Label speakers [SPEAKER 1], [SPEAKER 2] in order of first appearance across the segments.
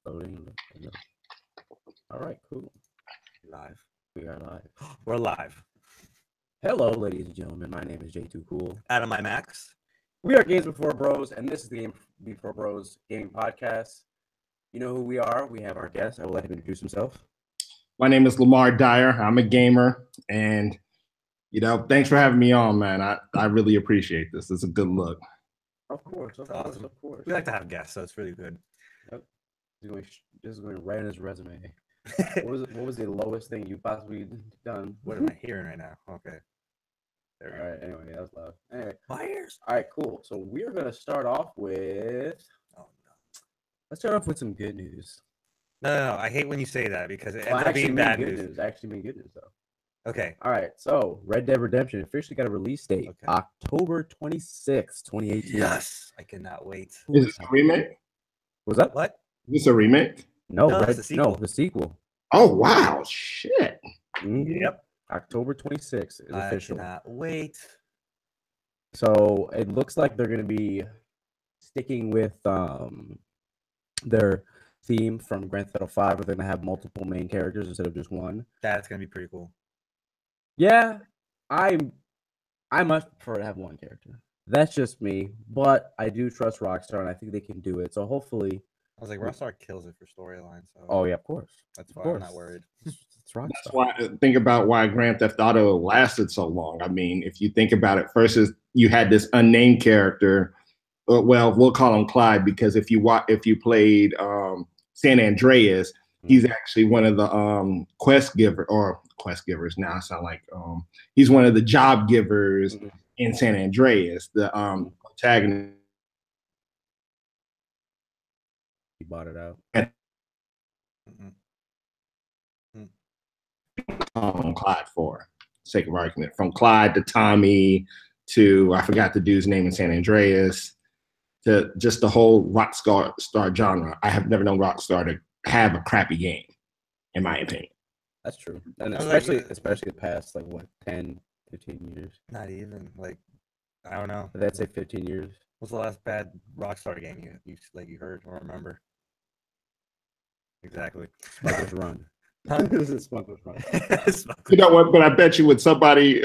[SPEAKER 1] Loading. All right, cool.
[SPEAKER 2] Live.
[SPEAKER 1] We are live.
[SPEAKER 2] We're live.
[SPEAKER 1] Hello, ladies and gentlemen. My name is J2Cool.
[SPEAKER 2] Adam, my Max.
[SPEAKER 1] We are GamesB4Bros, and this is the GamesB4Bros Gaming Podcast. You know who we are. We have our guest. I will let him introduce himself.
[SPEAKER 3] My name is Lamar Dyer. I'm a gamer, and thanks for having me on, man. I really appreciate this. It's a good look.
[SPEAKER 1] Of course, of course.
[SPEAKER 2] We like to have guests, so it's really good.
[SPEAKER 1] Yep. This is going right in his resume. What was the lowest thing you possibly done?
[SPEAKER 2] What am I hearing right now? Okay.
[SPEAKER 1] There we go. All right. Anyway, that was loud. Anyway,
[SPEAKER 2] my ears.
[SPEAKER 1] All right, cool. So we're gonna start off with. Oh no. Let's start off with some good news.
[SPEAKER 2] No. I hate when you say that because it ends up being bad news.
[SPEAKER 1] Actually, mean good news though.
[SPEAKER 2] Okay.
[SPEAKER 1] All right. So Red Dead Redemption officially got a release date, October 26th, 2018.
[SPEAKER 2] Yes. I cannot wait.
[SPEAKER 3] Is this a remake?
[SPEAKER 1] Was that
[SPEAKER 2] what?
[SPEAKER 3] Is this a remake?
[SPEAKER 1] No, the sequel.
[SPEAKER 3] Oh wow! Shit.
[SPEAKER 1] Mm-hmm.
[SPEAKER 2] Yep.
[SPEAKER 1] October 26th is official.
[SPEAKER 2] I cannot wait.
[SPEAKER 1] So it looks like they're going to be sticking with their theme from Grand Theft Auto 5, where they're going to have multiple main characters instead of just one.
[SPEAKER 2] That's going to be pretty cool.
[SPEAKER 1] Yeah, I much prefer to have one character. That's just me, but I do trust Rockstar, and I think they can do it. So hopefully,
[SPEAKER 2] I was like, Rockstar kills it for storyline. So
[SPEAKER 1] oh yeah, of course.
[SPEAKER 2] That's why I'm not worried.
[SPEAKER 1] It's Rockstar.
[SPEAKER 3] That's why think about why Grand Theft Auto lasted so long. I mean, if you think about it, first is you had this unnamed character. Well, we'll call him Clyde because if you played San Andreas, he's actually one of the quest givers. Now I sound like he's one of the job givers in San Andreas. The protagonist.
[SPEAKER 1] He bought it out.
[SPEAKER 3] Clyde for sake of argument. From Clyde to Tommy to I forgot the dude's name in San Andreas to just the whole Rockstar genre. I have never known Rockstar to have a crappy game, in my opinion.
[SPEAKER 1] That's true. And especially the past 10, 15 years.
[SPEAKER 2] Not even I don't know.
[SPEAKER 1] I'd say 15 years.
[SPEAKER 2] What's the last bad Rockstar game you heard or remember? Exactly.
[SPEAKER 1] Smuggler's Run.
[SPEAKER 2] This is Smuggler's Run.
[SPEAKER 3] You know what? But I bet you when somebody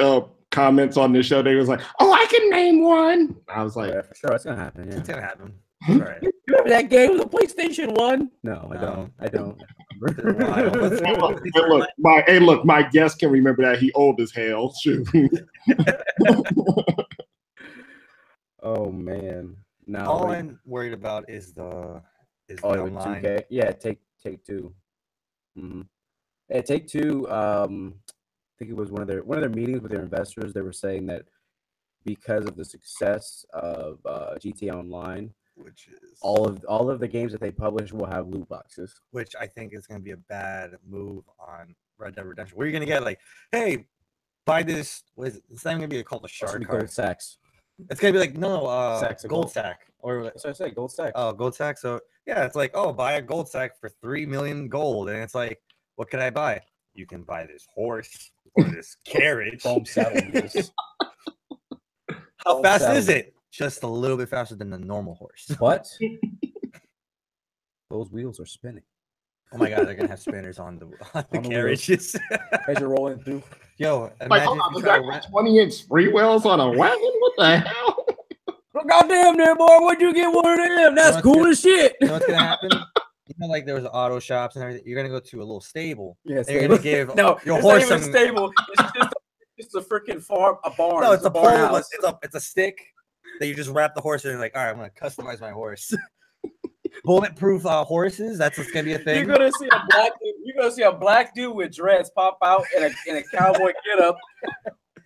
[SPEAKER 3] comments on this show, they was like, "Oh, I can name one." I was like,
[SPEAKER 1] "Yeah, for sure, it's gonna happen. Yeah.
[SPEAKER 2] It's gonna happen." Right.
[SPEAKER 1] You remember that game, the PlayStation 1? No, I don't.
[SPEAKER 3] Look, my guest can remember that. He old as hell. Shoot.
[SPEAKER 1] Oh man. No.
[SPEAKER 2] All I'm worried about is the online.
[SPEAKER 1] 2K? Yeah, Take Two. Mm-hmm. Yeah, Take Two. I think it was one of their meetings with their investors. They were saying that because of the success of GTA Online,
[SPEAKER 2] which is
[SPEAKER 1] all of the games that they publish will have loot boxes.
[SPEAKER 2] Which I think is going to be a bad move on Red Dead Redemption. Where you're going to get hey, buy this. It's not going to be called a shard card.
[SPEAKER 1] Gold sacks.
[SPEAKER 2] It's going to be gold sack. Or
[SPEAKER 1] so I say gold sack.
[SPEAKER 2] Oh, gold sack. So yeah, it's buy a gold sack for 3 million gold, and it's what can I buy? You can buy this horse or this carriage.
[SPEAKER 1] Foam saddles.
[SPEAKER 2] How fast is it? Just a little bit faster than the normal horse.
[SPEAKER 1] What? Those wheels are spinning.
[SPEAKER 2] Oh my god, they're gonna have spinners on the carriages
[SPEAKER 1] as you're rolling through.
[SPEAKER 2] Yo,
[SPEAKER 3] imagine is that 20-inch free wheels on a wagon? What the hell?
[SPEAKER 1] Goddamn there, boy! Where'd you get one of them? That's cool as shit.
[SPEAKER 2] You know what's gonna happen? There was auto shops and everything. You're gonna go to a little stable.
[SPEAKER 1] Yeah,
[SPEAKER 2] you're gonna give
[SPEAKER 1] your horse some stable. It's a freaking farm, a barn.
[SPEAKER 2] No, it's a pole. It's a stick that you just wrap the horse in. All right, I'm gonna customize my horse. Bulletproof horses. That's what's gonna be a thing.
[SPEAKER 1] You're gonna see a black dude with dreads pop out in a cowboy getup.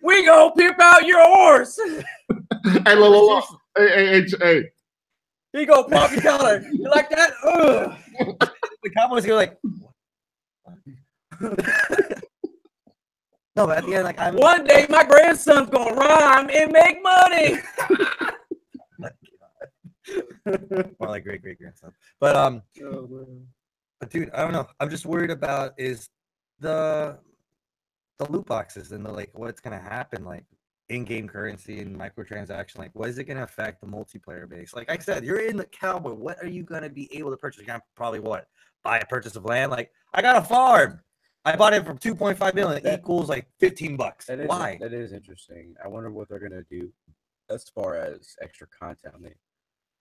[SPEAKER 1] We gonna pimp out your horse.
[SPEAKER 3] Hey, look. Hey.
[SPEAKER 1] He go pop your collar. You like that?
[SPEAKER 2] The cowboys go no, but at the end,
[SPEAKER 1] one day my grandson's gonna rhyme and make money.
[SPEAKER 2] More like great grandson. But dude, I don't know. I'm just worried about is the loot boxes and what's gonna happen. in-game currency and microtransaction, like what is it going to affect the multiplayer base? Like I said, you're in the cowboy. What are you going to be able to purchase? You're going to probably buy a purchase of land. Like I got a farm. I bought it for 2.5 million. That equals like $15. Why?
[SPEAKER 1] That is interesting. I wonder what they're going to do as far as extra content on the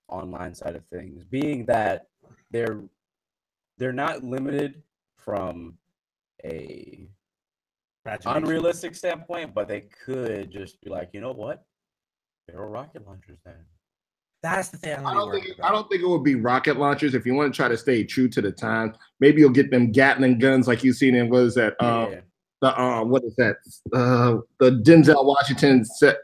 [SPEAKER 1] online side of things, being that they're not limited from a unrealistic standpoint, but they could just be like, you know what? There are rocket launchers then.
[SPEAKER 2] That's the thing.
[SPEAKER 3] I don't think it would be rocket launchers. If you want to try to stay true to the time, maybe you'll get them Gatling guns like you've seen in what is that? What is that? The Denzel Washington set.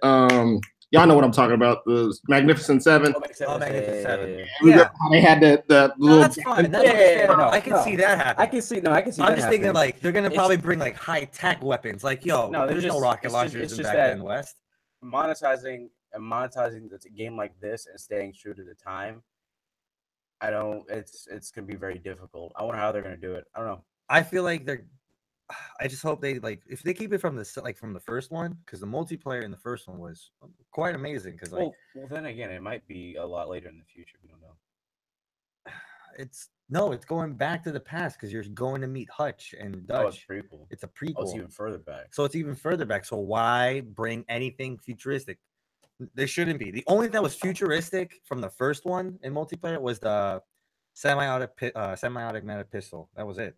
[SPEAKER 3] Y'all know what I'm talking about. The Magnificent Seven.
[SPEAKER 2] Magnificent Seven.
[SPEAKER 3] Yeah. They had the little.
[SPEAKER 2] That's fine. I can see that happen.
[SPEAKER 1] I can see that.
[SPEAKER 2] I'm just thinking like they're gonna probably bring like high tech weapons. Like there's no rocket launchers in back then West.
[SPEAKER 1] Monetizing the game like this and staying true to the time. It's gonna be very difficult. I wonder how they're gonna do it. I don't know.
[SPEAKER 2] I feel like I just hope they if they keep it from the first one, because the multiplayer in the first one was quite amazing. Because
[SPEAKER 1] well, then again, it might be a lot later in the future. We don't know.
[SPEAKER 2] It's going back to the past because you're going to meet Hutch and Dutch.
[SPEAKER 1] Oh, it's prequel.
[SPEAKER 2] It's a prequel.
[SPEAKER 1] Oh, it's even further back.
[SPEAKER 2] So it's even further back. So why bring anything futuristic? There shouldn't be. The only thing that was futuristic from the first one in multiplayer was the semi-automatic pistol. That was it.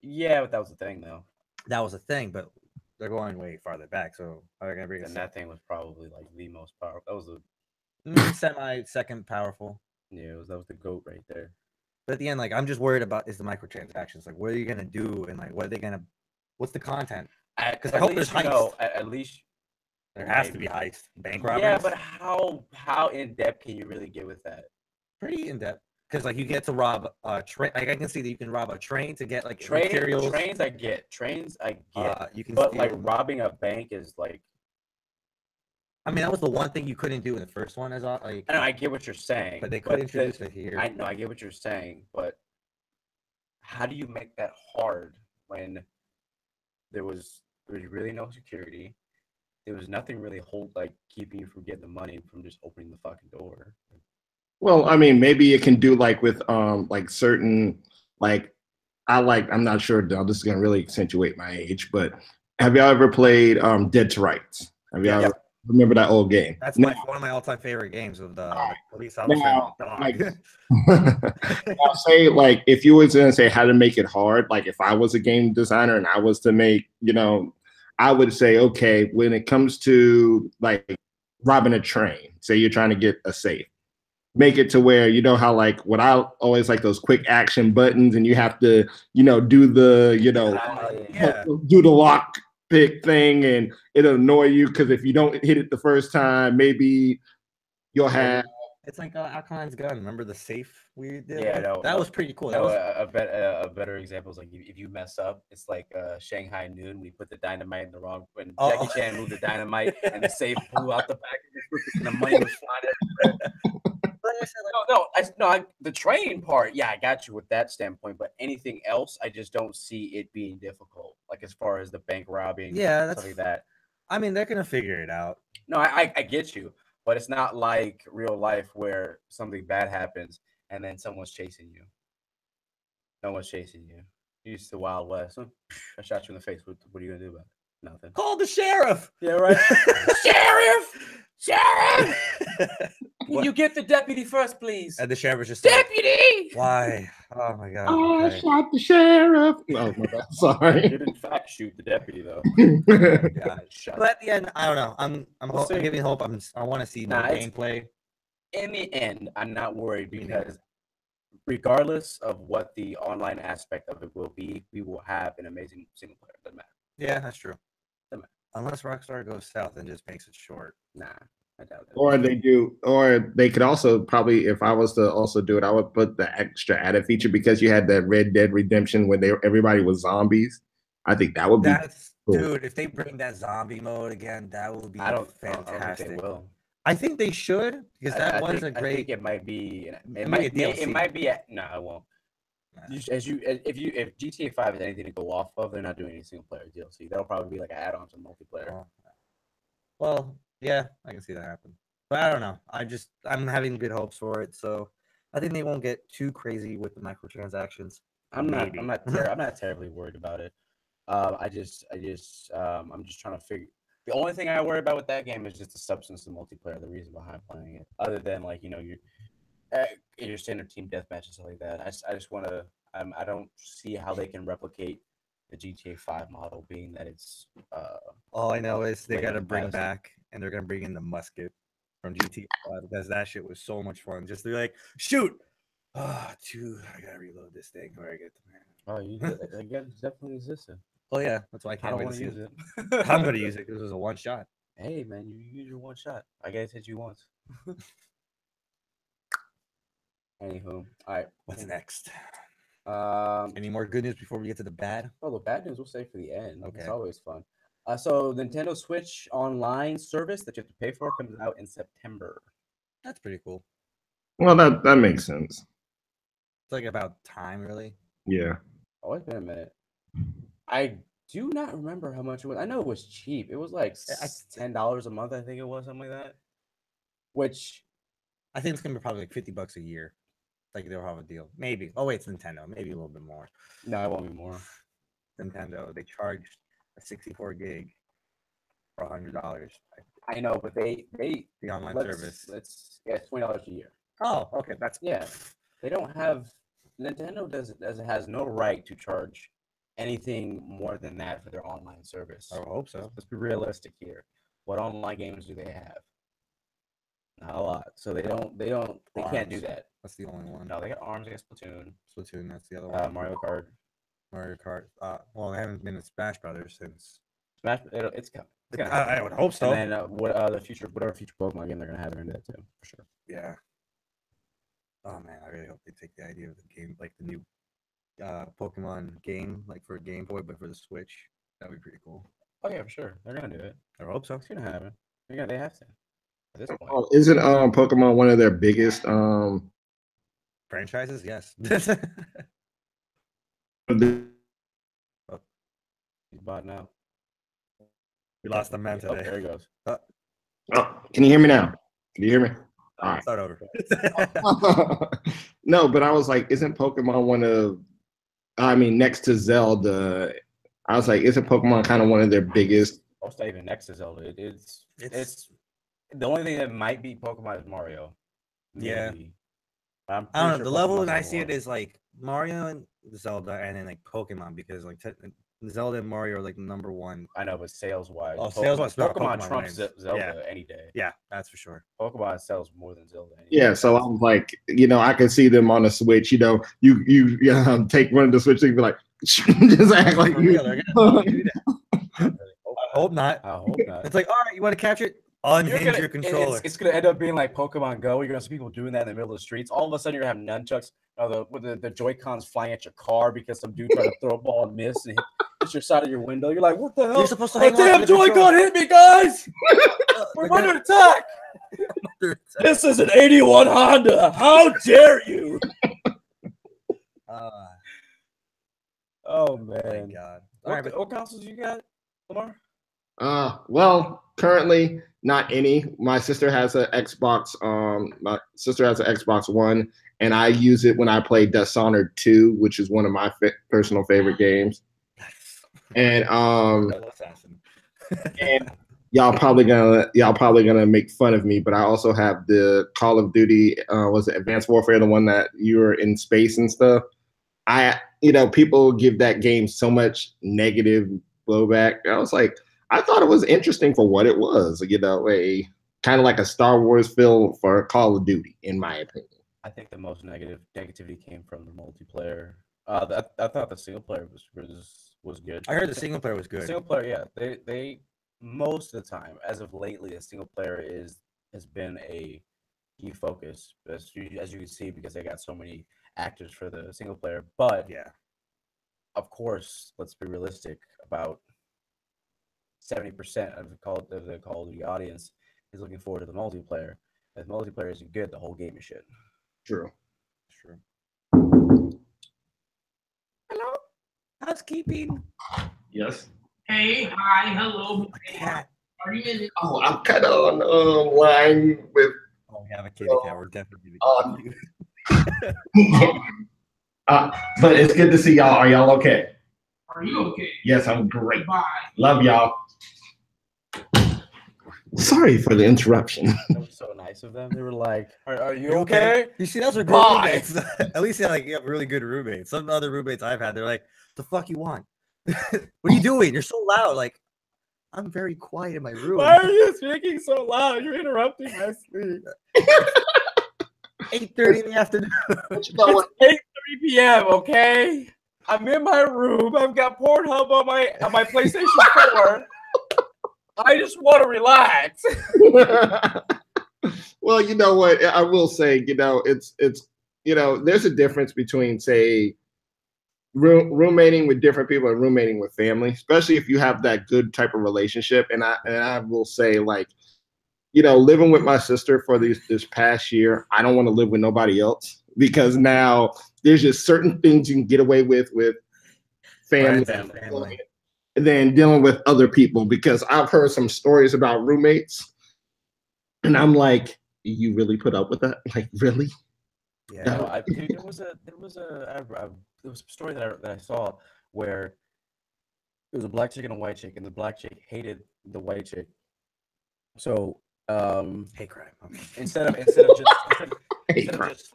[SPEAKER 1] Yeah, but that was the thing, though.
[SPEAKER 2] That was a thing, but they're going way farther back. So how are they gonna bring?
[SPEAKER 1] And that thing was probably like the most powerful. That was
[SPEAKER 2] the semi-second powerful.
[SPEAKER 1] Yeah, that was the GOAT right there.
[SPEAKER 2] But at the end, like I'm just worried about is the microtransactions. Like, what are you gonna do, and like, what's the content? Because I hope there's heist.
[SPEAKER 1] At least
[SPEAKER 2] there has to be heist, bank robberies.
[SPEAKER 1] Yeah, but how in depth can you really get with that?
[SPEAKER 2] Pretty in depth. Because like you get to rob a train, like I can see that you can rob a train to get like
[SPEAKER 1] materials. Trains I get. You can, but like robbing a bank is like.
[SPEAKER 2] I mean, that was the one thing you couldn't do in the first one, as like.
[SPEAKER 1] I get what you're saying,
[SPEAKER 2] but they could introduce it here.
[SPEAKER 1] I know, I get what you're saying, but how do you make that hard when there was really no security? There was nothing really keeping you from getting the money from just opening the fucking door.
[SPEAKER 3] Well, I mean, maybe you can do like with certain I'm not sure. This is gonna really accentuate my age, but have y'all ever played Dead to Rights? Have y'all ever remember that old game?
[SPEAKER 2] That's one of my all-time favorite games of the police officer.
[SPEAKER 3] I'll say if you was gonna say how to make it hard, like if I was a game designer and I was to make, I would say, okay, when it comes to like robbing a train, say you're trying to get a safe. Make it to where how what I always like those quick action buttons and you have to do the do the lock pick thing and it'll annoy you because if you don't hit it the first time maybe you'll have
[SPEAKER 2] it's like Alkalin's gun. Remember the safe we did?
[SPEAKER 1] Yeah,
[SPEAKER 2] that was pretty cool.
[SPEAKER 1] A better example is like if you mess up, it's like Shanghai Noon when you put the dynamite in the wrong when Jackie Chan moved the dynamite and the safe blew out the back and the money was flying everywhere. The train part, yeah, I got you with that standpoint, but anything else, I just don't see it being difficult. Like as far as the bank robbing, stuff like that.
[SPEAKER 2] I mean, they're gonna figure it out.
[SPEAKER 1] No, I get you, but it's not like real life where something bad happens and then someone's chasing you. No one's chasing you. You're used to Wild West. I shot you in the face. What are you gonna do about it? Nothing.
[SPEAKER 2] Call the sheriff.
[SPEAKER 1] Yeah, right. Sheriff! Can you get the deputy first, please?
[SPEAKER 2] And the sheriff was just
[SPEAKER 1] deputy.
[SPEAKER 2] Why? Oh my god!
[SPEAKER 3] I shot the sheriff. Oh my god! Sorry.
[SPEAKER 1] You didn't in fact shoot the deputy though.
[SPEAKER 2] But at the end, I don't know. I'm giving hope. I want to see more gameplay.
[SPEAKER 1] In the end, I'm not worried because regardless of what the online aspect of it will be, we will have an amazing single player. Doesn't matter.
[SPEAKER 2] Yeah, that's true. Unless Rockstar goes south and just makes it short.
[SPEAKER 1] Nah, I doubt it.
[SPEAKER 3] Or they do, or they could also probably, if I was to also do it, I would put the extra added feature because you had that Red Dead Redemption when everybody was zombies. I think that would be
[SPEAKER 2] cool. Dude, if they bring that zombie mode again, that would be fantastic.
[SPEAKER 1] I don't think they will.
[SPEAKER 2] I think they should because that was a great.
[SPEAKER 1] I think it might be. It might be. No, it won't. If GTA 5 is anything to go off of, they're not doing any single player DLC. That'll probably be like an add-on to multiplayer.
[SPEAKER 2] Well, yeah, I can see that happen. But I don't know. I'm having good hopes for it. So I think they won't get too crazy with the microtransactions.
[SPEAKER 1] I'm
[SPEAKER 2] Maybe.
[SPEAKER 1] not terribly worried about it. I'm just trying to figure. The only thing I worry about with that game is just the substance of multiplayer, the reason behind playing it. Other than like your standard team deathmatch and stuff like that. I just want to. I don't see how they can replicate the GTA 5 model, being that it's.
[SPEAKER 2] All I know is they
[SPEAKER 1] Like
[SPEAKER 2] got to
[SPEAKER 1] in
[SPEAKER 2] bring
[SPEAKER 1] Madison.
[SPEAKER 2] back, and they're gonna bring in the musket from GTA 5 because that shit was so much fun. Just to be like, shoot. Dude, I gotta reload this thing before I get to man.
[SPEAKER 1] Oh, I guess it's definitely existed.
[SPEAKER 2] Oh yeah, that's why I
[SPEAKER 1] I
[SPEAKER 2] can't
[SPEAKER 1] don't
[SPEAKER 2] wait
[SPEAKER 1] want
[SPEAKER 2] to
[SPEAKER 1] to
[SPEAKER 2] see
[SPEAKER 1] use
[SPEAKER 2] it.
[SPEAKER 1] it.
[SPEAKER 2] I'm gonna use it because it was a one shot.
[SPEAKER 1] Hey man, you use your one shot. I guess hit you once. Anywho, all right.
[SPEAKER 2] What's next?
[SPEAKER 1] Um,
[SPEAKER 2] Any more good news before we get to the bad?
[SPEAKER 1] Oh, the bad news we'll save for the end.
[SPEAKER 2] Okay.
[SPEAKER 1] It's always fun. So Nintendo Switch online service that you have to pay for comes out in September.
[SPEAKER 2] That's pretty cool.
[SPEAKER 3] Well, that makes sense.
[SPEAKER 2] It's like about time, really.
[SPEAKER 3] Yeah.
[SPEAKER 1] Oh, it's been a minute. I do not remember how much it was. I know it was cheap. It was like $10 a month. I think it was something like that. Which
[SPEAKER 2] I think it's gonna be probably like $50 a year. Like they'll have a deal. Maybe. Oh wait, it's Nintendo. Maybe a little bit more.
[SPEAKER 1] no, it won't be more.
[SPEAKER 2] Nintendo. They charged a 64 gig for $100.
[SPEAKER 1] I know, but they
[SPEAKER 2] The online service.
[SPEAKER 1] It's $20 a year.
[SPEAKER 2] Oh, okay. That's
[SPEAKER 1] Yeah. They don't have Nintendo has no right to charge anything more than that for their online service.
[SPEAKER 2] I hope so.
[SPEAKER 1] Let's be realistic here. What online games do they have? Not a lot. So they can't do that.
[SPEAKER 2] That's the only one.
[SPEAKER 1] No, they got ARMS, they got Splatoon.
[SPEAKER 2] Splatoon, that's the other one.
[SPEAKER 1] Mario Kart.
[SPEAKER 2] Mario Kart. Well, they haven't been in Smash Brothers since.
[SPEAKER 1] Smash. It's coming.
[SPEAKER 2] I would hope so.
[SPEAKER 1] And then whatever future Pokemon game they're gonna have into that too, for sure.
[SPEAKER 2] Yeah. Oh man, I really hope they take the idea of the game, like the new Pokemon game, like for Game Boy, but for the Switch. That'd be pretty cool.
[SPEAKER 1] Oh yeah, for sure. They're gonna do it.
[SPEAKER 2] I hope so.
[SPEAKER 1] It's gonna happen. They have to. At this point.
[SPEAKER 3] Oh, isn't Pokemon one of their biggest
[SPEAKER 2] Franchises? Yes.
[SPEAKER 1] He's botting out.
[SPEAKER 2] We lost the man
[SPEAKER 1] Oh,
[SPEAKER 2] today.
[SPEAKER 1] there he goes.
[SPEAKER 3] Oh, can you hear me now? Can you hear me? All right.
[SPEAKER 2] Start over.
[SPEAKER 3] No, but I was like, isn't Pokemon one of? I mean, next to Zelda, I was like, isn't Pokemon kind of one of their biggest?
[SPEAKER 1] Oh, it's not even next to Zelda. It's the only thing that might be Pokemon is Mario.
[SPEAKER 2] Yeah.
[SPEAKER 1] Maybe.
[SPEAKER 2] I don't know. The level that I see it is like Mario and Zelda, and then like Pokemon, because like Zelda and Mario are like number one.
[SPEAKER 1] I know, but sales wise,
[SPEAKER 2] sales-wise,
[SPEAKER 1] Pokemon trumps
[SPEAKER 2] wins.
[SPEAKER 1] Zelda any day.
[SPEAKER 2] Yeah, that's for sure.
[SPEAKER 1] Pokemon sells more than Zelda. Any
[SPEAKER 3] Yeah,
[SPEAKER 1] day.
[SPEAKER 3] so I was like, I could see them on the Switch. You take one of the Switch things, be like, just act like
[SPEAKER 2] For
[SPEAKER 3] you.
[SPEAKER 2] real, they're gonna do that. I hope not.
[SPEAKER 1] I hope not.
[SPEAKER 2] It's like, all right, you want to capture it? Unhinge your controller.
[SPEAKER 1] It's gonna end up being like Pokemon Go. You're gonna see people doing that in the middle of the streets. All of a sudden, you're gonna have nunchucks, with the Joy-Cons flying at your car because some dude tried to throw a ball and miss and hit your side of your window. You're like, what the hell?
[SPEAKER 2] You're supposed to hang on
[SPEAKER 1] damn
[SPEAKER 2] to the
[SPEAKER 1] Joy-Con hit me, guys! We're under attack. This is an 81 Honda. How dare you? Oh man,
[SPEAKER 2] God!
[SPEAKER 1] What consoles you got, Lamar?
[SPEAKER 3] Well, currently not any. My sister has an Xbox. My sister has an Xbox One, and I use it when I play Dishonored 2, which is one of my personal favorite games. And and y'all probably gonna make fun of me, but I also have the Call of Duty. Was it Advanced Warfare, the one that you were in space and stuff? People give that game so much negative blowback. I was like, I thought it was interesting for what it was, a kind of like a Star Wars film for Call of Duty, in my opinion.
[SPEAKER 1] I think the most negativity came from the multiplayer. I thought the single player was good.
[SPEAKER 2] I heard the single player was good.
[SPEAKER 1] Single player, yeah. They most of the time, as of lately, the single player has been a key focus, as you can see, because they got so many actors for the single player. But
[SPEAKER 2] yeah,
[SPEAKER 1] of course, let's be realistic. About 70% of the Call of Duty audience is looking forward to the multiplayer. If the multiplayer isn't good, the whole game is shit.
[SPEAKER 3] True.
[SPEAKER 2] Hello? Housekeeping.
[SPEAKER 3] Yes.
[SPEAKER 4] Hey, hi, hello.
[SPEAKER 2] Cat.
[SPEAKER 4] Are you in it?
[SPEAKER 3] Oh, I'm kind of on line with.
[SPEAKER 2] Oh, we have a kitty cat. We're definitely.
[SPEAKER 3] But it's good to see y'all. Are y'all okay?
[SPEAKER 4] Are you okay?
[SPEAKER 3] Yes, I'm great.
[SPEAKER 4] Bye.
[SPEAKER 3] Love y'all. Sorry for the interruption.
[SPEAKER 1] That was so nice of them. They were like, "Are you okay?"
[SPEAKER 2] You see, those are good
[SPEAKER 1] Bye.
[SPEAKER 2] roommates. At least you have really good roommates. Some other roommates I've had, they're like, "The fuck you want? What are you doing? You're so loud." Like, I'm very quiet in my room.
[SPEAKER 1] Why are you speaking so loud? You're interrupting my sleep.
[SPEAKER 2] 8:30 in the afternoon.
[SPEAKER 3] You know what?
[SPEAKER 1] It's 8:30 p.m. Okay, I'm in my room. I've got Pornhub on my PlayStation 4. I just want to relax.
[SPEAKER 3] Well, you know what? I will say, it's there's a difference between, say, roommating with different people and roommating with family, especially if you have that good type of relationship. And I will say, like, living with my sister for this past year, I don't want to live with nobody else, because now there's just certain things you can get away with family. Than dealing with other people, because I've heard some stories about roommates, and I'm like, you really put up with that? Like, really?
[SPEAKER 1] Yeah, no, dude, there was a story that I saw where it was a black chick and a white chick, and the black chick hated the white chick. So
[SPEAKER 2] hate crime. Okay.
[SPEAKER 1] Instead of just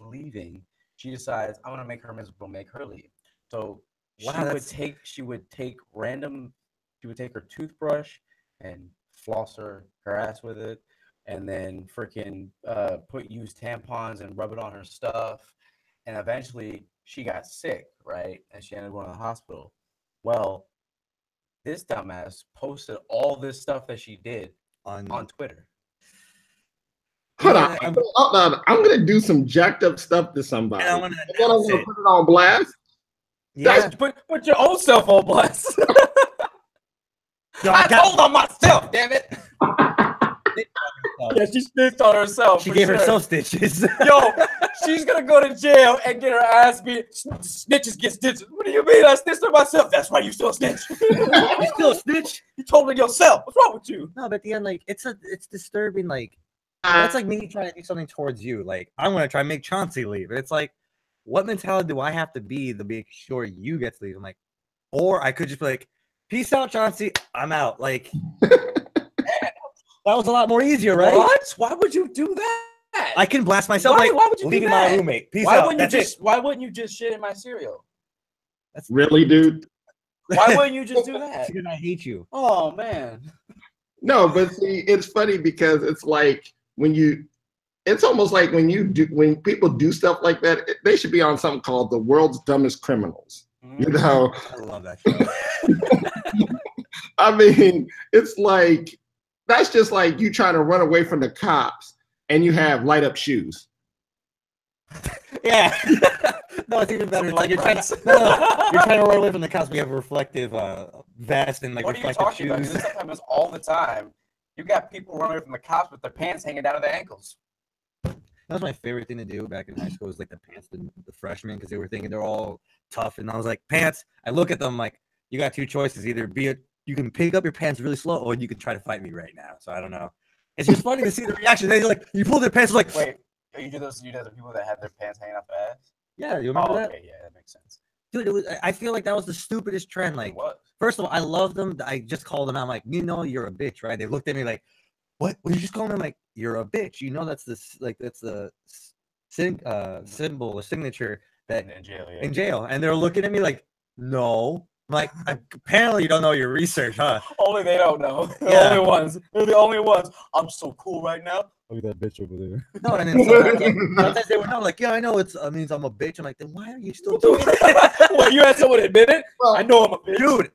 [SPEAKER 1] leaving, she decides, I want to make her miserable, make her leave. So she would take her toothbrush and floss her ass with it, and then freaking use tampons and rub it on her stuff, and eventually she got sick, right? And she ended up going to the hospital. Well, this dumbass posted all this stuff that she did on Twitter.
[SPEAKER 3] Hold on. I'm gonna do some jacked up stuff to somebody, and then I'm gonna put it on blast.
[SPEAKER 1] Yeah, put your own self on blast. I told on myself, damn it. Yeah, she snitched on herself.
[SPEAKER 2] She gave herself stitches.
[SPEAKER 1] Yo, she's gonna go to jail and get her ass beat. Snitches get stitches. What do you mean? I snitched on myself. That's why you still snitch.
[SPEAKER 2] You still snitch?
[SPEAKER 1] You told me yourself. What's wrong with you?
[SPEAKER 2] No, but at the end, like, it's disturbing. Like, that's like me trying to do something towards you. Like, I'm gonna try and make Chauncey leave. It's like, what mentality do I have to be to make sure you get to leave? I'm like, or I could just be like, peace out, Chauncey. I'm out. Like, that was a lot more easier, right?
[SPEAKER 1] What? Why would you do that?
[SPEAKER 2] I can blast myself. Why would you leaving my roommate? Peace out.
[SPEAKER 1] Why wouldn't you just shit in my cereal?
[SPEAKER 3] That's really, dude.
[SPEAKER 1] Why wouldn't you just do that?
[SPEAKER 2] Because I hate you.
[SPEAKER 1] Oh man.
[SPEAKER 3] No, but see, it's funny because it's like it's almost like when people do stuff like that, they should be on something called The World's Dumbest Criminals.
[SPEAKER 2] I love that show.
[SPEAKER 3] I mean, it's like, that's just like you trying to run away from the cops and you have light up shoes.
[SPEAKER 2] Yeah. No, it's even better. Like you're trying to run away from the cops. We have a reflective vest and like reflective shoes.
[SPEAKER 1] About? This happens all the time. You got people running away from the cops with their pants hanging down to their ankles.
[SPEAKER 2] That was my favorite thing to do back in high school, was like the pants, the freshmen, because they were thinking they're all tough. And I was like, pants. I look at them like, you got two choices. Either you can pick up your pants really slow, or you can try to fight me right now. So I don't know. It's just funny to see the reaction. They're like, you pull their pants, like,
[SPEAKER 1] wait, you do those people that have their pants hanging off their ass?
[SPEAKER 2] Yeah, you remember that?
[SPEAKER 1] Okay, yeah, that makes sense.
[SPEAKER 2] Dude, I feel like that was the stupidest trend. Like, first of all, I love them. I just called them out. I'm like, you're a bitch, right? They looked at me like, what? What did you just call me? I'm like, you're a bitch. That's the symbol, the signature that in jail. And they're looking at me like, no. I'm like, apparently you don't know your research, huh?
[SPEAKER 1] Only they don't know. They're the only ones. I'm so cool right now. Look at that bitch over there.
[SPEAKER 2] No, and then sometimes they were not like, yeah, I know it means I'm a bitch. I'm like, then why are you still doing it?
[SPEAKER 1] Well, you had someone admit it? Well, I know I'm a bitch.
[SPEAKER 2] Dude,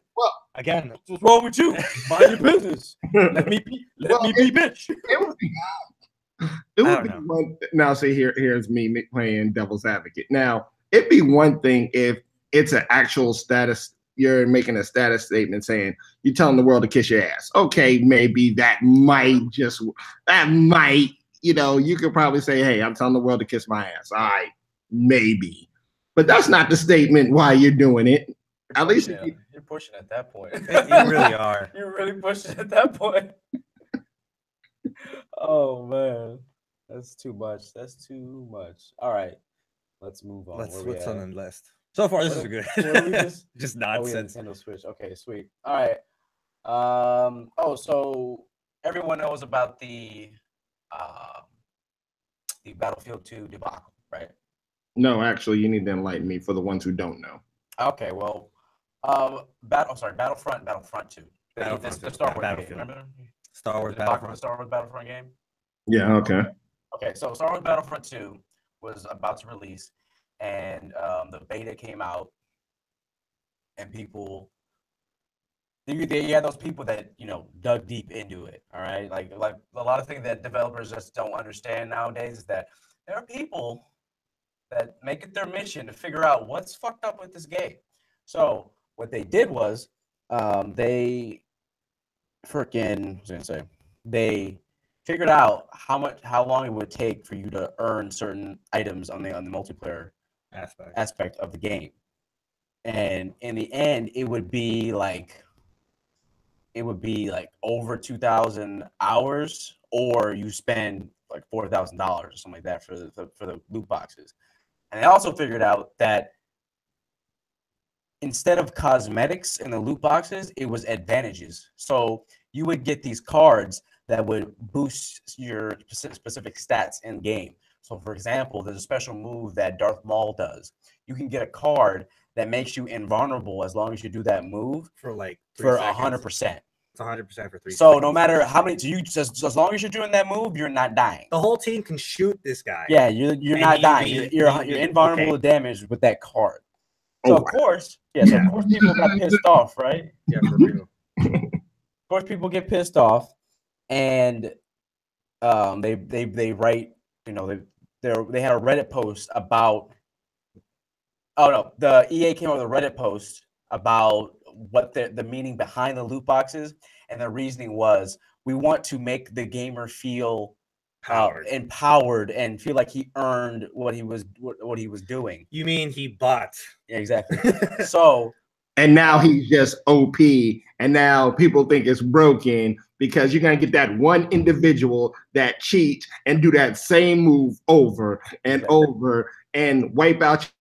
[SPEAKER 2] again,
[SPEAKER 1] what's wrong with you? Mind your business. Let me be bitch.
[SPEAKER 3] It would be one. Now, see, here's me playing devil's advocate. Now, it'd be one thing if it's an actual status. You're making a status statement saying you're telling the world to kiss your ass. Okay, maybe that might, you could probably say, hey, I'm telling the world to kiss my ass. All right, maybe. But that's not the statement why you're doing it. At least
[SPEAKER 1] you're pushing at that point.
[SPEAKER 2] You really are.
[SPEAKER 1] You're really pushing at that point. Oh man, that's too much. That's too much. All right, let's move on.
[SPEAKER 2] What's on the list? So far, this is good.
[SPEAKER 1] What we
[SPEAKER 2] just
[SPEAKER 1] Oh, yeah,
[SPEAKER 2] nonsense.
[SPEAKER 1] Nintendo Switch. Okay, sweet. All right. Oh, so everyone knows about the Battlefield 2 debacle, right?
[SPEAKER 3] No, actually, you need to enlighten me for the ones who don't know.
[SPEAKER 1] Okay, well, Battlefront 2. The Star Wars game, remember?
[SPEAKER 2] Star Wars
[SPEAKER 1] Battlefront. Star Wars Battlefront game.
[SPEAKER 3] Yeah. Okay.
[SPEAKER 1] Okay, so Star Wars Battlefront 2 was about to release, and the beta came out, and people, you had those people that dug deep into it. All right, like a lot of things that developers just don't understand nowadays is that there are people that make it their mission to figure out what's fucked up with this game. So what they did was they figured out how long it would take for you to earn certain items on the multiplayer aspect of the game. And in the end, it would be like over 2,000 hours, or you spend like $4,000 or something like that for the loot boxes. And they also figured out that instead of cosmetics in the loot boxes, it was advantages. So you would get these cards that would boost your specific stats in game. So, for example, there's a special move that Darth Maul does. You can get a card that makes you invulnerable as long as you do that move
[SPEAKER 2] for 100%. It's 100% for 3
[SPEAKER 1] So
[SPEAKER 2] seconds.
[SPEAKER 1] no matter how many, just as long as you're doing that move, you're not dying.
[SPEAKER 2] The whole team can shoot this guy.
[SPEAKER 1] Yeah, you're not dying. You're invulnerable to damage with that card. So of course, so of course people got pissed off, right?
[SPEAKER 2] Yeah, for real.
[SPEAKER 1] Of course, people get pissed off, and they write, they had a Reddit post about. Oh no, the EA came out with a Reddit post about what the meaning behind the loot boxes, and the reasoning was, we want to make the gamer feel empowered and feel like he earned what he was doing.
[SPEAKER 2] You mean he bought?
[SPEAKER 1] Yeah, exactly. So,
[SPEAKER 3] and now he's just OP, and now people think it's broken because you're gonna get that one individual that cheats and do that same move over and over and wipe out.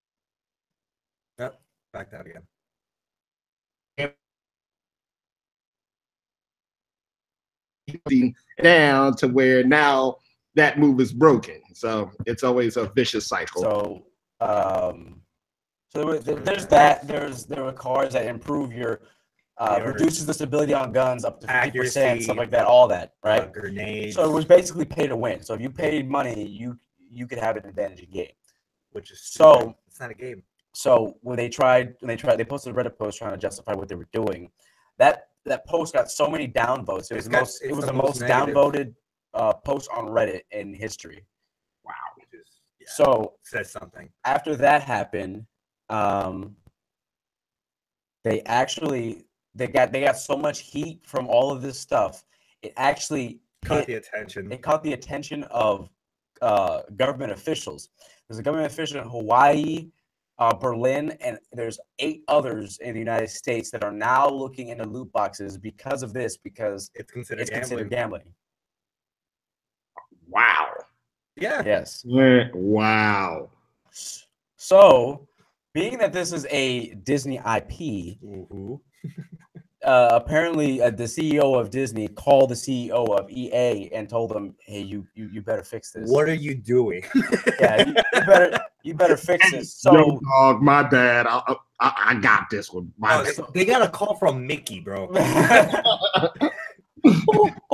[SPEAKER 2] Yep, back that again.
[SPEAKER 3] Down to where now that move is broken. So it's always a vicious cycle.
[SPEAKER 1] So, there's that. There were cards that improve your reduces the stability on guns up to 50%, stuff like that, all that, right?
[SPEAKER 2] Grenades.
[SPEAKER 1] So it was basically pay to win. So if you paid money, you could have an advantage in game.
[SPEAKER 2] Which is
[SPEAKER 1] so
[SPEAKER 2] it's not a game.
[SPEAKER 1] So when they posted a Reddit post trying to justify what they were doing. That post got so many downvotes. It was the most downvoted post on Reddit in history.
[SPEAKER 3] Wow.
[SPEAKER 1] So
[SPEAKER 2] says something.
[SPEAKER 1] After that happened, they got so much heat from all of this stuff. It actually
[SPEAKER 2] caught the attention.
[SPEAKER 1] It caught the attention of government officials. There's a government official in Hawaii, Berlin, and there's 8 others in the United States that are now looking into loot boxes because of this, because
[SPEAKER 2] it's considered
[SPEAKER 1] gambling.
[SPEAKER 3] Wow.
[SPEAKER 2] Yeah.
[SPEAKER 1] Yes.
[SPEAKER 3] Wow.
[SPEAKER 1] So, being that this is a Disney IP, apparently the CEO of Disney called the CEO of EA and told them, "Hey, you better fix this.
[SPEAKER 2] What are you doing?
[SPEAKER 1] Yeah, you better fix this." So,
[SPEAKER 3] yo, dog, my bad. I got this one.
[SPEAKER 2] They got a call from Mickey, bro.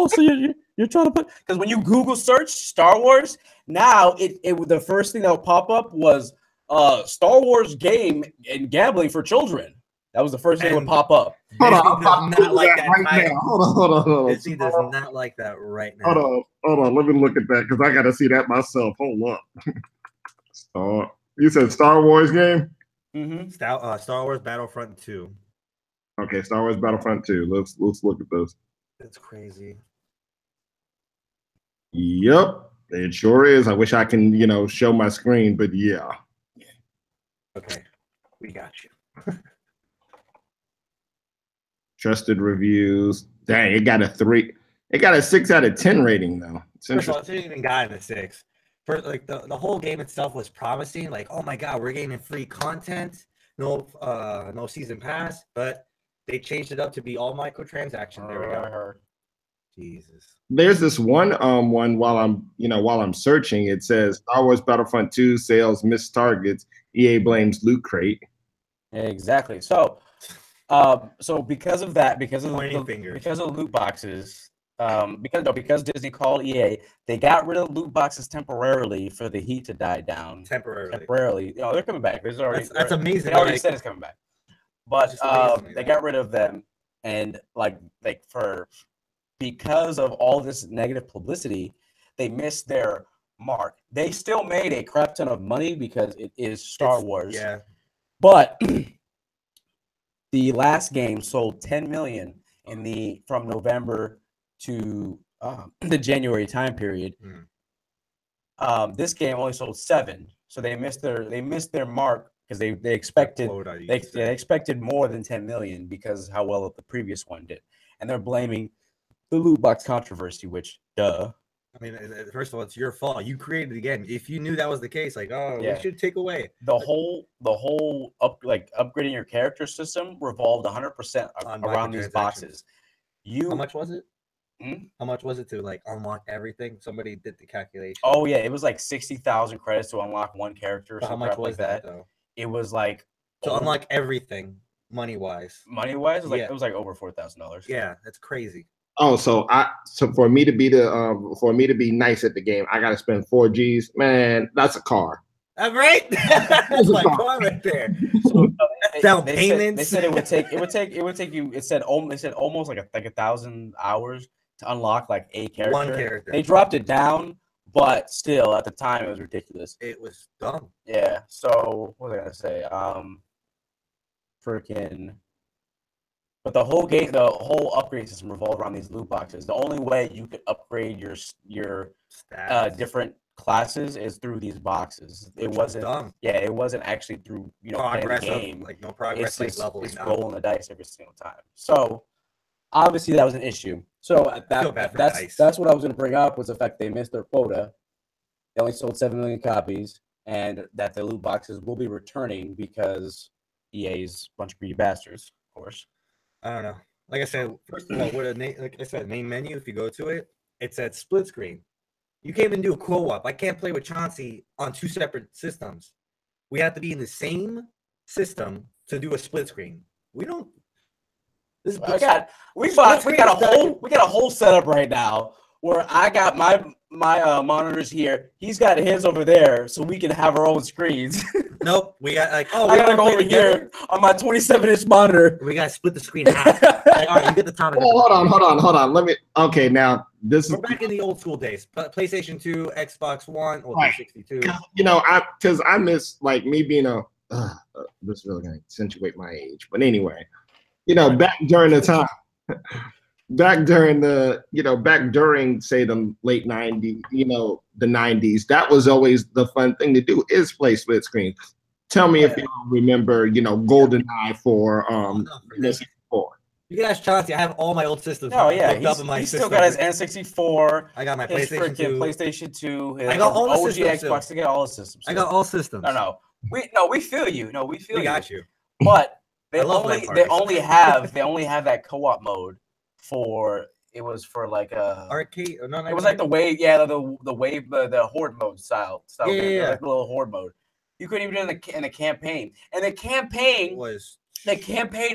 [SPEAKER 1] So you're trying to put, because when you Google search Star Wars, now it the first thing that will pop up was Star Wars game and gambling for children. That was the first thing that would pop up.
[SPEAKER 3] Hold on, I'm
[SPEAKER 2] not like that
[SPEAKER 3] right now. Hold on.
[SPEAKER 2] Disney does not like that right now.
[SPEAKER 3] Hold on. Let me look at that because I got to see that myself. Hold up. You said Star Wars game?
[SPEAKER 1] Mm-hmm.
[SPEAKER 2] Star Wars Battlefront 2.
[SPEAKER 3] Okay, Star Wars Battlefront 2. Let's look at those.
[SPEAKER 2] That's crazy.
[SPEAKER 3] Yep, it sure is. I wish I can, show my screen, but yeah.
[SPEAKER 2] Okay, we got you.
[SPEAKER 3] trusted reviews. Dang, it got a 3. It got a 6 out of 10 rating though. It's
[SPEAKER 2] First of all,
[SPEAKER 3] interesting.
[SPEAKER 2] it didn't even got in a 6. First, like the whole game itself was promising. Like, oh my god, we're getting free content, no season pass, but they changed it up to be all microtransaction. There we go. Jesus.
[SPEAKER 3] There's this one while I'm searching, it says Star Wars Battlefront 2 sales missed targets. EA blames Loot Crate.
[SPEAKER 1] Exactly. So because of that, because of loot boxes, because Disney called EA, they got rid of loot boxes temporarily for the heat to die down. Temporarily. You know, they're coming back.
[SPEAKER 2] That's amazing.
[SPEAKER 1] They already said it's coming back. But they got rid of them, and because of all this negative publicity, they missed their mark. They still made a crap ton of money because it is Star Wars.
[SPEAKER 2] Yeah.
[SPEAKER 1] But the last game sold 10 million from November to the January time period. This game only sold 7, so they missed their mark because they expected they expected more than 10 million because how well the previous one did, and they're blaming the loot box controversy, which duh.
[SPEAKER 2] I mean, first of all, it's your fault. You created it again. If you knew that was the case, like, we should take away
[SPEAKER 1] the whole upgrading your character system revolved 100% around these boxes.
[SPEAKER 2] How much was it? How much was it to like unlock everything? Somebody did the calculation.
[SPEAKER 1] Oh yeah, it was like 60,000 credits to unlock one character.
[SPEAKER 2] How much was that though?
[SPEAKER 1] It was like
[SPEAKER 2] to unlock everything, money wise.
[SPEAKER 1] It was like over $4,000.
[SPEAKER 2] Yeah, that's crazy.
[SPEAKER 3] Oh, so for me to be nice at the game, I gotta spend 4 G's. Man, that's a car.
[SPEAKER 2] Right? That's my car right there. So, down payments.
[SPEAKER 1] They said it would take you. It said almost like 1,000 hours to unlock like a character.
[SPEAKER 2] One character.
[SPEAKER 1] They dropped it down, but still at the time it was ridiculous.
[SPEAKER 2] It was dumb.
[SPEAKER 1] Yeah. So what was I gonna say? But the whole game, the whole upgrade system revolved around these loot boxes. The only way you could upgrade your different classes is through these boxes. It wasn't dumb. Yeah, it wasn't actually through
[SPEAKER 2] progress
[SPEAKER 1] playing the game.
[SPEAKER 2] Like no progress,
[SPEAKER 1] it's
[SPEAKER 2] leveling.
[SPEAKER 1] It's rolling the dice every single time. So obviously that was an issue. So that's what I was going to bring up was the fact they missed their quota. They only sold 7 million copies, and that the loot boxes will be returning because EA's a bunch of greedy bastards, of course.
[SPEAKER 2] I don't know. Like I said, first of all, main menu, if you go to it, it said split screen. You can't even do a co-op. I can't play with Chauncey on 2 separate systems. We have to be in the same system to do a split screen. We don't.
[SPEAKER 1] We got a whole setup right now where I got my monitors here. He's got his over there, so we can have our own screens.
[SPEAKER 2] Nope, we got like
[SPEAKER 1] I gotta go over here on my 27-inch monitor.
[SPEAKER 2] We gotta split the screen in half. Like, all right, you get the topic.
[SPEAKER 3] Hold on. Okay, now
[SPEAKER 2] we're back in the old school days. PlayStation 2, Xbox One, or 362.
[SPEAKER 3] Because I miss like me being this is really gonna accentuate my age, but anyway, back during the time. Back during say the late 90s, the 90s, that was always the fun thing to do is play split screen. Tell me if you remember, GoldenEye for N64.
[SPEAKER 2] You can ask Chauncey. I have all my old systems.
[SPEAKER 1] Oh yeah, he's still got his N64.
[SPEAKER 2] I got my PlayStation 2.
[SPEAKER 1] I got all the systems. Xbox. I got all the systems.
[SPEAKER 2] I got all systems.
[SPEAKER 1] No, we feel you. No, we feel
[SPEAKER 2] we got you.
[SPEAKER 1] But they only have that co-op mode. It was for like a
[SPEAKER 2] arcade.
[SPEAKER 1] It was like the wave, the horde mode style.
[SPEAKER 2] Yeah.
[SPEAKER 1] Like a little horde mode. You couldn't even do it in the campaign. And the campaign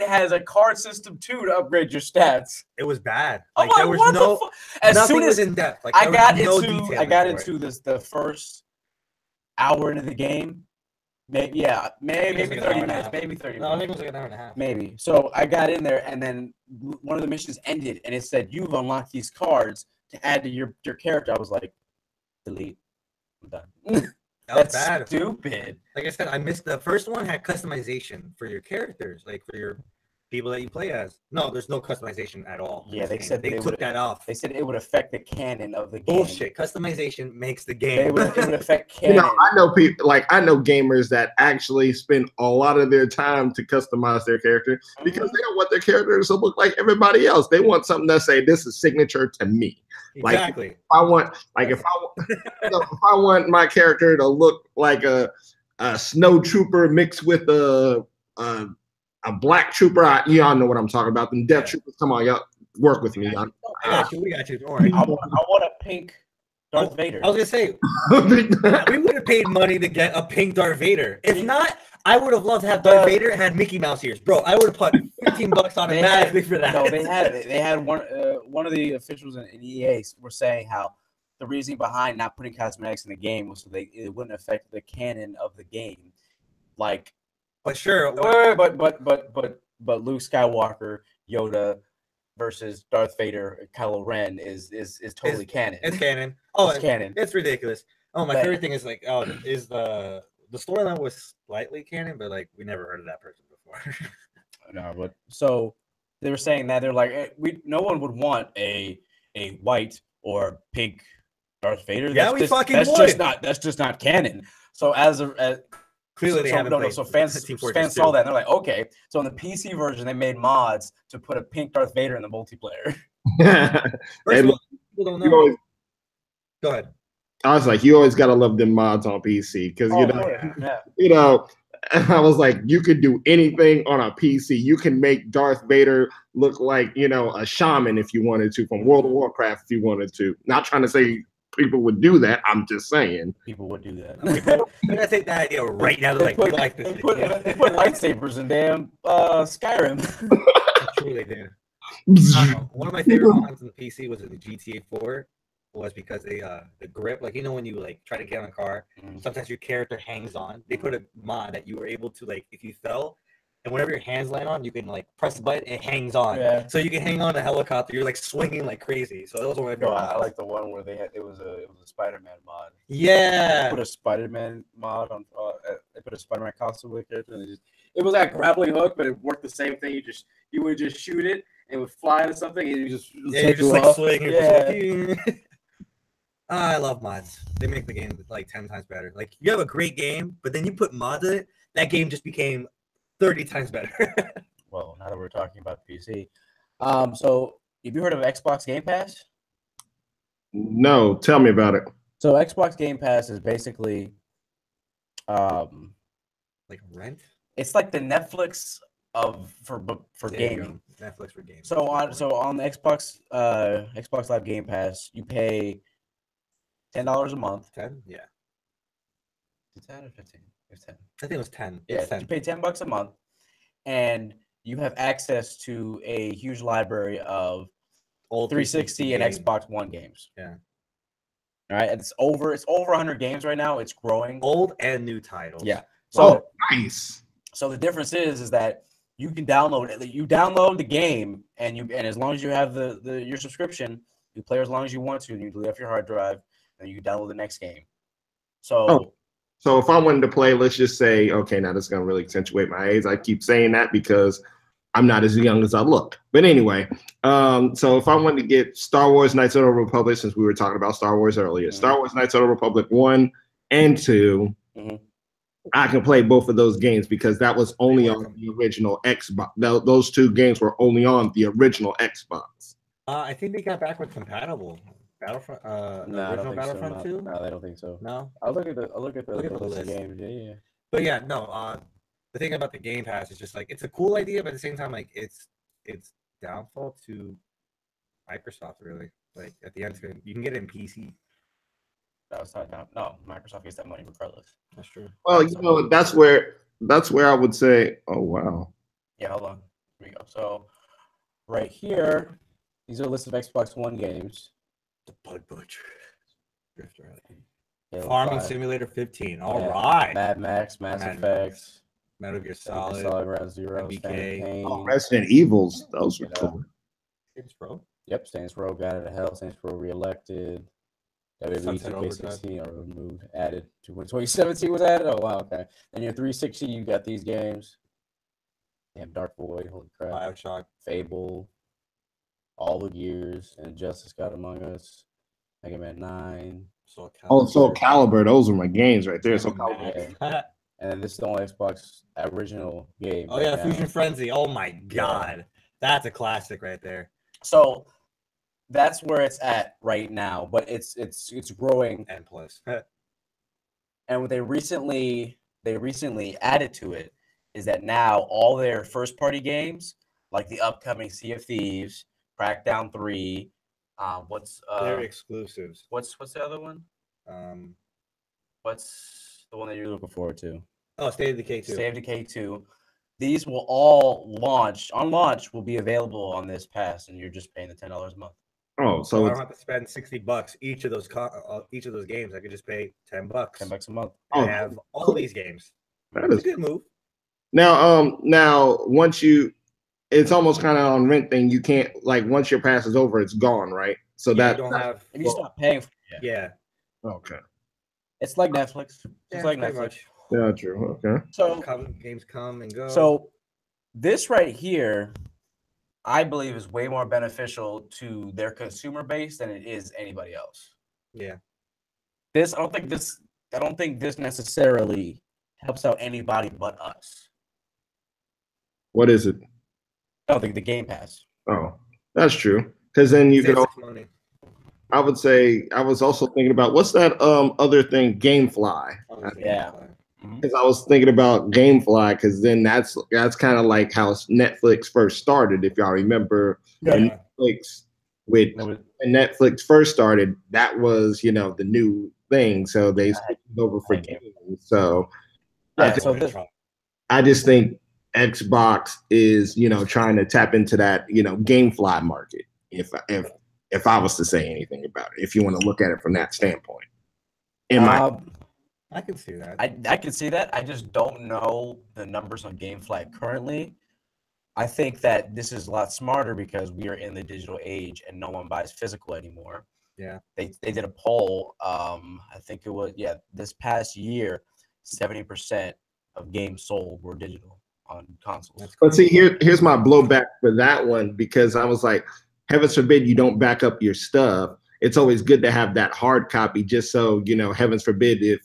[SPEAKER 1] has a card system too to upgrade your stats.
[SPEAKER 2] It was bad.
[SPEAKER 1] Like there was nothing was in depth. Like I got into the first hour into the game. Maybe 30 minutes. Maybe 30 minutes.
[SPEAKER 2] No, I think it was like an hour and a half.
[SPEAKER 1] Maybe. So I got in there, and then one of the missions ended, and it said, you've unlocked these cards to add to your character. I was like, delete. I'm done. That's bad. Stupid.
[SPEAKER 2] Like I said, I missed the first one had customization for your characters, like for your people that you play as. No, there's no customization at all.
[SPEAKER 1] Yeah, they said
[SPEAKER 2] they took that off.
[SPEAKER 1] They said it would affect the canon of the game.
[SPEAKER 2] Bullshit. Customization makes the game.
[SPEAKER 1] It would affect canon.
[SPEAKER 3] You know, I know people I know gamers that actually spend a lot of their time to customize their character because they don't want their characters to look like everybody else. They want something that say this is signature to me.
[SPEAKER 2] Exactly.
[SPEAKER 3] Like if I want my character to look like a snow trooper mixed with a black trooper, y'all know what I'm talking about. Them death troopers, come on, y'all work with me.
[SPEAKER 2] We got you. Don't worry.
[SPEAKER 1] I want a pink Darth Vader.
[SPEAKER 2] I was gonna say we would have paid money to get a pink Darth Vader. If not, I would have loved to have Darth Vader had Mickey Mouse ears, bro. I would have put $15 on it magically for that.
[SPEAKER 1] No, they had one of the officials in EA were saying how the reason behind not putting cosmetics in the game was so it wouldn't affect the canon of the game. Like,
[SPEAKER 2] but sure,
[SPEAKER 1] but Luke Skywalker, Yoda versus Darth Vader, Kylo Ren is totally canon.
[SPEAKER 2] It's canon. Oh,
[SPEAKER 1] it's canon.
[SPEAKER 2] It's ridiculous. Oh, my favorite thing is is the storyline was slightly canon, but like we never heard of that person before.
[SPEAKER 1] No, but so they were saying that they're like, no one would want a white or pink Darth Vader.
[SPEAKER 2] Yeah, we fucking would.
[SPEAKER 1] That's just not canon. So clearly they haven't played. So fans saw that and they're like, okay. So in the PC version, they made mods to put a pink Darth Vader in the multiplayer.
[SPEAKER 2] People don't know. Go ahead.
[SPEAKER 3] I was like, you always gotta love them mods on PC because you know, I was like, you could do anything on a PC. You can make Darth Vader look like a shaman if you wanted to from World of Warcraft if you wanted to. Not trying to say people would do that. I'm just saying
[SPEAKER 1] people would do that.
[SPEAKER 2] I'm gonna take that idea right now. They put
[SPEAKER 1] lightsabers in damn Skyrim.
[SPEAKER 2] True, they did. One of my favorite mods in the PC was in the GTA 4. Was because the grip, like when you try to get on a car, sometimes your character hangs on. They put a mod that you were able to if you fell, and whenever your hands land on, you can press the button, it hangs on. Yeah. So you can hang on a helicopter. You're swinging like crazy. So those were
[SPEAKER 1] I like the one where it was a Spider-Man mod.
[SPEAKER 2] Yeah.
[SPEAKER 1] They put a Spider-Man mod on. They put a Spider-Man costume with it, and it was that grappling hook, but it worked the same thing. You would just shoot it, and it would fly into something, and you just
[SPEAKER 2] swing. Yeah. I love mods. They make the game 10 times better. You have a great game, but then you put mods in it, that game just became 30 times better.
[SPEAKER 1] Well, now that we're talking about PC, so have you heard of Xbox Game Pass?
[SPEAKER 3] No, tell me about it.
[SPEAKER 1] So Xbox Game Pass is basically,
[SPEAKER 2] rent.
[SPEAKER 1] It's like the Netflix for gaming.
[SPEAKER 2] Netflix for gaming.
[SPEAKER 1] So on the Xbox Live Game Pass, you pay $10 a month.
[SPEAKER 2] 10? Yeah.
[SPEAKER 1] Is that or 15? It was 10.
[SPEAKER 2] I think it was 10.
[SPEAKER 1] Yeah, 10. You pay $10 a month, and you have access to a huge library of old 360 and Xbox One games.
[SPEAKER 2] Yeah.
[SPEAKER 1] All right, it's over 100 games right now. It's growing.
[SPEAKER 2] Old and new titles.
[SPEAKER 1] Yeah. So
[SPEAKER 3] nice.
[SPEAKER 1] So the difference is that you can download it. You download the game, and as long as you have your subscription, you play as long as you want to, and you delete off your hard drive. And you download the next game. So
[SPEAKER 3] if I wanted to play, let's just say, okay, now this is going to really accentuate my age. I keep saying that because I'm not as young as I look. But anyway, so if I wanted to get Star Wars Knights of the Old Republic, since we were talking about Star Wars earlier, Star Wars Knights of the Republic 1 and 2, I can play both of those games because that was only on the original Xbox. Those two games were only on the original Xbox.
[SPEAKER 2] I think they got backwards compatible. Battlefront, original Battlefront 2?
[SPEAKER 1] No, I don't think so.
[SPEAKER 2] No,
[SPEAKER 1] I'll look at the list of games. Yeah.
[SPEAKER 2] But yeah, no. The thing about the Game Pass is just it's a cool idea, but at the same time, it's downfall to Microsoft. Really, at the end, you can get it in PC.
[SPEAKER 1] No, it's not down. No, Microsoft gets that money regardless.
[SPEAKER 2] That's true.
[SPEAKER 3] Well, that's where I would say, oh wow.
[SPEAKER 1] Yeah, hold on. Here we go. So right here, these are a list of Xbox One games.
[SPEAKER 2] The Bud Butcher. Farming Simulator 15. All right.
[SPEAKER 1] Mad Max, Mass Effect,
[SPEAKER 2] Metal Gear Solid,
[SPEAKER 1] Ground Zero,
[SPEAKER 3] BK. Resident Evils. Those were cool.
[SPEAKER 2] Saints Row.
[SPEAKER 1] Yep, Saints Row got out of hell. Saints Row re-elected. WWE 2K16 are removed. Added to when 2017 was added. Oh wow, okay. And your 360, you got these games. Damn, Dark Void, holy crap.
[SPEAKER 2] Bioshock.
[SPEAKER 1] Fable, all the Gears, and Justice God Among Us, Mega Man 9.
[SPEAKER 2] Soul
[SPEAKER 3] Oh, Soul
[SPEAKER 2] Calibur.
[SPEAKER 3] Calibur. Those are my games right there. Soul
[SPEAKER 2] Damn,
[SPEAKER 3] Calibur.
[SPEAKER 2] man.
[SPEAKER 1] And then this is the only Xbox original game.
[SPEAKER 2] Oh
[SPEAKER 1] right
[SPEAKER 2] yeah,
[SPEAKER 1] now.
[SPEAKER 2] Fusion Frenzy. Oh my god, that's a classic right there.
[SPEAKER 1] So that's where it's at right now, but it's growing.
[SPEAKER 2] And plus,
[SPEAKER 1] And what they recently added to it is that now all their first party games, like the upcoming Sea of Thieves, Crackdown 3,
[SPEAKER 2] they're exclusives.
[SPEAKER 1] what's the other one? What's the one that you're looking forward to?
[SPEAKER 2] Oh, State of Decay 2.
[SPEAKER 1] State of Decay 2. These will all launch will be available on this pass, and you're just paying the $10 a month.
[SPEAKER 3] Oh,
[SPEAKER 2] So
[SPEAKER 3] so
[SPEAKER 2] I
[SPEAKER 3] it's,
[SPEAKER 2] don't have to spend $60 each of those games. I could just pay $10.
[SPEAKER 1] $10 a month.
[SPEAKER 2] And
[SPEAKER 3] Oh,
[SPEAKER 2] have all these games.
[SPEAKER 3] that
[SPEAKER 2] It's
[SPEAKER 3] is
[SPEAKER 2] a good move.
[SPEAKER 3] now once it's almost kind of on rent thing. You can't like once your pass is over, it's gone, right? So
[SPEAKER 2] Yeah,
[SPEAKER 3] that
[SPEAKER 2] you don't have.
[SPEAKER 1] If you stop paying for it,
[SPEAKER 2] Yeah.
[SPEAKER 3] okay.
[SPEAKER 1] it's like Netflix.
[SPEAKER 2] Yeah,
[SPEAKER 1] It's like
[SPEAKER 2] pretty
[SPEAKER 1] Netflix.
[SPEAKER 2] much.
[SPEAKER 3] Yeah, true. Okay.
[SPEAKER 1] So
[SPEAKER 2] Games come and go.
[SPEAKER 1] So this right here, I believe, is way more beneficial to their consumer base than it is anybody else.
[SPEAKER 2] yeah,
[SPEAKER 1] I don't think this necessarily helps out anybody but us.
[SPEAKER 3] What is it?
[SPEAKER 1] I don't think the Game Pass.
[SPEAKER 3] Oh, that's true. Because then you could.
[SPEAKER 2] Saves money.
[SPEAKER 3] I would say I was also thinking about what's that other thing, GameFly.
[SPEAKER 1] Yeah.
[SPEAKER 3] Because I was thinking about GameFly, because then that's kind of like how Netflix first started. If y'all remember,
[SPEAKER 2] Yeah.
[SPEAKER 3] when Netflix first started, that was the new thing. So they switched it over for games. So I just think Xbox is trying to tap into that GameFly market. If I was to say anything about it, if you want to look at it from that standpoint,
[SPEAKER 2] I can see that.
[SPEAKER 1] I can see that. I just don't know the numbers on GameFly currently. I think that this is a lot smarter because we are in the digital age and no one buys physical anymore.
[SPEAKER 2] Yeah.
[SPEAKER 1] They did a poll. I think it was this past year, 70% of games sold were digital on consoles.
[SPEAKER 3] But see, here's my blowback for that one, because I was like, heavens forbid you don't back up your stuff. It's always good to have that hard copy, just so heavens forbid if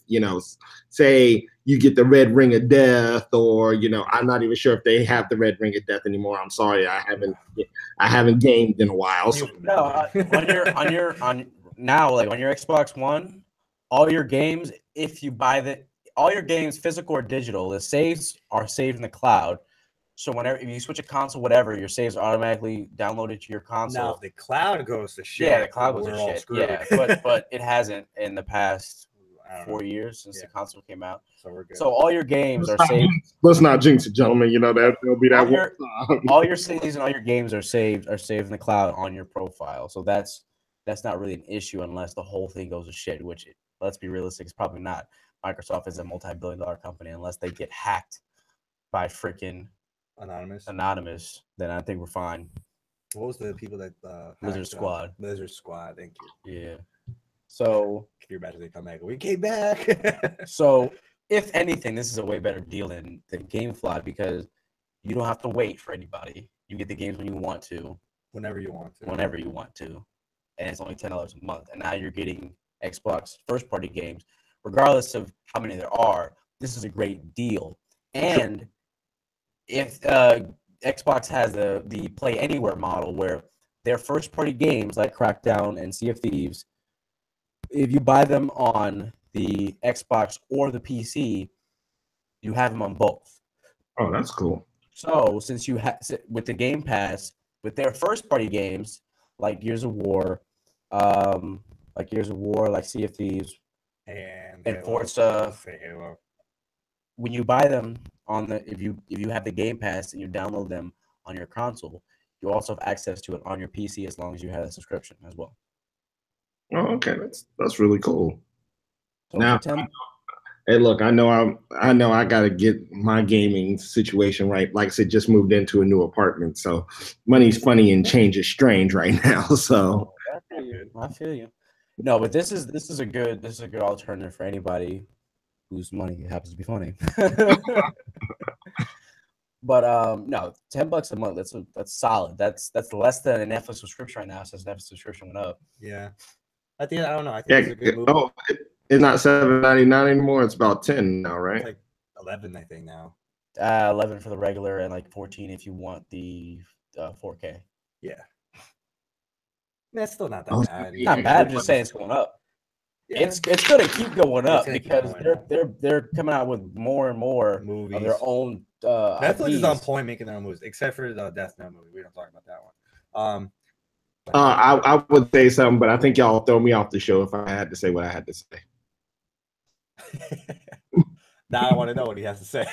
[SPEAKER 3] say you get the red ring of death, or I'm not even sure if they have the red ring of death anymore. I'm sorry, I haven't gamed in a while. So.
[SPEAKER 1] No, on your Xbox One, all your games, if you buy all your games, physical or digital, the saves are saved in the cloud. So if you switch a console, whatever, your saves are automatically downloaded to your console.
[SPEAKER 2] Now, if the cloud goes to shit,
[SPEAKER 1] yeah, the cloud goes to shit. Yeah, but it hasn't in the past 4 years since the console came out.
[SPEAKER 2] So we're good.
[SPEAKER 1] So all your games are saved.
[SPEAKER 3] Let's not jinx it, gentlemen. There'll be that
[SPEAKER 1] all your saves and all your games are saved in the cloud on your profile. So that's not really an issue unless the whole thing goes to shit, which let's be realistic, it's probably not. Microsoft is a multi-billion-dollar company. Unless they get hacked by freaking Anonymous, then I think we're fine.
[SPEAKER 2] What was the people that
[SPEAKER 1] Lizard Squad?
[SPEAKER 2] Lizard Squad, thank you.
[SPEAKER 1] Yeah. So
[SPEAKER 2] can you imagine they come back? We came back.
[SPEAKER 1] So if anything, this is a way better deal than GameFly, because you don't have to wait for anybody. You get the games when you want to.
[SPEAKER 2] Whenever you want to.
[SPEAKER 1] And it's only $10 a month. And now you're getting Xbox first-party games. Regardless of how many there are, this is a great deal. And if Xbox has the Play Anywhere model, where their first-party games like Crackdown and Sea of Thieves, if you buy them on the Xbox or the PC, you have them on both.
[SPEAKER 3] Oh, that's cool.
[SPEAKER 1] So since you have with the Game Pass, with their first-party games like Gears of War, like Sea of Thieves, and Forza, when you buy them if you have the Game Pass and you download them on your console, you also have access to it on your PC as long as you have a subscription as well.
[SPEAKER 3] Oh, okay, that's really cool.
[SPEAKER 1] So
[SPEAKER 3] now, hey, look, I know I gotta get my gaming situation right. Like I said, just moved into a new apartment, so money's funny and change is strange right now. So
[SPEAKER 1] I feel you. No, but this is a good alternative for anybody whose money happens to be funny. But no, $10 a month. That's solid. That's less than a Netflix subscription right now. Since Netflix subscription went up.
[SPEAKER 2] Yeah, I don't know. I think it's a good movie.
[SPEAKER 3] Oh, it's not $7.99 anymore. It's about 10 now, right?
[SPEAKER 2] It's like 11, I think now.
[SPEAKER 1] 11 for the regular and like 14 if you want the 4K.
[SPEAKER 2] Yeah, that's still not that bad.
[SPEAKER 1] Not bad. I'm just saying it's going up.
[SPEAKER 2] Yeah.
[SPEAKER 1] It's gonna keep going up
[SPEAKER 2] gonna keep
[SPEAKER 1] because
[SPEAKER 2] going
[SPEAKER 1] they're coming out with more and more
[SPEAKER 2] movies
[SPEAKER 1] of their own.
[SPEAKER 2] Netflix is
[SPEAKER 1] IPs.
[SPEAKER 2] on point making their own movies, except for the Death Note movie. We don't talk about that one.
[SPEAKER 3] I would say something, but I think y'all throw me off the show if I had to say what I had to say.
[SPEAKER 2] Now I want to know what he has to say.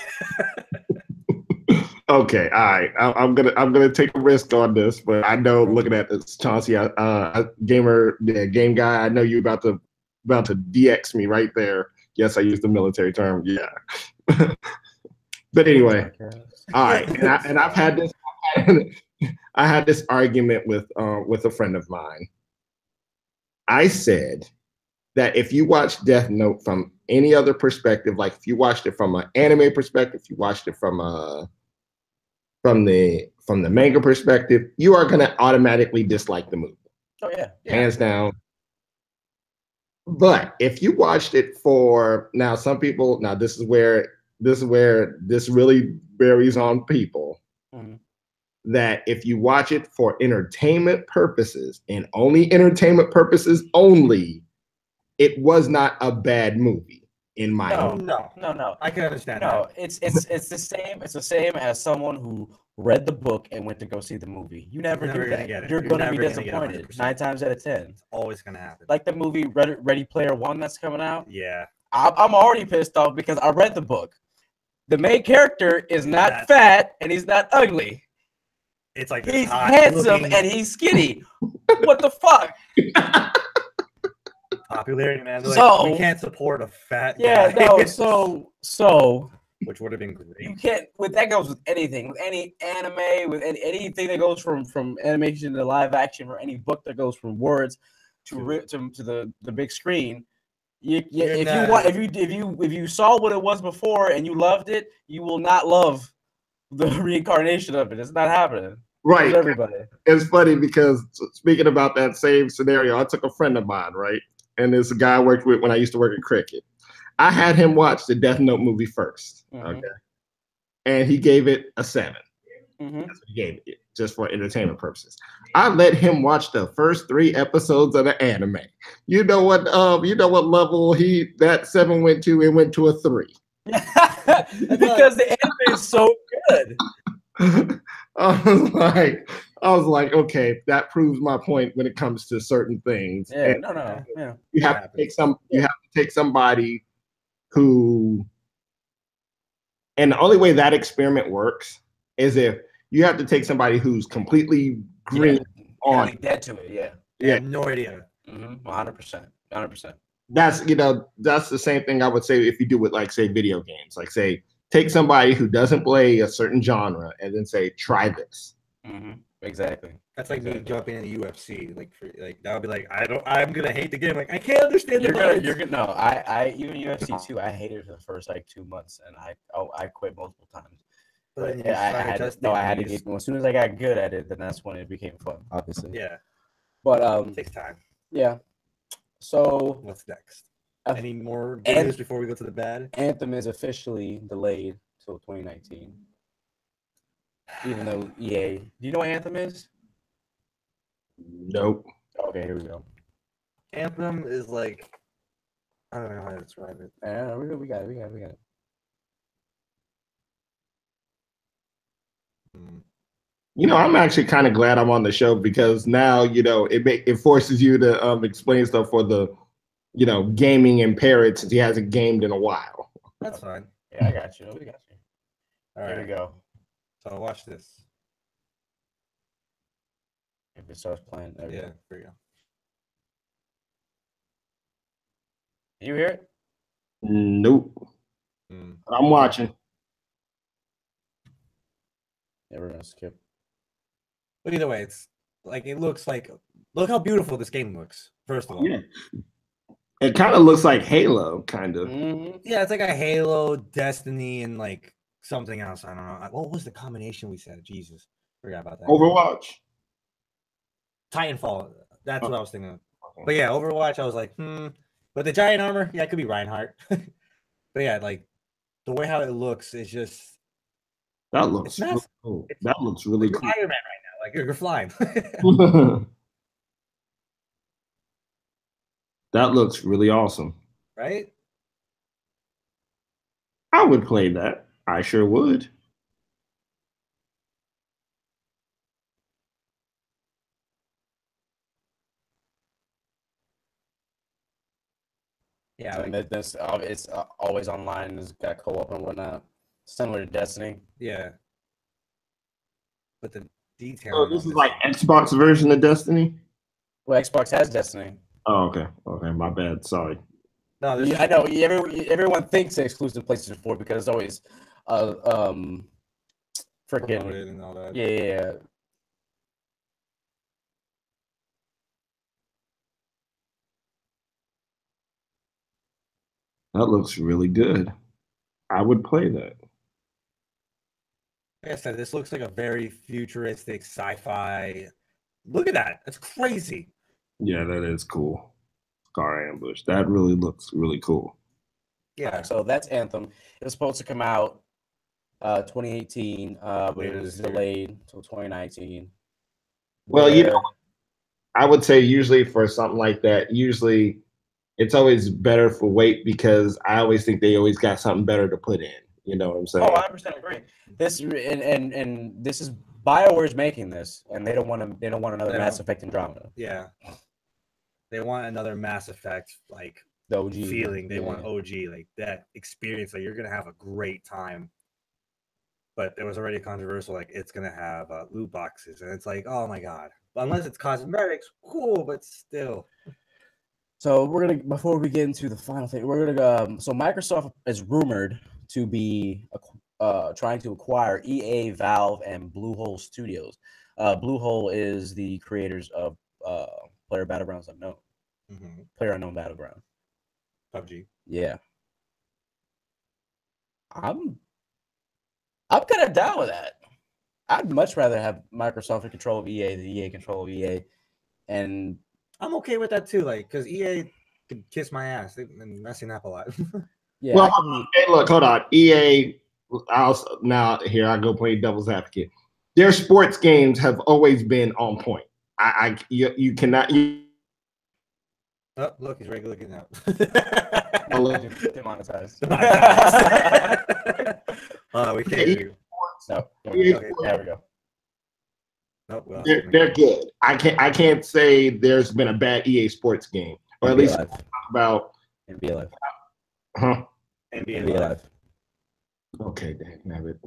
[SPEAKER 3] Okay, all right. I'm gonna take a risk on this, but I know looking at this, Chauncey, game guy, I know you about to DX me right there. Yes, I used the military term. Yeah. But anyway, all right. And I've had this. I had this argument with a friend of mine. I said that if you watch Death Note from any other perspective, like if you watched it from an anime perspective, if you watched it from the manga perspective, you are gonna automatically dislike the movie.
[SPEAKER 1] Oh yeah.
[SPEAKER 3] Hands down. But if you watched it for some people, this is where this really varies on people.
[SPEAKER 1] Mm-hmm.
[SPEAKER 3] That if you watch it for entertainment purposes and only entertainment purposes only, it was not a bad movie in my opinion.
[SPEAKER 1] No.
[SPEAKER 2] I can understand.
[SPEAKER 1] No, it's the same. It's the same as someone who read the book and went to go see the movie. You never do that.
[SPEAKER 2] Get it.
[SPEAKER 1] You're going to be disappointed 9 times out of 10.
[SPEAKER 2] It's always going to happen.
[SPEAKER 1] Like the movie Ready Player One that's coming out.
[SPEAKER 2] Yeah.
[SPEAKER 1] I'm already pissed off because I read the book. The main character is not fat and he's not ugly.
[SPEAKER 2] It's like
[SPEAKER 1] he's handsome and he's skinny. What the fuck?
[SPEAKER 2] Popularity, man.
[SPEAKER 1] So
[SPEAKER 2] we can't support a fat guy.
[SPEAKER 1] Yeah, no. So
[SPEAKER 2] which would have been great.
[SPEAKER 1] You can't. That goes with anything, with any anime, with anything that goes from animation to live action, or any book that goes from words to the big screen. If you saw what it was before and you loved it, you will not love the reincarnation of it. It's not happening.
[SPEAKER 3] Right.
[SPEAKER 1] Everybody.
[SPEAKER 3] It's funny because speaking about that same scenario, I took a friend of mine, right? And this guy I worked with when I used to work at Cricket. I had him watch the Death Note movie first. Mm-hmm. Okay. And he gave it a 7. Mm-hmm. That's what he gave it, just for entertainment purposes. I let him watch the first 3 episodes of the anime. You know what level that 7 went to? It went to a 3.
[SPEAKER 1] Because the anime is so good.
[SPEAKER 3] I was like, okay, that proves my point when it comes to certain things.
[SPEAKER 1] Yeah,
[SPEAKER 3] and you have to take somebody who, and the only way that experiment works is if you have to take somebody who's completely green on
[SPEAKER 1] dead to it.
[SPEAKER 2] Yeah, no idea.
[SPEAKER 1] 100%.
[SPEAKER 3] That's the same thing I would say if you do with, like, say, video games. Like, say, take somebody who doesn't play a certain genre and then say, try this.
[SPEAKER 1] Mm-hmm. Exactly.
[SPEAKER 2] That's like me jumping in the UFC. Like that would be like, I'm gonna hate the game. Like, I can't understand.
[SPEAKER 1] You're gonna. No, I even UFC too. I hated it for the first 2 months, and I quit multiple times. But I had to get. As soon as I got good at it, then that's when it became fun. Obviously.
[SPEAKER 2] Yeah.
[SPEAKER 1] But
[SPEAKER 2] it takes time.
[SPEAKER 1] Yeah. So
[SPEAKER 2] what's next? Any more news before we go to the bad?
[SPEAKER 1] Anthem is officially delayed till 2019. Even though EA, do you know what Anthem is?
[SPEAKER 3] Nope.
[SPEAKER 1] Okay, here we go.
[SPEAKER 2] Anthem is like, I don't know how to describe it.
[SPEAKER 1] We got it.
[SPEAKER 3] I'm actually kind of glad I'm on the show because now, it forces you to explain stuff for the, gaming impaired since he hasn't gamed in a while.
[SPEAKER 2] That's fine.
[SPEAKER 1] Yeah, I got you. We got you.
[SPEAKER 2] All right.
[SPEAKER 1] Here we go.
[SPEAKER 2] So watch this.
[SPEAKER 1] If it starts playing,
[SPEAKER 2] there we go.
[SPEAKER 1] You hear it?
[SPEAKER 3] Nope. I'm watching.
[SPEAKER 1] Yeah, we're gonna skip.
[SPEAKER 2] But either way, it's like look how beautiful this game looks. First of all,
[SPEAKER 3] yeah. It kind of looks like Halo, kind of.
[SPEAKER 2] Mm-hmm. Yeah, it's like a Halo, Destiny, and like something else. I don't know. What was the combination we said? Jesus, forgot about that.
[SPEAKER 3] Overwatch.
[SPEAKER 2] Titanfall. That's what I was thinking of. But yeah, Overwatch. I was like, But the giant armor, yeah, it could be Reinhardt. But yeah, like the way how it looks is just.
[SPEAKER 3] That looks really cool. That looks really cool.
[SPEAKER 2] Iron Man right now, like you're flying.
[SPEAKER 3] That looks really awesome.
[SPEAKER 2] Right?
[SPEAKER 3] I would play that. I sure would.
[SPEAKER 1] Yeah, I mean, it's always online. It's got co-op and whatnot, similar to Destiny.
[SPEAKER 2] Yeah. But the detail.
[SPEAKER 3] So this is like Xbox version of Destiny?
[SPEAKER 1] Well, Xbox has Destiny.
[SPEAKER 3] Oh, okay. Okay, my bad. Sorry.
[SPEAKER 2] No,
[SPEAKER 1] I know. Everyone thinks it's exclusive to PlayStation 4 because it's always, freaking
[SPEAKER 2] and all that.
[SPEAKER 1] Yeah.
[SPEAKER 3] That looks really good. I would play that.
[SPEAKER 2] Like I said, this looks like a very futuristic sci-fi. Look at that. That's crazy.
[SPEAKER 3] Yeah, that is cool. Scar Ambush. That really looks really cool.
[SPEAKER 2] Yeah.
[SPEAKER 1] So that's Anthem. It was supposed to come out 2018, but it was delayed until 2019.
[SPEAKER 3] Well, you know, I would say usually for something like that, usually it's always better for wait because I always think they always got something better to put in. You know what I'm saying?
[SPEAKER 1] Oh, 100% agree. This and this is BioWare's making this, and they don't want another Mass Effect Andromeda.
[SPEAKER 2] Yeah. They want another Mass Effect like
[SPEAKER 1] the OG
[SPEAKER 2] feeling. They want OG, like that experience. Like you're gonna have a great time. But there was already controversial, like it's gonna have loot boxes, and it's like, oh my god. Unless it's cosmetics, cool, but still.
[SPEAKER 1] So we're gonna before we get into the final thing, we're gonna so Microsoft is rumored to be trying to acquire EA, Valve, and Bluehole Studios. Bluehole is the creators of Player Battlegrounds Unknown. Player Unknown Battleground.
[SPEAKER 2] PUBG.
[SPEAKER 1] Yeah. I'm kind of down with that. I'd much rather have Microsoft in control of EA than EA control of EA. And
[SPEAKER 2] I'm okay with that too, like, because EA could kiss my ass. They've been messing up a lot.
[SPEAKER 1] Yeah.
[SPEAKER 3] Well, hey, look, hold on. EA, now here I go play devil's advocate. Their sports games have always been on point. You cannot.
[SPEAKER 2] Oh, look, he's regular looking out.
[SPEAKER 1] Demonetized.
[SPEAKER 2] We can't hear you.
[SPEAKER 1] No.
[SPEAKER 3] Okay,
[SPEAKER 1] there we go.
[SPEAKER 2] Nope, well,
[SPEAKER 3] they're good. I can't say there's been a bad EA sports game, or at least talk about
[SPEAKER 1] NBA Live.
[SPEAKER 3] Huh?
[SPEAKER 2] NBA
[SPEAKER 1] Live.
[SPEAKER 3] Okay, damn it.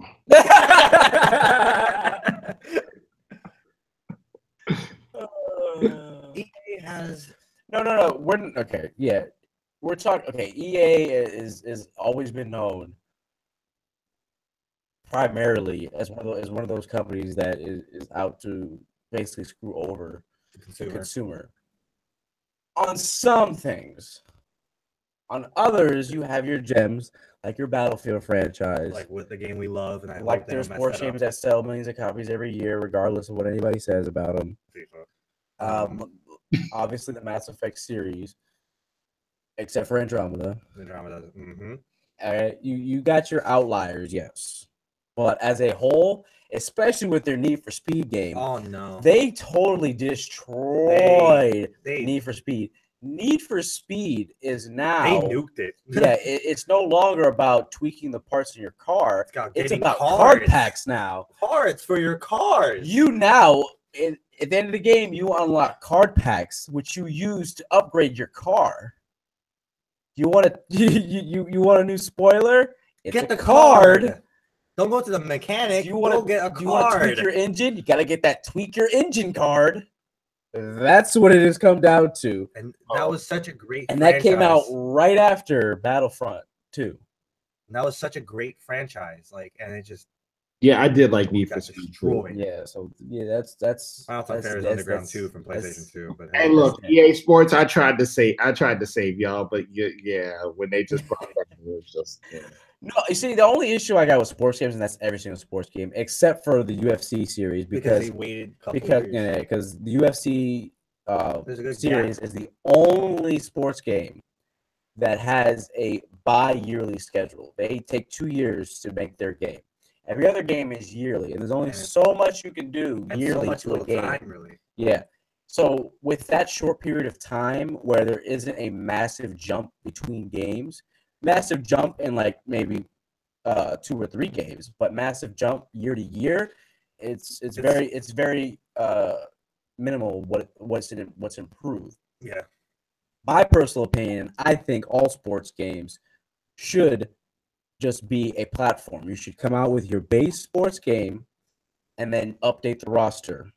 [SPEAKER 2] EA has
[SPEAKER 1] no. We're okay. Yeah, we're talking. Okay, EA is always been known primarily as one of those companies that is out to basically screw over the consumer. On some things. On others, you have your gems, like your Battlefield franchise.
[SPEAKER 2] Like with the game we love. And I
[SPEAKER 1] like there's sports games that sell millions of copies every year, regardless of what anybody says about them. Obviously, the Mass Effect series, except for Andromeda. You got your outliers, yes. But as a whole, especially with their Need for Speed game,
[SPEAKER 2] oh no,
[SPEAKER 1] they totally destroyed Need for Speed. Need for Speed is now
[SPEAKER 2] they nuked it.
[SPEAKER 1] Yeah, it's no longer about tweaking the parts in your car. It's about
[SPEAKER 2] cars.
[SPEAKER 1] Card packs now.
[SPEAKER 2] Parts for your cars.
[SPEAKER 1] You now at the end of the game, you unlock card packs, which you use to upgrade your car. You want you want a new spoiler?
[SPEAKER 2] Get the card. Don't go to the mechanic.
[SPEAKER 1] You want to get a card. You want to tweak your engine? You got to get that tweak your engine card. That's what it has come down to.
[SPEAKER 2] And that was such a great
[SPEAKER 1] and franchise. That came out right after Battlefront 2.
[SPEAKER 2] And that was such a great franchise. Like, and it just
[SPEAKER 3] I did like Need for Speed.
[SPEAKER 1] Yeah, so that's
[SPEAKER 2] Final Fantasy Underground 2 from PlayStation 2. But
[SPEAKER 3] hey, look, EA Sports, I tried to save y'all, but when they just brought it up, it was just
[SPEAKER 1] No, you see, the only issue I got with sports games, and that's every single sports game, except for the UFC series,
[SPEAKER 2] because
[SPEAKER 1] because
[SPEAKER 2] they waited a couple years.
[SPEAKER 1] because the UFC
[SPEAKER 2] There's a good
[SPEAKER 1] series
[SPEAKER 2] gap.
[SPEAKER 1] is the only sports game that has a bi-yearly schedule. They take 2 years to make their game. Every other game is yearly, and there's only
[SPEAKER 2] And
[SPEAKER 1] so much you can do
[SPEAKER 2] And
[SPEAKER 1] yearly
[SPEAKER 2] so much
[SPEAKER 1] to a
[SPEAKER 2] little
[SPEAKER 1] game.
[SPEAKER 2] time, really.
[SPEAKER 1] Yeah. So with that short period of time where there isn't a massive jump between games, massive jump in like maybe 2 or 3 games, but massive jump year to year, it's very minimal what's improved.
[SPEAKER 2] Yeah.
[SPEAKER 1] My personal opinion, I think all sports games should just be a platform. You should come out with your base sports game and then update the roster.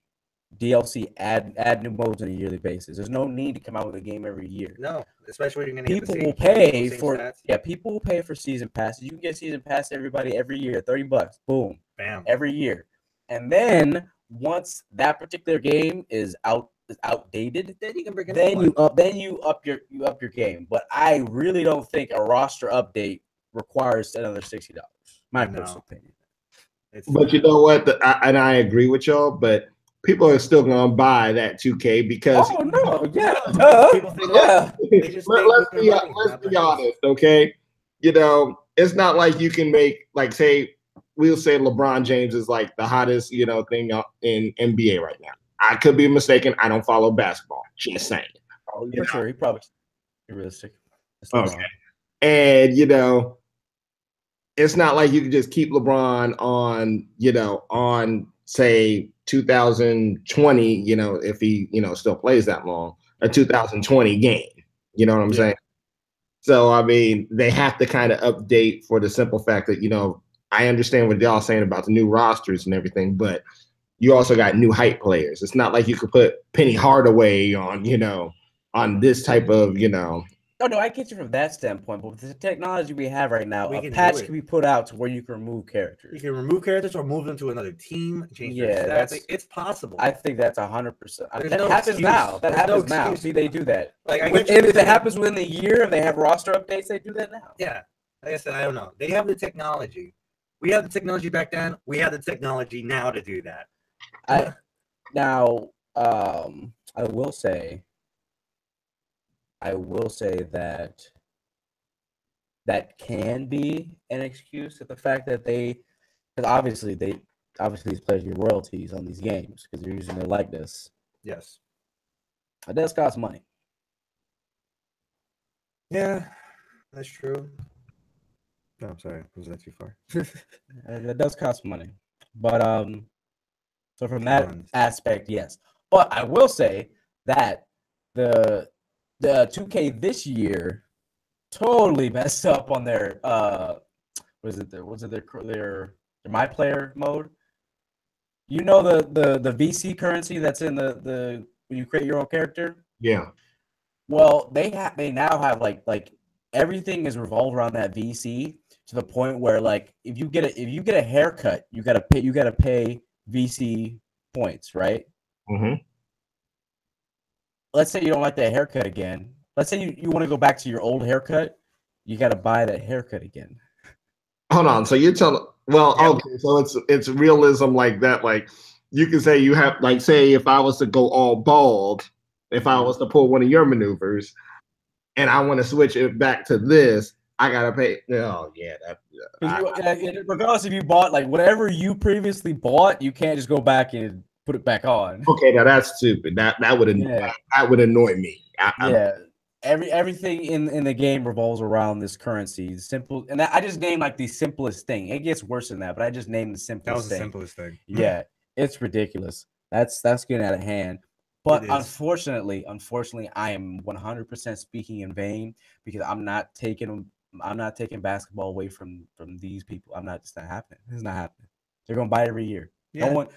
[SPEAKER 1] DLC, add new modes on a yearly basis. There's no need to come out with a game every year.
[SPEAKER 2] No, especially when you're going to
[SPEAKER 1] People
[SPEAKER 2] get the
[SPEAKER 1] will
[SPEAKER 2] same,
[SPEAKER 1] pay
[SPEAKER 2] same
[SPEAKER 1] for
[SPEAKER 2] stats.
[SPEAKER 1] People will pay for season passes. You can get season pass everybody every year, $30. Boom.
[SPEAKER 2] Bam.
[SPEAKER 1] Every year. And then once that particular game is outdated,
[SPEAKER 2] Then you can bring it
[SPEAKER 1] you up your game. But I really don't think a roster update requires another $60. My personal opinion.
[SPEAKER 3] But you know what? And I agree with y'all, but people are still going to buy that 2K because.
[SPEAKER 1] Oh, no. Yeah.
[SPEAKER 2] People think,
[SPEAKER 3] Let's be honest, okay? You know, it's not like you can make, like, we'll say LeBron James is like the hottest, thing in NBA right now. I could be mistaken. I don't follow basketball. Just saying.
[SPEAKER 1] Oh, for sure. He probably realistic.
[SPEAKER 3] Okay. And, it's not like you can just keep LeBron on say 2020, if he, still plays that long, a 2020 game. You know what I'm saying? So, I mean, they have to kind of update for the simple fact that, I understand what y'all saying about the new rosters and everything, but you also got new hype players. It's not like you could put Penny Hardaway on this type of,
[SPEAKER 1] Oh, no, I get you from that standpoint, but with the technology we have right now, a
[SPEAKER 2] can
[SPEAKER 1] patch can be put out to where you can remove characters.
[SPEAKER 2] You can remove characters or move them to another team, change their stats. It's possible.
[SPEAKER 1] I think that's 100%.
[SPEAKER 2] That
[SPEAKER 1] happens now. That happens now. See, they do that. If it happens within the year and they have roster updates, they do that now.
[SPEAKER 2] Yeah. Like I said, I don't know. They have the technology. We had the technology back then. We have the technology now to do that.
[SPEAKER 1] I will say that can be an excuse at the fact that because obviously these players get royalties on these games because they're using their likeness.
[SPEAKER 2] Yes.
[SPEAKER 1] It does cost money.
[SPEAKER 2] Yeah, that's true. No, I'm sorry. Was that too far?
[SPEAKER 1] It does cost money. But so from that aspect, yes. But I will say that the 2K this year totally messed up on their their My Player mode. You know the VC currency that's in the when you create your own character?
[SPEAKER 3] Yeah.
[SPEAKER 1] Well, they now have like everything is revolved around that VC to the point where like if you get a haircut, you gotta pay VC points, right?
[SPEAKER 3] Mm-hmm.
[SPEAKER 1] Let's say you don't like that haircut again. Let's say you want to go back to your old haircut, you gotta buy that haircut again.
[SPEAKER 3] Hold on. So you're telling okay, so it's realism like that. Like you can say you have say if I was to go all bald, if I was to pull one of your maneuvers and I want to switch it back to this, I gotta pay. Oh yeah,
[SPEAKER 1] regardless if you bought like whatever you previously bought, you can't just go back and put it back on.
[SPEAKER 3] Okay, now that's stupid. That would annoy me.
[SPEAKER 1] Everything in the game revolves around this currency. Simple, and I just named like the simplest thing. It gets worse than that, but I just named the simplest.
[SPEAKER 2] That was the simplest thing.
[SPEAKER 1] Yeah, it's ridiculous. That's getting out of hand. But unfortunately, I am 100% speaking in vain because I'm not taking basketball away from these people. It's not happening. It's not happening. They're gonna buy it every year. Yeah. No one.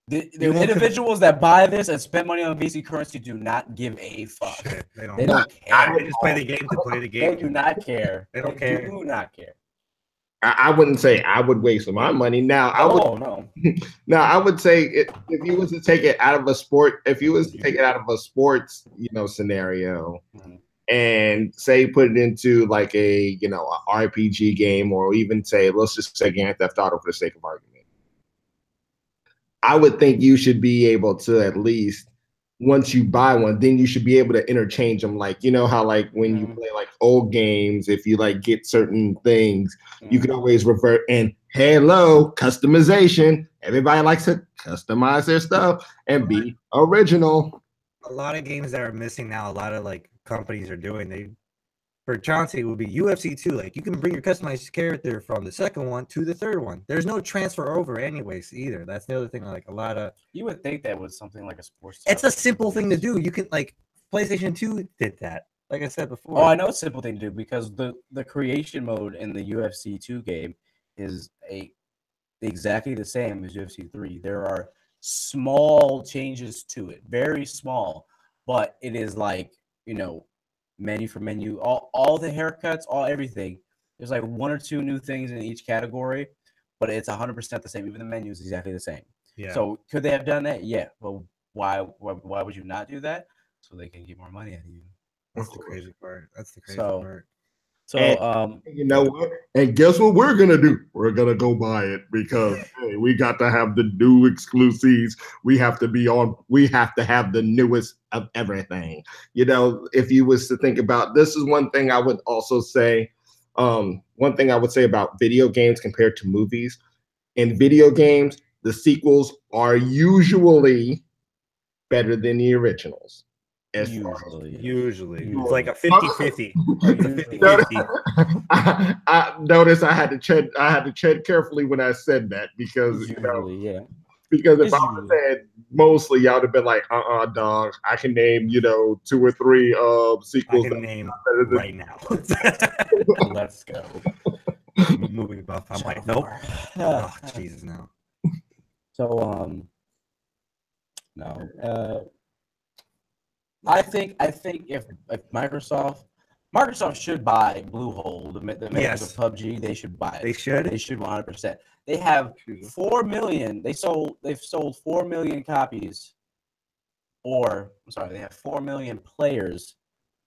[SPEAKER 1] The individuals that buy this and spend money on VC currency do not give a fuck.
[SPEAKER 2] Shit, they don't
[SPEAKER 1] care.
[SPEAKER 2] They just play the game to play the game.
[SPEAKER 1] They do not care.
[SPEAKER 2] They don't care.
[SPEAKER 1] Do not care.
[SPEAKER 3] I wouldn't say I would waste my money. Now I would.
[SPEAKER 1] No.
[SPEAKER 3] Now I would say if you was to take it out of a sport, if you was to take it out of a sports, scenario, and say put it into like a a RPG game, or even say, let's just say Grand Theft Auto for the sake of argument. I would think you should be able to, at least once you buy one, then you should be able to interchange them. Like, how like when you play like old games, if you like get certain things, you can always revert. And hello, customization. Everybody likes to customize their stuff and be original.
[SPEAKER 2] A lot of games that are missing now, a lot of like companies are doing. For Chauncey, it would be UFC 2. Like, you can bring your customized character from the second one to the third one. There's no transfer over anyways either. That's the other thing. Like, a lot of...
[SPEAKER 1] You would think that was something like a sports...
[SPEAKER 2] It's a simple thing to do. You can, like, PlayStation 2 did that. Like I said before.
[SPEAKER 1] Oh, I know it's a simple thing to do, because the creation mode in the UFC 2 game is exactly the same as UFC 3. There are small changes to it. Very small. But it is like, menu for menu, all the haircuts, all everything. There's like one or two new things in each category, but it's 100% the same. Even the menu is exactly the same.
[SPEAKER 2] Yeah.
[SPEAKER 1] So could they have done that? Yeah. Well, why would you not do that? So they can get more money out of you.
[SPEAKER 2] That's the crazy part. part.
[SPEAKER 1] So
[SPEAKER 3] and, you know what? And guess what we're gonna do? We're gonna go buy it, because hey, we got to have the new exclusives. We have to have the newest of everything. If you was to think about, this is one thing I would also say. One thing I would say about video games compared to movies. In video games, the sequels are usually better than the originals.
[SPEAKER 2] Usually. It's like a 50-50.
[SPEAKER 3] I noticed I had to tread carefully when I said that, because because if I would have said mostly, y'all would have been like, dog, I can name 2 or 3 sequels.
[SPEAKER 2] I can name right now.
[SPEAKER 1] Let's go.
[SPEAKER 2] Moving buff. I'm like, nope. Oh, Jesus, no.
[SPEAKER 1] So no. I think if Microsoft should buy Bluehole, the makers of PUBG, they should buy it.
[SPEAKER 2] They should
[SPEAKER 1] 100%. They have 4 million. They've sold 4 million copies, or I'm sorry, they have 4 million players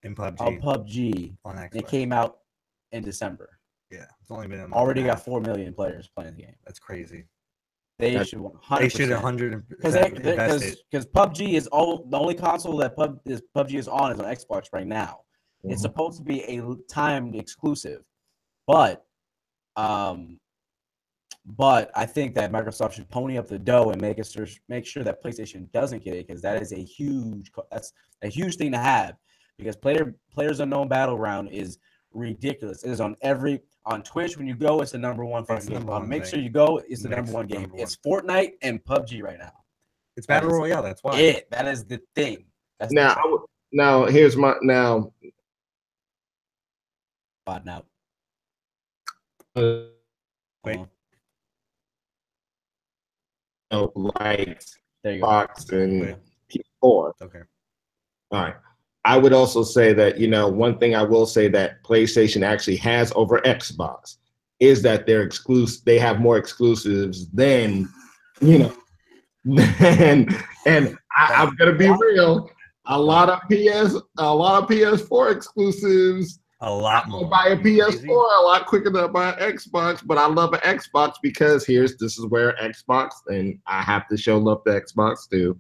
[SPEAKER 2] in PUBG.
[SPEAKER 1] On PUBG.
[SPEAKER 2] On Xbox.
[SPEAKER 1] It came out in December.
[SPEAKER 2] Yeah, it's only been
[SPEAKER 1] already got 4 million players playing the game.
[SPEAKER 2] That's crazy.
[SPEAKER 1] They should 100%.
[SPEAKER 2] They should 100%
[SPEAKER 1] because PUBG is the only console that PUBG is on Xbox right now. Mm-hmm. It's supposed to be a timed exclusive, but I think that Microsoft should pony up the dough and make sure that PlayStation doesn't get it, because that's a huge thing to have, because PlayerUnknown's Battleground is ridiculous. It is on Twitch. When you go, it's the number one fucking game. Make sure you go. It's the number one game. It's Fortnite and PUBG right now.
[SPEAKER 2] It's Battle Royale. That's why.
[SPEAKER 1] That is the thing. That's
[SPEAKER 3] now here's my now.
[SPEAKER 1] Bot now.
[SPEAKER 2] Wait.
[SPEAKER 3] Like
[SPEAKER 1] there you
[SPEAKER 3] Xbox and PS4.
[SPEAKER 2] Okay.
[SPEAKER 3] All right. I would also say that, one thing I will say that PlayStation actually has over Xbox is that they have more exclusives than, and I'm gonna be real, a lot of PS4 exclusives.
[SPEAKER 2] A lot more.
[SPEAKER 3] I buy a PS4 a lot quicker than I buy an Xbox, but I love an Xbox because this is where Xbox, and I have to show love to Xbox too.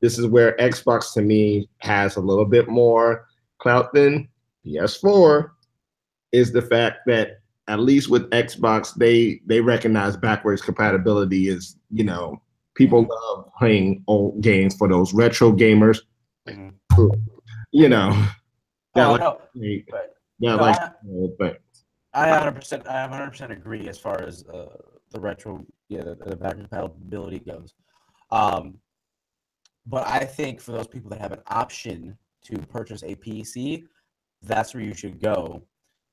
[SPEAKER 3] This is where Xbox, to me, has a little bit more clout than PS4, is the fact that at least with Xbox, they recognize backwards compatibility is, people love playing old games for those retro gamers.
[SPEAKER 1] I 100% agree as far as the retro, the backwards compatibility goes. But I think for those people that have an option to purchase a PC, that's where you should go,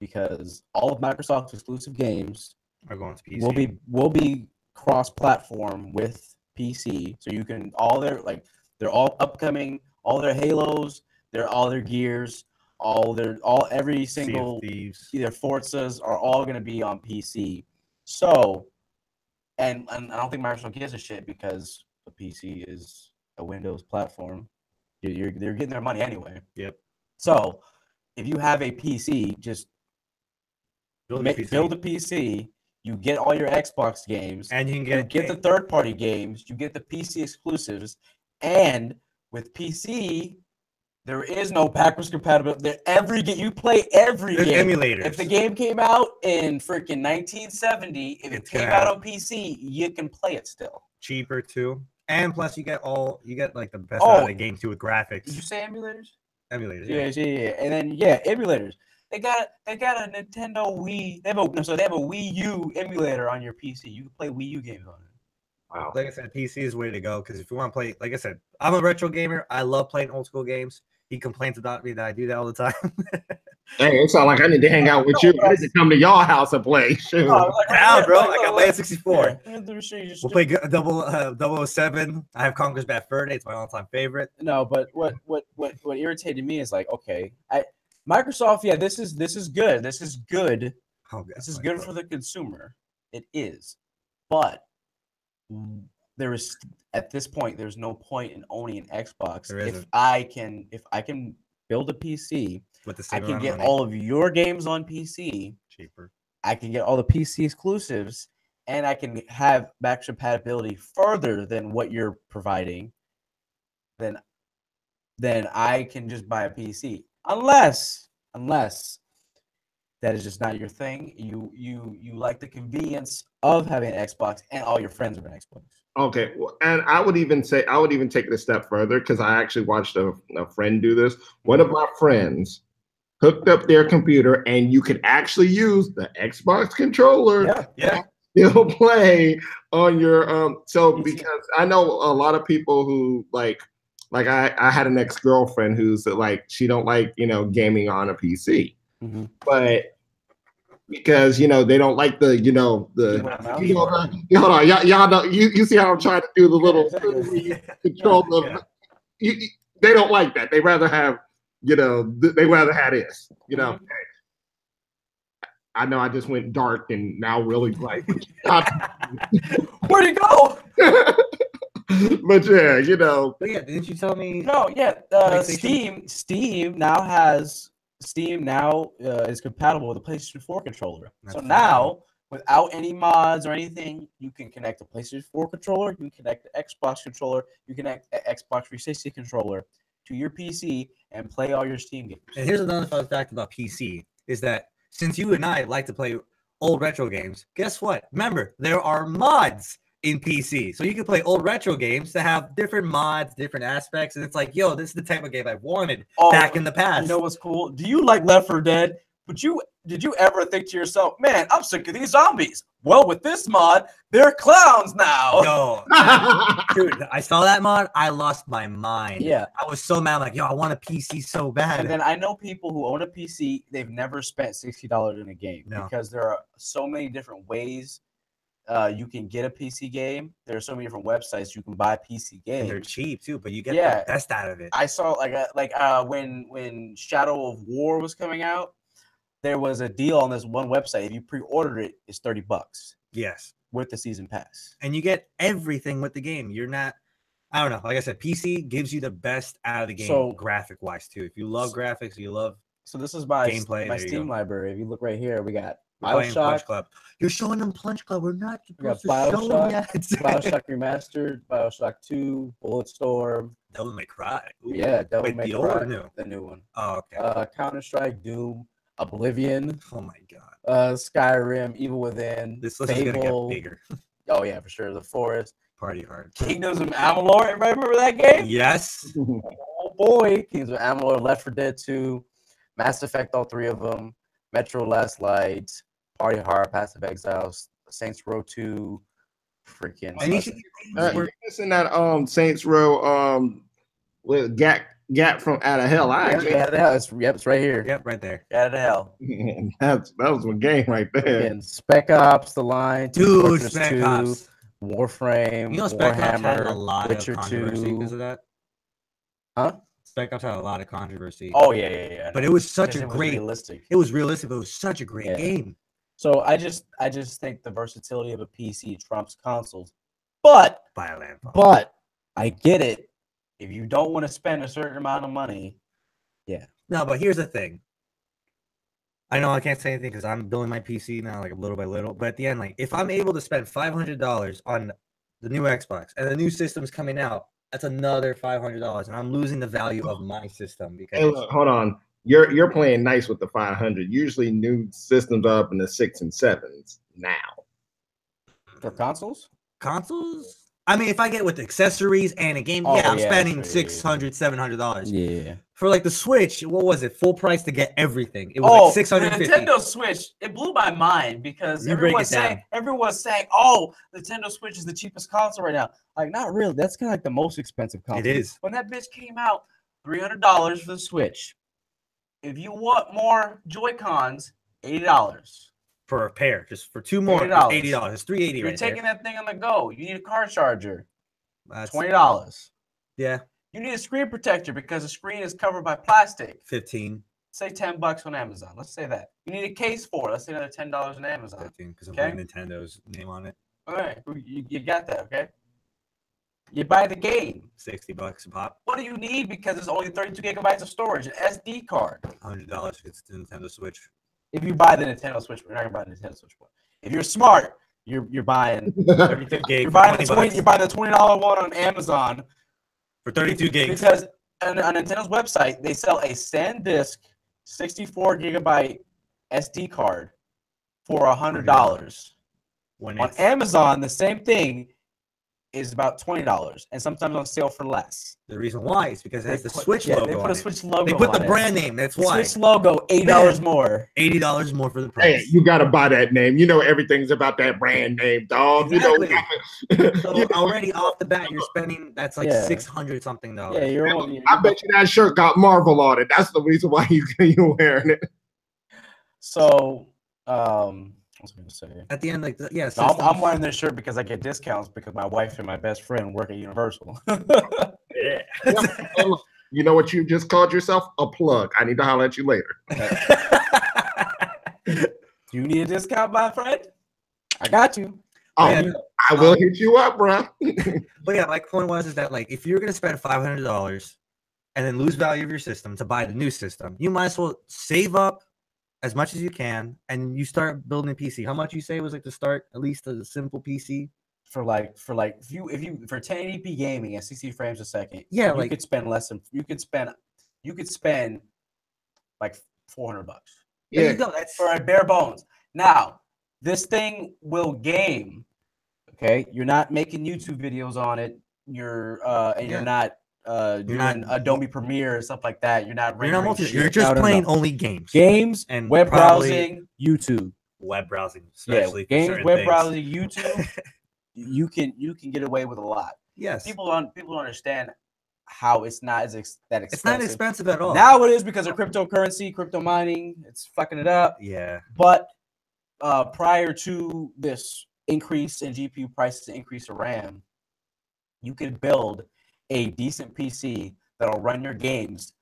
[SPEAKER 1] because all of Microsoft's exclusive games
[SPEAKER 2] are going to PC.
[SPEAKER 1] Will be cross-platform with PC, so you can they're all upcoming, all their Halos, all their Gears, every single either Forzas are all going to be on PC. So, and I don't think Microsoft gives a shit, because the PC is a Windows platform. They're getting their money anyway.
[SPEAKER 2] Yep.
[SPEAKER 1] So if you have a PC, just build a PC. You get all your Xbox games,
[SPEAKER 2] and you can
[SPEAKER 1] get the third-party games. You get the PC exclusives, and with PC, there is no backwards compatibility. Every game you play, every game.
[SPEAKER 2] Emulators.
[SPEAKER 1] If the game came out in freaking 1970, if it came out on PC, you can play it still.
[SPEAKER 2] Cheaper too, and plus you get like the best out of the game too with graphics.
[SPEAKER 1] Did you say emulators?
[SPEAKER 2] Emulators.
[SPEAKER 1] Yeah. And then emulators. They got a Nintendo Wii. They have a Wii U emulator on your PC. You can play Wii U games on it.
[SPEAKER 3] Wow.
[SPEAKER 2] Like I said, PC is the way to go because if you want to play, like I said, I'm a retro gamer. I love playing old school games. He complains about me that I do that all the time.
[SPEAKER 3] Hey, it sounds like I need to hang out with you. I need to come to your house and play. Shoot.
[SPEAKER 2] Bro. I got Land 64. We'll play 007. I have Conker's Bad Fur Day. It's my all-time favorite.
[SPEAKER 1] No, but what irritated me is like, okay, Microsoft, this is good. This is good. This is good for the consumer. It is, but there is at this point there's no point in owning an Xbox if I can build a PC with the same I can get all of your games on PC
[SPEAKER 2] cheaper. I
[SPEAKER 1] can get all the PC exclusives and I can have back compatibility further than what you're providing. Then I can just buy a PC unless that is just not your thing. You like the convenience of having an Xbox and all your friends have an Xbox.
[SPEAKER 3] Okay, and I would even take it a step further because I actually watched a friend do this. One of my friends hooked up their computer and you could actually use the Xbox controller.
[SPEAKER 2] Yeah.
[SPEAKER 3] Still play on your because I know a lot of people who like I had an ex-girlfriend who's like she don't like gaming on a PC. Mm-hmm. But because they don't like the hold on y'all know you see how I'm trying to do the little control of they don't like that. They rather have they rather have this
[SPEAKER 1] Mm-hmm.
[SPEAKER 3] I know I just went dark and now really like
[SPEAKER 1] where'd it go?
[SPEAKER 3] But yeah,
[SPEAKER 2] But yeah, didn't you tell me?
[SPEAKER 1] No, yeah. Steam now is compatible with a PlayStation 4 controller. So now, without any mods or anything, you can connect a PlayStation 4 controller, you can connect the Xbox controller, you can connect an Xbox 360 controller to your PC and play all your Steam games.
[SPEAKER 2] And here's another fun fact about PC is that since you and I like to play old retro games, guess what? Remember, there are mods in PC. So you can play old retro games that have different mods, different aspects. And it's like, yo, this is the type of game I wanted back in the past.
[SPEAKER 1] You know what's cool? Do you like Left 4 Dead? But did you ever think to yourself, man, I'm sick of these zombies? Well, with this mod, they're clowns now.
[SPEAKER 2] Yo, dude, I saw that mod. I lost my mind.
[SPEAKER 1] Yeah.
[SPEAKER 2] I was so mad. Like, yo, I want a PC so bad.
[SPEAKER 1] And then I know people who own a PC, they've never spent $60 in a game because there are so many different ways you can get a PC game. There are so many different websites you can buy PC games.
[SPEAKER 2] And they're cheap too, but you get the best out of it.
[SPEAKER 1] I saw when Shadow of War was coming out, there was a deal on this one website. If you pre-ordered it, it's $30.
[SPEAKER 2] Yes,
[SPEAKER 1] with the season pass,
[SPEAKER 2] and you get everything with the game. You're not. I don't know. Like I said, PC gives you the best out of the game, graphic wise too. If you love graphics, you love.
[SPEAKER 1] So this is my
[SPEAKER 2] gameplay.
[SPEAKER 1] My Steam library. If you look right here, we got
[SPEAKER 2] Bioshock. Punch Club. You're showing them Punch Club. We're not supposed to show them yet.
[SPEAKER 1] Bioshock Remastered, Bioshock 2, Bulletstorm.
[SPEAKER 2] Devil May Cry. Ooh.
[SPEAKER 1] Yeah, Devil May Cry.
[SPEAKER 2] Old or new?
[SPEAKER 1] The new one.
[SPEAKER 2] Oh, okay.
[SPEAKER 1] Counter-Strike, Doom, Oblivion.
[SPEAKER 2] Oh my god.
[SPEAKER 1] Skyrim, Evil Within.
[SPEAKER 2] This list is gonna get bigger.
[SPEAKER 1] Oh yeah, for sure. The Forest.
[SPEAKER 2] Party hard.
[SPEAKER 1] Kingdoms of Amalur. Everybody remember that game?
[SPEAKER 2] Yes.
[SPEAKER 1] Oh boy. Kingdoms of Amalur, Left 4 Dead 2, Mass Effect, all three of them, Metro Last Light, Party Hard, Passive Exiles, Saints Row 2, freaking.
[SPEAKER 3] You're missing that Saints Row with Gat from Out of Hell.
[SPEAKER 1] Out of Hell. It's right here.
[SPEAKER 2] Yep, right there.
[SPEAKER 1] Out of Hell.
[SPEAKER 3] that was one game right there.
[SPEAKER 1] And Spec Ops, The Line,
[SPEAKER 2] dude, Spec Ops,
[SPEAKER 1] Warframe,
[SPEAKER 2] Spec
[SPEAKER 1] Warhammer,
[SPEAKER 2] Ops had a lot
[SPEAKER 1] Witcher
[SPEAKER 2] of controversy
[SPEAKER 1] 2.
[SPEAKER 2] because of that.
[SPEAKER 1] Huh?
[SPEAKER 2] Spec Ops had a lot of controversy.
[SPEAKER 1] Oh yeah.
[SPEAKER 2] But it was such a great.
[SPEAKER 1] Realistic.
[SPEAKER 2] It was realistic, but it was such a great game.
[SPEAKER 1] So I just think the versatility of a PC trumps consoles. But I get it. If you don't want to spend a certain amount of money,
[SPEAKER 2] No, but here's the thing. I know I can't say anything because I'm building my PC now, like little by little. But at the end, like if I'm able to spend $500 on the new Xbox and the new system's coming out, that's another $500, and I'm losing the value of my system because.
[SPEAKER 3] Hey, look, hold on. You're playing nice with the 500. Usually, new systems are up in the 6 and 7s now.
[SPEAKER 1] For consoles?
[SPEAKER 2] I mean, if I get with accessories and a game, I'm spending $600, $700.
[SPEAKER 1] Yeah.
[SPEAKER 2] For like the Switch, what was it? Full price to get everything. It was like $650.
[SPEAKER 4] The Nintendo Switch, it blew my mind because everyone's saying, "Oh, the Nintendo Switch is the cheapest console right now."
[SPEAKER 1] Like, not really. That's kind of like the most expensive console.
[SPEAKER 2] It is.
[SPEAKER 4] When that bitch came out, $300 for the Switch. If you want more Joy-Cons, $80.
[SPEAKER 2] For a pair, just for two more,
[SPEAKER 4] $80.
[SPEAKER 2] $80. It's $380.
[SPEAKER 4] You're taking that thing on the go. You need a car charger.
[SPEAKER 2] That's
[SPEAKER 4] $20.
[SPEAKER 2] Yeah.
[SPEAKER 4] You need a screen protector because the screen is covered by plastic.
[SPEAKER 2] 15.
[SPEAKER 4] Say $10 on Amazon. Let's say that. You need a case for it. Let's say another $10 on Amazon.
[SPEAKER 2] 15 because I'm
[SPEAKER 4] Okay.
[SPEAKER 2] putting Nintendo's name on it.
[SPEAKER 4] All right, you got that, okay? You buy the game.
[SPEAKER 2] $60 a pop.
[SPEAKER 4] What do you need? Because it's only 32 gigabytes of storage, an SD card.
[SPEAKER 2] $100 gets the Nintendo Switch.
[SPEAKER 4] If you buy the Nintendo Switch, we're not gonna buy the Nintendo Switch one. If you're smart, you're buying
[SPEAKER 2] 32 gigs.
[SPEAKER 4] you're buying the $20 one on Amazon
[SPEAKER 2] for 32 gigs.
[SPEAKER 4] because on Nintendo's website they sell a SanDisk 64 gigabyte SD card for $100. On Amazon, the same thing is about $20, and sometimes on sale for less.
[SPEAKER 2] The reason why is because it has the Switch logo.
[SPEAKER 4] They put
[SPEAKER 2] on
[SPEAKER 4] a
[SPEAKER 2] it.
[SPEAKER 4] Switch logo.
[SPEAKER 2] They put the
[SPEAKER 4] on
[SPEAKER 2] brand
[SPEAKER 4] it.
[SPEAKER 2] name. That's
[SPEAKER 4] The
[SPEAKER 2] why.
[SPEAKER 4] Switch logo, $8 more.
[SPEAKER 2] $80 more for the price.
[SPEAKER 3] Hey, you gotta buy that name. You know everything's about that brand name, dog.
[SPEAKER 2] Exactly.
[SPEAKER 3] You know.
[SPEAKER 2] So already off the bat, you're spending that's like $600 something dollars.
[SPEAKER 1] Yeah, you're
[SPEAKER 3] I bet you that shirt got Marvel on it. That's the reason why you're wearing it.
[SPEAKER 1] So, I was going to say.
[SPEAKER 2] At the end, like, yeah.
[SPEAKER 1] No, I'm wearing this shirt because I get discounts because my wife and my best friend work at Universal.
[SPEAKER 2] Yeah.
[SPEAKER 3] You know what you just called yourself? A plug. I need to holler at you later.
[SPEAKER 1] Do you need a discount, my friend? I got you.
[SPEAKER 3] Oh,
[SPEAKER 2] Yeah.
[SPEAKER 3] I will hit you up, bro.
[SPEAKER 2] But yeah, my point was is that like if you're gonna spend $500 and then lose value of your system to buy the new system, you might as well save up as much as you can and you start building a PC. How much you say was like to start at least a simple PC?
[SPEAKER 1] For 1080p gaming at 60 frames a second,
[SPEAKER 2] Yeah,
[SPEAKER 1] you could spend less than you could spend like $400.
[SPEAKER 2] There
[SPEAKER 3] Yeah.
[SPEAKER 2] you go. That's
[SPEAKER 1] For a bare bones. Now, this thing will game. Okay, you're not making YouTube videos on it. You're not doing Adobe Premiere and stuff like that. You're not
[SPEAKER 2] you're just playing only games.
[SPEAKER 1] Games
[SPEAKER 2] and
[SPEAKER 1] web
[SPEAKER 2] probably
[SPEAKER 1] browsing, YouTube.
[SPEAKER 2] Web browsing, especially for
[SPEAKER 1] games,
[SPEAKER 2] certain
[SPEAKER 1] web
[SPEAKER 2] things.
[SPEAKER 1] browsing, YouTube. you can get away with a lot.
[SPEAKER 2] Yes,
[SPEAKER 1] People don't understand how it's not that expensive.
[SPEAKER 2] It's not expensive at all.
[SPEAKER 1] Now it is because of cryptocurrency, crypto mining. It's fucking it up.
[SPEAKER 2] Yeah,
[SPEAKER 1] But prior to this increase in GPU prices, increase of RAM, you could build a decent PC that'll run your games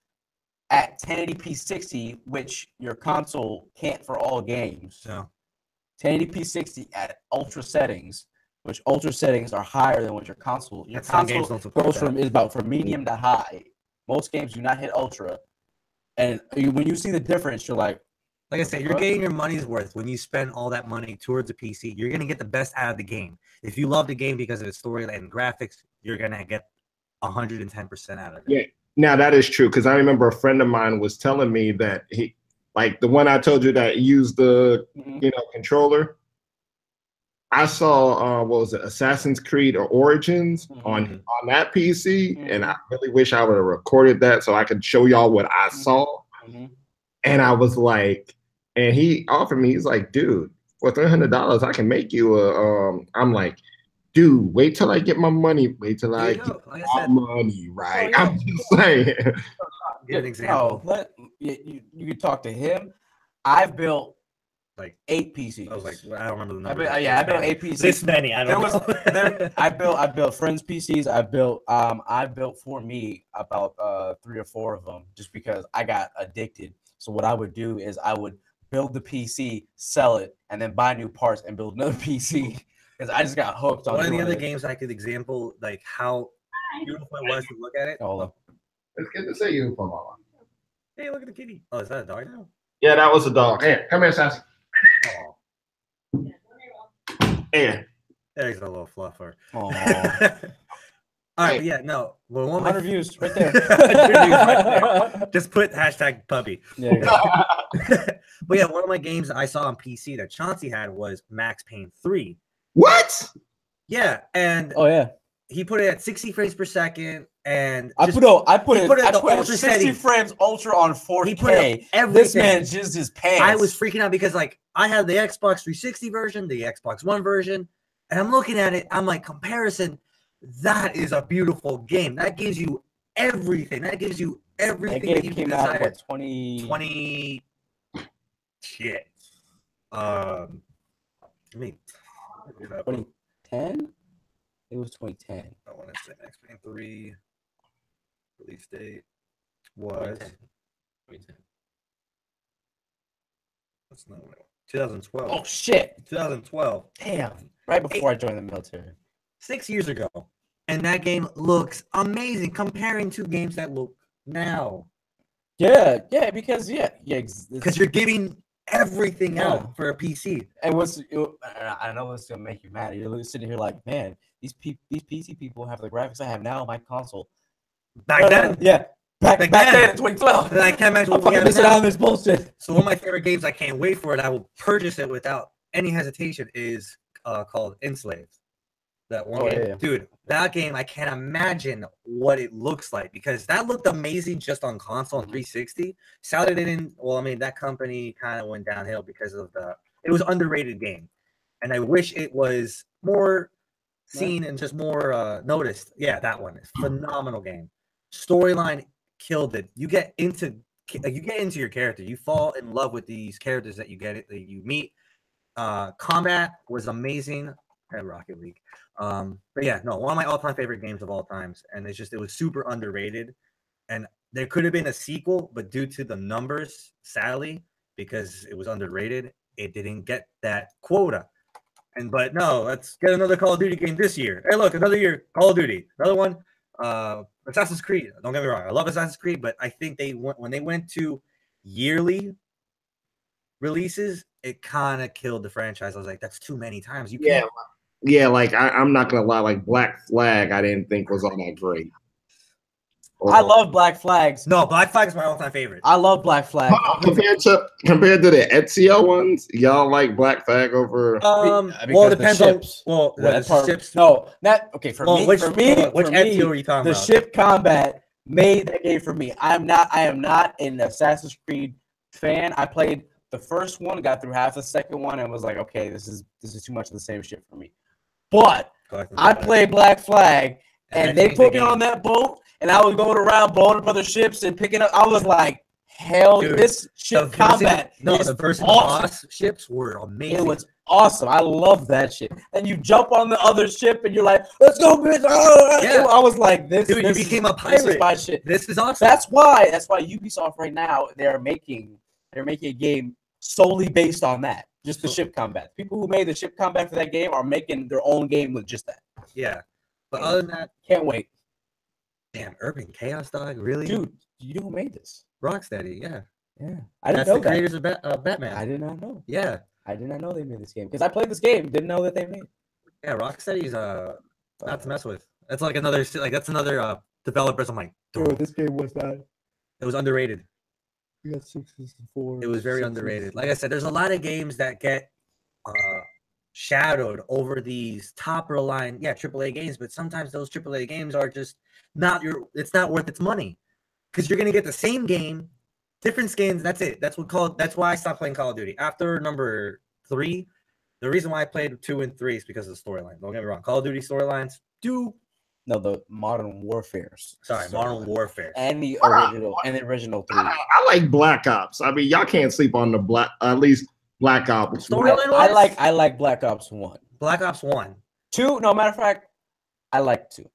[SPEAKER 1] at 1080p 60, which your console can't for all games.
[SPEAKER 2] so
[SPEAKER 1] 1080p 60 at ultra settings, which ultra settings are higher than what your console. Your
[SPEAKER 2] some games
[SPEAKER 1] console
[SPEAKER 2] don't support
[SPEAKER 1] goes from medium to high. Most games do not hit ultra, and when you see the difference, you're like
[SPEAKER 2] I said, you're getting your money's worth when you spend all that money towards a PC. You're gonna get the best out of the game. If you love the game because of its story and graphics, you're gonna get 110% out of it.
[SPEAKER 3] Yeah. Now that is true because I remember a friend of mine was telling me that he, like the one I told you that used the controller. I saw what was it, Assassin's Creed or Origins on that PC, and I really wish I would have recorded that so I could show y'all what I saw. And I was like, and he offered me, he's like, dude, for $300 I can make you a. I'm like, dude, wait till I get my money. Wait till I get my money, right?
[SPEAKER 1] Oh, yeah.
[SPEAKER 3] I'm just saying.
[SPEAKER 2] Give an example.
[SPEAKER 1] You could talk to him. I've built
[SPEAKER 2] like
[SPEAKER 1] 8 PCs.
[SPEAKER 2] I was like, I don't remember the number.
[SPEAKER 1] I built 8 PCs.
[SPEAKER 2] This many, I don't know.
[SPEAKER 1] I built friends' PCs. I built for me about 3 or 4 of them just because I got addicted. So what I would do is I would build the PC, sell it, and then buy new parts and build another PC because I just got hooked on.
[SPEAKER 2] One of the other games I could example like how beautiful it was to look at it.
[SPEAKER 3] It's good to see you, Mama.
[SPEAKER 2] Hey, look at the kitty. Oh, is that a dog now?
[SPEAKER 3] Yeah, that was a dog. Here, come here, Sassy. Here.
[SPEAKER 2] There's a little fluffer.
[SPEAKER 4] Oh,
[SPEAKER 2] All right, but yeah, no. Well, one of
[SPEAKER 4] 100
[SPEAKER 2] my
[SPEAKER 4] views right there.
[SPEAKER 2] 100 views right there. Just put hashtag puppy.
[SPEAKER 4] There you go.
[SPEAKER 2] But yeah, one of my games I saw on PC that Chauncey had was Max Payne 3.
[SPEAKER 3] What?
[SPEAKER 2] Yeah, and
[SPEAKER 4] Oh yeah.
[SPEAKER 2] he put it at 60 frames per second, and
[SPEAKER 4] I
[SPEAKER 2] just-
[SPEAKER 4] put
[SPEAKER 2] he put it at the
[SPEAKER 4] at
[SPEAKER 2] ultra
[SPEAKER 4] 60
[SPEAKER 2] settings.
[SPEAKER 4] frames ultra on 4K.
[SPEAKER 2] He put it
[SPEAKER 4] This
[SPEAKER 2] everything.
[SPEAKER 4] man jizzed his pants.
[SPEAKER 2] I was freaking out because like I had the Xbox 360 version, the Xbox One version, and I'm looking at it. I'm like, comparison. That is a beautiful game. That gives you everything. That gives you everything that you
[SPEAKER 4] came
[SPEAKER 2] can
[SPEAKER 4] out
[SPEAKER 2] desire.
[SPEAKER 4] what,
[SPEAKER 2] 20 shit. Let me
[SPEAKER 4] 2010? It was 2010.
[SPEAKER 2] I want to say Max Payne 3 release date was
[SPEAKER 1] 2010.
[SPEAKER 2] that's not what it was. 2012.
[SPEAKER 4] Oh shit.
[SPEAKER 2] 2012.
[SPEAKER 4] Damn. Right before I joined the military.
[SPEAKER 2] 6 years ago. And that game looks amazing comparing to games that look now.
[SPEAKER 4] Yeah, because
[SPEAKER 2] Because you're giving everything out for a PC.
[SPEAKER 4] And I know it's gonna make you mad. You're sitting here like, man, these PC people have the graphics I have now on my console.
[SPEAKER 2] Back then,
[SPEAKER 4] yeah, back
[SPEAKER 2] Back
[SPEAKER 4] then
[SPEAKER 2] then.
[SPEAKER 4] in 2012.
[SPEAKER 2] I can't imagine
[SPEAKER 4] I'm
[SPEAKER 2] what we
[SPEAKER 4] fucking
[SPEAKER 2] have
[SPEAKER 4] missing
[SPEAKER 2] now.
[SPEAKER 4] out on this bullshit.
[SPEAKER 2] So one of my favorite games, I can't wait for it. I will purchase it without any hesitation. Is called Enslaved. That one
[SPEAKER 4] Oh,
[SPEAKER 2] game,
[SPEAKER 4] yeah.
[SPEAKER 2] dude. That game, I can't imagine what it looks like because that looked amazing just on console and 360. Sadly, they didn't. Well, I mean, that company kind of went downhill because of it was underrated game, and I wish it was more seen and just more noticed. Yeah, that one is phenomenal game. Storyline killed it. You get into your character. You fall in love with these characters that you meet. Combat was amazing at Rocket League. But yeah, no, one of my all-time favorite games of all times, and it was super underrated. And there could have been a sequel, but due to the numbers, sadly, because it was underrated, it didn't get that quota. But no, let's get another Call of Duty game this year. Hey, look, another year, Call of Duty, another one. Assassin's Creed. Don't get me wrong, I love Assassin's Creed, but I think when they went to yearly releases, it kind of killed the franchise. I was like, that's too many times. You can't.
[SPEAKER 3] Yeah, like I'm not gonna lie, like Black Flag, I didn't think was all that great.
[SPEAKER 4] I love Black Flags.
[SPEAKER 2] No, Black Flag is my all-time favorite.
[SPEAKER 4] I love Black Flag.
[SPEAKER 3] Compared to the Ezio ones, y'all like Black Flag over.
[SPEAKER 2] Well, it
[SPEAKER 4] Because
[SPEAKER 2] depends
[SPEAKER 4] the
[SPEAKER 2] on
[SPEAKER 4] ships.
[SPEAKER 2] the ships.
[SPEAKER 4] No, not okay. For me,
[SPEAKER 2] which
[SPEAKER 4] Ezio
[SPEAKER 2] are you talking
[SPEAKER 4] the
[SPEAKER 2] about?
[SPEAKER 4] ship combat made that game for me. I am not an Assassin's Creed fan. I played the first one, got through half the second one, and was like, okay, this is too much of the same shit for me. But I played Black Flag, and they put me on that boat, and I was going around blowing up other ships and picking up. I was like, hell,
[SPEAKER 2] Dude,
[SPEAKER 4] this ship combat.
[SPEAKER 2] The version boss ships were amazing.
[SPEAKER 4] It was awesome. I love that shit. And you jump on the other ship, and you're like, let's go, bitch.
[SPEAKER 2] Yeah.
[SPEAKER 4] I was like, this.
[SPEAKER 2] Dude,
[SPEAKER 4] this
[SPEAKER 2] you became a
[SPEAKER 4] This is
[SPEAKER 2] pirate.
[SPEAKER 4] my shit.
[SPEAKER 2] This is awesome.
[SPEAKER 4] That's why Ubisoft right now they're making a game solely based on that. Just the ship combat. People who made the ship combat for that game are making their own game with just that.
[SPEAKER 2] Yeah. But other than that,
[SPEAKER 4] Can't wait.
[SPEAKER 2] damn, Urban Chaos Dog, really?
[SPEAKER 4] Dude, you know who made this?
[SPEAKER 2] Rocksteady, yeah.
[SPEAKER 4] Yeah. I didn't
[SPEAKER 2] That's
[SPEAKER 4] know
[SPEAKER 2] the
[SPEAKER 4] that.
[SPEAKER 2] creators of Batman.
[SPEAKER 4] I did not know.
[SPEAKER 2] Yeah.
[SPEAKER 4] I did not know they made this game. Because I played this game, didn't know that they made it.
[SPEAKER 2] Yeah, Rocksteady's not to mess with. That's like another developers. I'm like, dude,
[SPEAKER 4] this game was not.
[SPEAKER 2] it was underrated.
[SPEAKER 4] We got 64.
[SPEAKER 2] It was very underrated. Like I said, there's a lot of games that get shadowed over these top of the line, AAA games, but sometimes those AAA games are just it's not worth its money. Because you're gonna get the same game, different skins, that's it. That's why I stopped playing Call of Duty. After number 3, the reason why I played 2 and 3 is because of the storyline. Don't get me wrong. Call of Duty storylines
[SPEAKER 4] No, the Modern Warfare's.
[SPEAKER 2] Modern Warfare.
[SPEAKER 4] And the original 3.
[SPEAKER 3] I like Black Ops. I mean, y'all can't sleep on the at least Black Ops.
[SPEAKER 2] Storyline
[SPEAKER 4] I like Black Ops 1.
[SPEAKER 2] Black Ops 1.
[SPEAKER 4] 2, no, matter of fact, I like 2.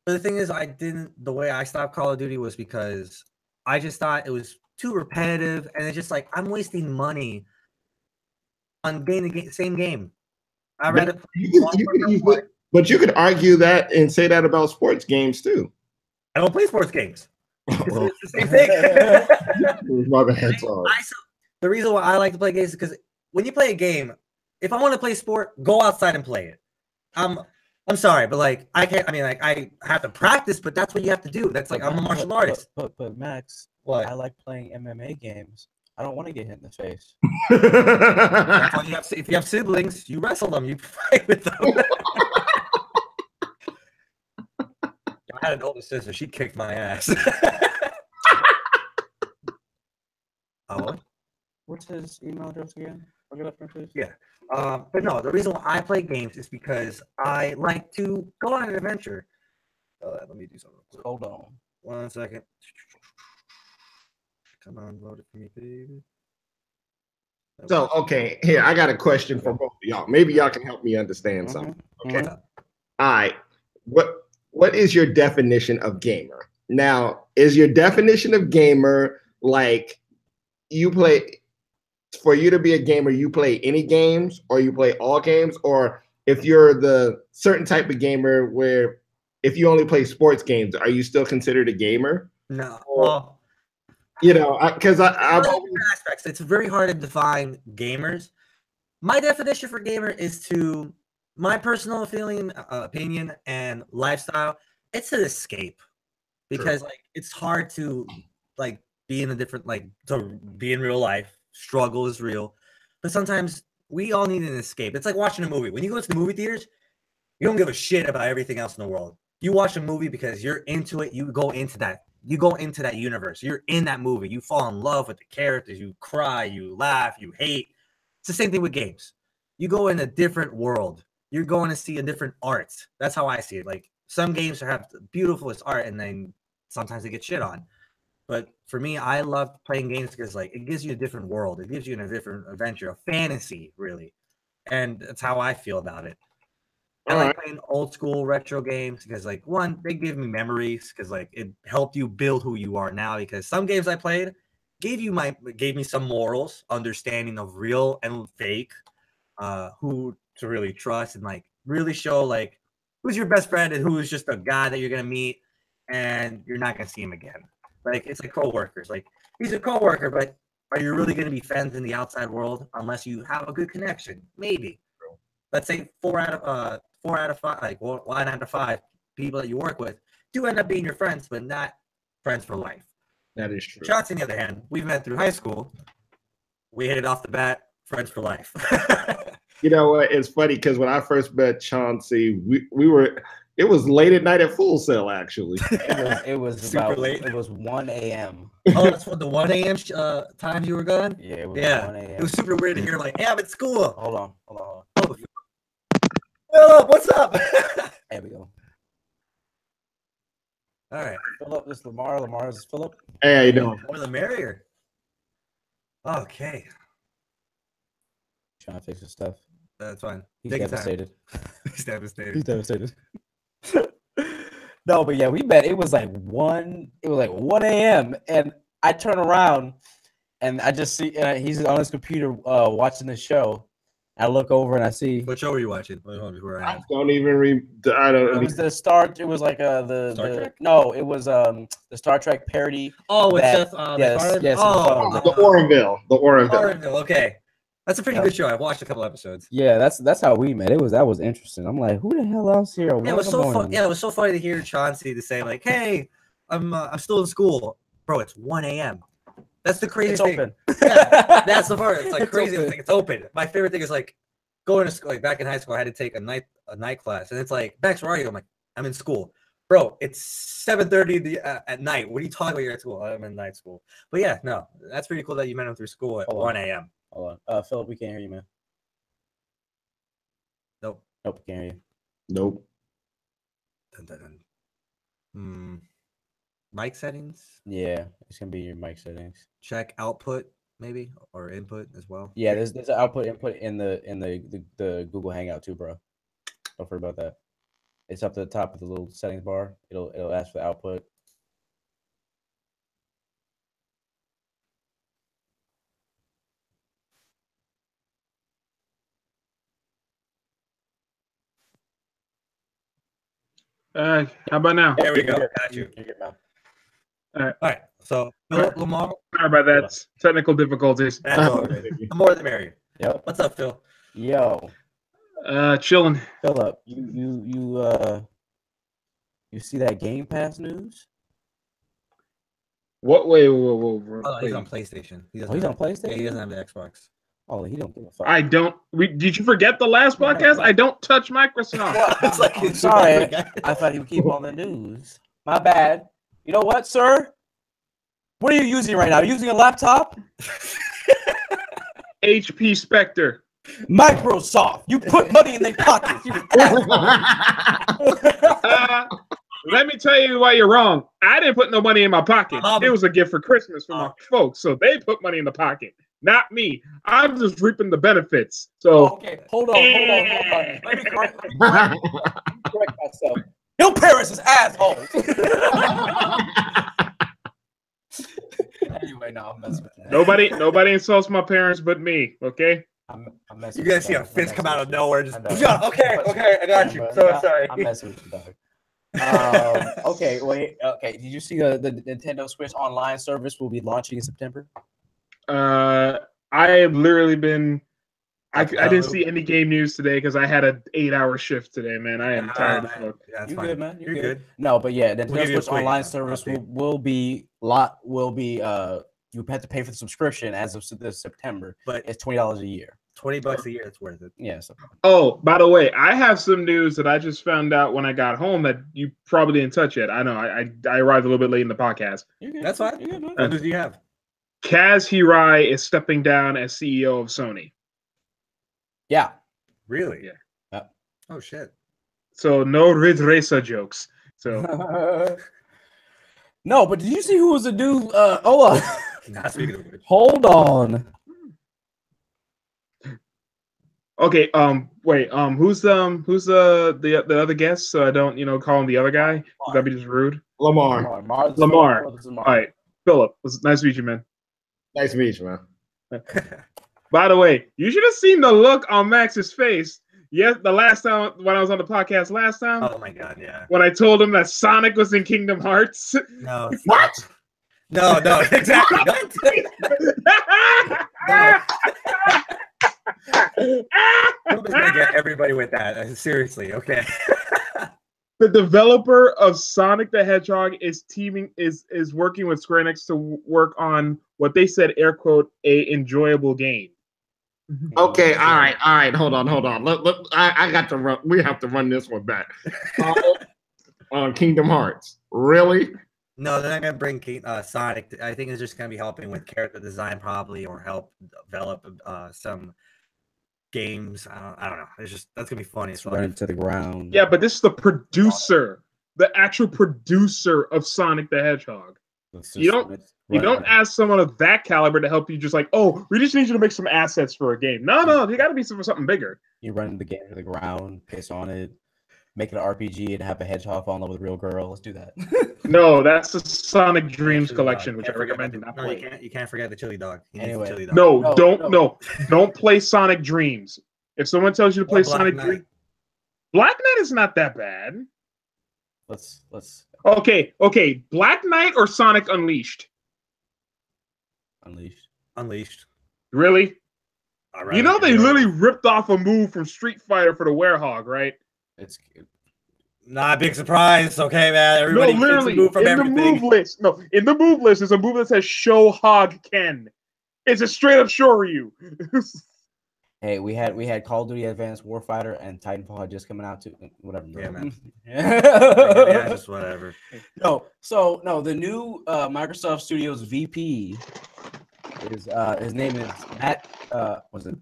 [SPEAKER 2] But the thing is, the way I stopped Call of Duty was because I just thought it was too repetitive, and it's just like, I'm wasting money on the same game. I'd rather play
[SPEAKER 3] But you could argue that and say that about sports games too.
[SPEAKER 2] I don't play sports games. It's the same thing.
[SPEAKER 3] My bad, sorry.
[SPEAKER 2] The reason why I like to play games is because when you play a game, if I want to play sport, go outside and play it. I'm sorry, but like I can't. I mean, like I have to practice, but that's what you have to do. That's like I'm a martial artist.
[SPEAKER 4] But Max,
[SPEAKER 2] What?
[SPEAKER 4] I like playing MMA games. I don't want to get hit in the face.
[SPEAKER 2] That's why if you have siblings, you wrestle them, you fight with them. I had an older sister. She kicked my ass. Oh,
[SPEAKER 4] What's his email address again? Look it up for me, please.
[SPEAKER 2] yeah. But no, the reason why I play games is because I like to go on an adventure. Let me do something.
[SPEAKER 4] Hold on.
[SPEAKER 2] 1 second. Come on, load it for me, baby.
[SPEAKER 3] So, okay, here, I got a question for both of y'all. Maybe y'all can help me understand something. Okay.
[SPEAKER 2] Mhm.
[SPEAKER 3] All right. What is your definition of gamer? Now, is your definition of gamer like you play, for you to be a gamer, you play any games or you play all games? Or if you're the certain type of gamer where if you only play sports games, are you still considered a gamer?
[SPEAKER 2] No.
[SPEAKER 3] Well, you know, because I've
[SPEAKER 2] always aspects. It's very hard to define gamers. My definition for gamer is to my personal feeling, opinion, and lifestyle. It's an escape because like it's hard to like be in a different to be in real life. Struggle is real, but sometimes we all need an escape. It's like watching a movie. When you go to the movie theaters, you don't give a shit about everything else in the world. You watch a movie because you're into it. You go into that. You go into that universe. You're in that movie. You fall in love with the characters. You cry. You laugh. You hate. It's the same thing with games. You go in a different world. You're going to see a different art. That's how I see it. Like some games have the beautifulest art, and then sometimes they get shit on. But for me, I love playing games because like it gives you a different world. It gives you a different adventure, a fantasy, really. And that's how I feel about it. I like playing old school retro games because like one, they give me memories because like it helped you build who you are now. Because some games I played gave me some morals, understanding of real and fake, who to really trust, and like really show like who's your best friend and who is just a guy that you're gonna meet and you're not gonna see him again. Like it's like coworkers. Like he's a coworker, but are you really gonna be friends in the outside world unless you have a good connection? Maybe. Let's say 4 out of 5, like 1 out of 5 people that you work with do end up being your friends, but not friends for life.
[SPEAKER 3] That is true.
[SPEAKER 2] Shots, on the other hand, we met through high school. We hit it off the bat, friends for life.
[SPEAKER 3] You know what? It's funny because when I first met Chauncey, we were. It was late at night at Full Sail, actually.
[SPEAKER 4] It was
[SPEAKER 2] Super
[SPEAKER 4] about
[SPEAKER 2] late.
[SPEAKER 4] It was 1 a.m.
[SPEAKER 2] Oh, that's what the 1 a.m. Time you were gone?
[SPEAKER 4] Yeah, it was 1 a.m.
[SPEAKER 2] It was super weird to hear like, hey, I'm at school.
[SPEAKER 4] Hold on.
[SPEAKER 2] Philip, what's up?
[SPEAKER 4] There we go.
[SPEAKER 2] All right.
[SPEAKER 4] Philip, this is Lamar. Lamar, this is Philip.
[SPEAKER 3] Hey, how you doing?
[SPEAKER 2] More the merrier. Okay.
[SPEAKER 4] Trying to fix his stuff.
[SPEAKER 2] That's fine.
[SPEAKER 4] He's
[SPEAKER 2] Take your time.
[SPEAKER 4] devastated.
[SPEAKER 2] He's devastated.
[SPEAKER 4] He's devastated. No, but yeah, we met. It was like 1 a.m. and I turn around and I just see he's on his computer watching the show. I look over and I see.
[SPEAKER 2] What show were you watching?
[SPEAKER 3] I don't even I don't.
[SPEAKER 4] It was the Star. It was like the
[SPEAKER 2] Star Trek?
[SPEAKER 4] No, it was the Star Trek parody.
[SPEAKER 2] Oh, with
[SPEAKER 4] that-
[SPEAKER 2] Seth.
[SPEAKER 4] yes,
[SPEAKER 3] The Oroville.
[SPEAKER 2] Okay, that's a pretty good show. I watched a couple episodes.
[SPEAKER 4] Yeah, that's how we met. That was interesting. I'm like, who the hell else here?
[SPEAKER 2] Yeah, it was so fun. Yeah, it was so funny to hear Chauncey to say like, "Hey, I'm still in school, bro. It's 1 a.m." That's the craziest thing.
[SPEAKER 4] Open.
[SPEAKER 2] Yeah, that's the part. It's like crazy.
[SPEAKER 4] Open.
[SPEAKER 2] It's open. My favorite thing is like going to school. Like back in high school, I had to take a night class, and it's like, Max, where are you? I'm like, I'm in school, bro. It's 7:30 at night. What are you talking about? You're at school. I'm in night school. But yeah, no, that's pretty cool that you met him through school at 1 a.m.
[SPEAKER 4] Hold on, Philip, we can't hear you, man.
[SPEAKER 2] Nope.
[SPEAKER 4] Nope, can't hear you.
[SPEAKER 3] Nope.
[SPEAKER 2] Dun, dun, dun. Mic settings.
[SPEAKER 4] Yeah, it's gonna be your mic settings.
[SPEAKER 2] Check output maybe or input as well.
[SPEAKER 4] Yeah, there's an output input in the Google Hangout too, bro. Don't forget about that. It's up to the top of the little settings bar. It'll ask for the output.
[SPEAKER 5] How about now?
[SPEAKER 2] There we go. Got you.
[SPEAKER 4] You're good now.
[SPEAKER 2] All right. So Lamar,
[SPEAKER 5] Sorry about that. Technical difficulties.
[SPEAKER 2] that's all good. The more the merrier.
[SPEAKER 4] Yep.
[SPEAKER 2] What's up, Phil?
[SPEAKER 4] Yo,
[SPEAKER 5] Chilling.
[SPEAKER 4] Philip, you see that Game Pass news?
[SPEAKER 5] What? Wait.
[SPEAKER 2] Oh, he's on PlayStation.
[SPEAKER 4] He's on PlayStation.
[SPEAKER 2] Yeah, he doesn't have the Xbox.
[SPEAKER 4] Oh, he don't give a fuck.
[SPEAKER 5] I don't. Did you forget the last podcast? I don't touch Microsoft.
[SPEAKER 2] It's like
[SPEAKER 4] I'm sorry. I thought he would keep on the news. My bad. You know what, sir? What are you using right now? Are you using a laptop?
[SPEAKER 5] HP Spectre.
[SPEAKER 4] Microsoft. You put money in their pockets. You
[SPEAKER 5] Let me tell you why you're wrong. I didn't put no money in my pocket. It was a gift for Christmas for my folks, so they put money in the pocket, not me. I'm just reaping the benefits. So
[SPEAKER 4] okay, hold on. Let me correct myself. Your parents is assholes. Anyway, no, I'm messing with that.
[SPEAKER 5] Nobody insults my parents but me. Okay.
[SPEAKER 4] I'm messing
[SPEAKER 2] You
[SPEAKER 4] with
[SPEAKER 2] guys see
[SPEAKER 4] you,
[SPEAKER 2] a fist come out of nowhere. Just
[SPEAKER 4] I know.
[SPEAKER 2] okay, I got you. So sorry.
[SPEAKER 4] I'm messing with you, dog. Okay, wait. Okay, did you see the Nintendo Switch Online service will be launching in September?
[SPEAKER 5] I have literally been. I didn't see any game news today because I had an 8-hour shift today, man. I am tired as fuck.
[SPEAKER 2] Yeah, that's
[SPEAKER 4] You
[SPEAKER 2] fine.
[SPEAKER 4] good, man?
[SPEAKER 2] You're good.
[SPEAKER 4] No, but yeah,
[SPEAKER 2] We'll
[SPEAKER 4] Nintendo
[SPEAKER 2] give you a
[SPEAKER 4] Switch
[SPEAKER 2] quick
[SPEAKER 4] Online service
[SPEAKER 2] update.
[SPEAKER 4] will be you have to pay for the subscription as of this September,
[SPEAKER 2] But
[SPEAKER 4] it's $20 a year.
[SPEAKER 2] $20 a year, it's worth it.
[SPEAKER 4] Yeah. So.
[SPEAKER 5] Oh, by the way, I have some news that I just found out when I got home that you probably didn't touch yet. I know I arrived a little bit late in the podcast.
[SPEAKER 4] You're good.
[SPEAKER 2] That's fine.
[SPEAKER 4] You're good, man.
[SPEAKER 2] What news do you have?
[SPEAKER 5] Kaz Hirai is stepping down as CEO of Sony.
[SPEAKER 4] Yeah.
[SPEAKER 2] Really?
[SPEAKER 5] Yeah.
[SPEAKER 2] Oh shit.
[SPEAKER 5] So no Ridge Racer jokes. So
[SPEAKER 4] No, but did you see who was the dude? Hold on.
[SPEAKER 2] Not speaking of which.
[SPEAKER 4] Hold on.
[SPEAKER 5] okay, wait, who's the other guest? So I don't call him the other guy. That'd be just rude.
[SPEAKER 3] Lamar.
[SPEAKER 5] Lamar. All right, Philip. It was nice to meet you, man.
[SPEAKER 3] Nice to meet you, man.
[SPEAKER 5] By the way, you should have seen the look on Max's face. Yes, the last time when I was on the podcast last time.
[SPEAKER 2] Oh my god, yeah.
[SPEAKER 5] When I told him that Sonic was in Kingdom Hearts.
[SPEAKER 2] No.
[SPEAKER 3] What?
[SPEAKER 2] No, exactly. I'm gonna get everybody with that. Seriously, okay.
[SPEAKER 5] The developer of Sonic the Hedgehog is working with Square Enix to work on what they said, air quote, a enjoyable game.
[SPEAKER 3] Okay, all right. Hold on. Look, I got to run. We have to run this one back. Kingdom Hearts, really?
[SPEAKER 2] No, they're not gonna bring Sonic. I think it's just gonna be helping with character design, probably, or help develop some games. I don't know. It's just that's gonna be funny.
[SPEAKER 4] It's running to the ground.
[SPEAKER 5] Yeah, but this is the producer, the actual producer of Sonic the Hedgehog. You don't ask someone of that caliber to help you. Just like, oh, we just need you to make some assets for a game. No, you got to be something bigger.
[SPEAKER 4] You run the game to the ground, piss on it, make it an RPG, and have a hedgehog fall in love with a real girl. Let's do that.
[SPEAKER 5] No, that's the Sonic Dreams collection, which I recommend you not play.
[SPEAKER 2] You can't forget the chili dog.
[SPEAKER 4] Anyway.
[SPEAKER 2] Chili dog.
[SPEAKER 5] No, don't play Sonic Dreams. If someone tells you to play Sonic Dreams, Black Knight is not that bad.
[SPEAKER 4] Let's.
[SPEAKER 5] Okay. Black Knight or Sonic Unleashed?
[SPEAKER 2] Unleashed.
[SPEAKER 5] Really?
[SPEAKER 2] All right.
[SPEAKER 5] You know they literally ripped off a move from Street Fighter for the Werehog, right?
[SPEAKER 4] It's
[SPEAKER 2] not a big surprise, okay, man. Everybody
[SPEAKER 5] no, literally,
[SPEAKER 2] move from
[SPEAKER 5] in
[SPEAKER 2] everything.
[SPEAKER 5] the move list. No, in the move list is a move that says Show Hog Ken. It's a straight up Shoryu.
[SPEAKER 4] Hey, we had Call of Duty Advanced Warfighter and Titanfall had just coming out too. Whatever.
[SPEAKER 2] Yeah, man.
[SPEAKER 4] Yeah,
[SPEAKER 2] just whatever.
[SPEAKER 4] No, the new Microsoft Studios VP is his name is Matt. Was it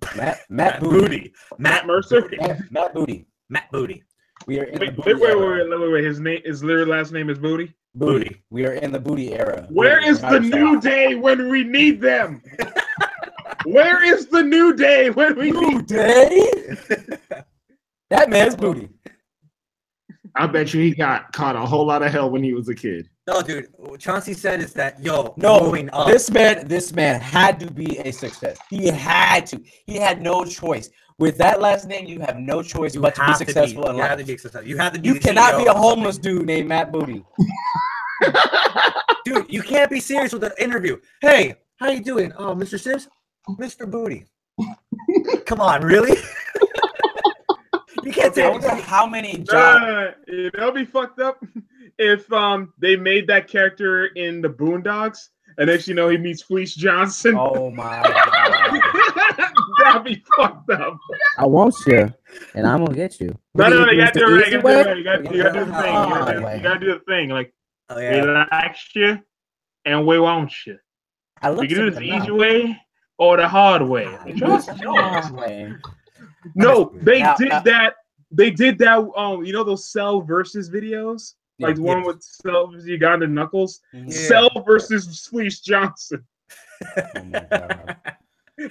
[SPEAKER 4] Matt Booty?
[SPEAKER 5] Matt Mercer.
[SPEAKER 4] Matt Booty.
[SPEAKER 2] Matt Booty.
[SPEAKER 4] We are in
[SPEAKER 5] wait,
[SPEAKER 4] the Booty era.
[SPEAKER 5] wait. His last name is Booty.
[SPEAKER 4] Booty. We are in the Booty era.
[SPEAKER 5] Where is the New Day when we need them? Where is the New Day when we need
[SPEAKER 4] Day? That man's Booty.
[SPEAKER 3] I bet you he got caught a whole lot of hell when he was a kid.
[SPEAKER 2] No, dude. What Chauncey said is that
[SPEAKER 4] moving up. This man had to be a success. He had to. He had no choice. With that last name, you have no choice but to be successful in life.
[SPEAKER 2] You have to be successful. You have to be.
[SPEAKER 4] You cannot be a homeless dude named Matt Booty.
[SPEAKER 2] Dude, you can't be serious with the interview. Hey, how you doing? Oh, Mr. Sims? Mr. Booty. Come on, really? You can't say.
[SPEAKER 4] I wonder how many jobs.
[SPEAKER 5] It'll be fucked up if they made that character in the Boondocks, and next you know he meets Fleece Johnson.
[SPEAKER 4] Oh my god.
[SPEAKER 5] That'd be fucked up.
[SPEAKER 1] I want you, and I'm gonna get you.
[SPEAKER 5] No, you gotta do it right. You gotta do the thing.
[SPEAKER 1] Oh,
[SPEAKER 5] You gotta do the thing. Like,
[SPEAKER 2] Oh, yeah.
[SPEAKER 5] we like you, and we want you.
[SPEAKER 1] I
[SPEAKER 5] You
[SPEAKER 1] look
[SPEAKER 5] can do this the easy way or the hard way. No, they did that. They did that. You know those Cell versus videos, like the one with Cell versus Uganda Knuckles.
[SPEAKER 2] Yeah.
[SPEAKER 5] Cell versus Fleece Johnson.
[SPEAKER 1] Oh my god.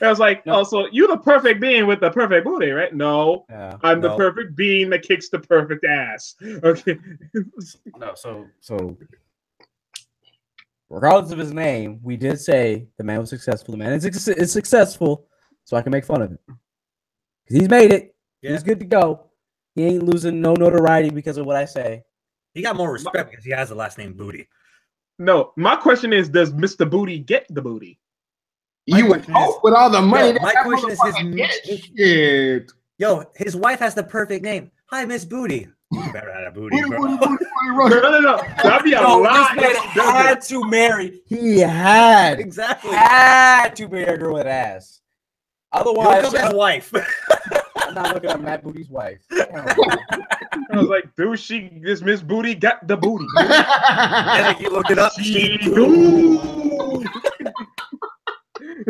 [SPEAKER 5] I was like, oh, so you're the perfect being with the perfect booty, right? No,
[SPEAKER 1] Yeah.
[SPEAKER 5] I'm the perfect being that kicks the perfect ass. Okay.
[SPEAKER 1] No, so regardless of his name, we did say the man was successful. The man is successful, so I can make fun of him because he's made it.
[SPEAKER 2] Yeah.
[SPEAKER 1] He's good to go. He ain't losing no notoriety because of what I say.
[SPEAKER 2] He got more respect because he has the last name Booty.
[SPEAKER 5] No, my question is, does Mr. Booty get the booty?
[SPEAKER 3] You would hope with all the money.
[SPEAKER 2] My question is
[SPEAKER 3] shit.
[SPEAKER 2] Yo, his wife has the perfect name. Hi, Miss Booty. You better have a booty, bro.
[SPEAKER 5] No. That'd be a lot.
[SPEAKER 4] This man had to marry.
[SPEAKER 1] He had
[SPEAKER 2] Exactly.
[SPEAKER 1] had to marry a girl with ass. Otherwise,
[SPEAKER 2] Look up his wife.
[SPEAKER 1] I'm not looking at Matt Booty's wife.
[SPEAKER 5] I was like, dude, this Miss Booty got the booty.
[SPEAKER 2] And then you looked it up.
[SPEAKER 5] She do.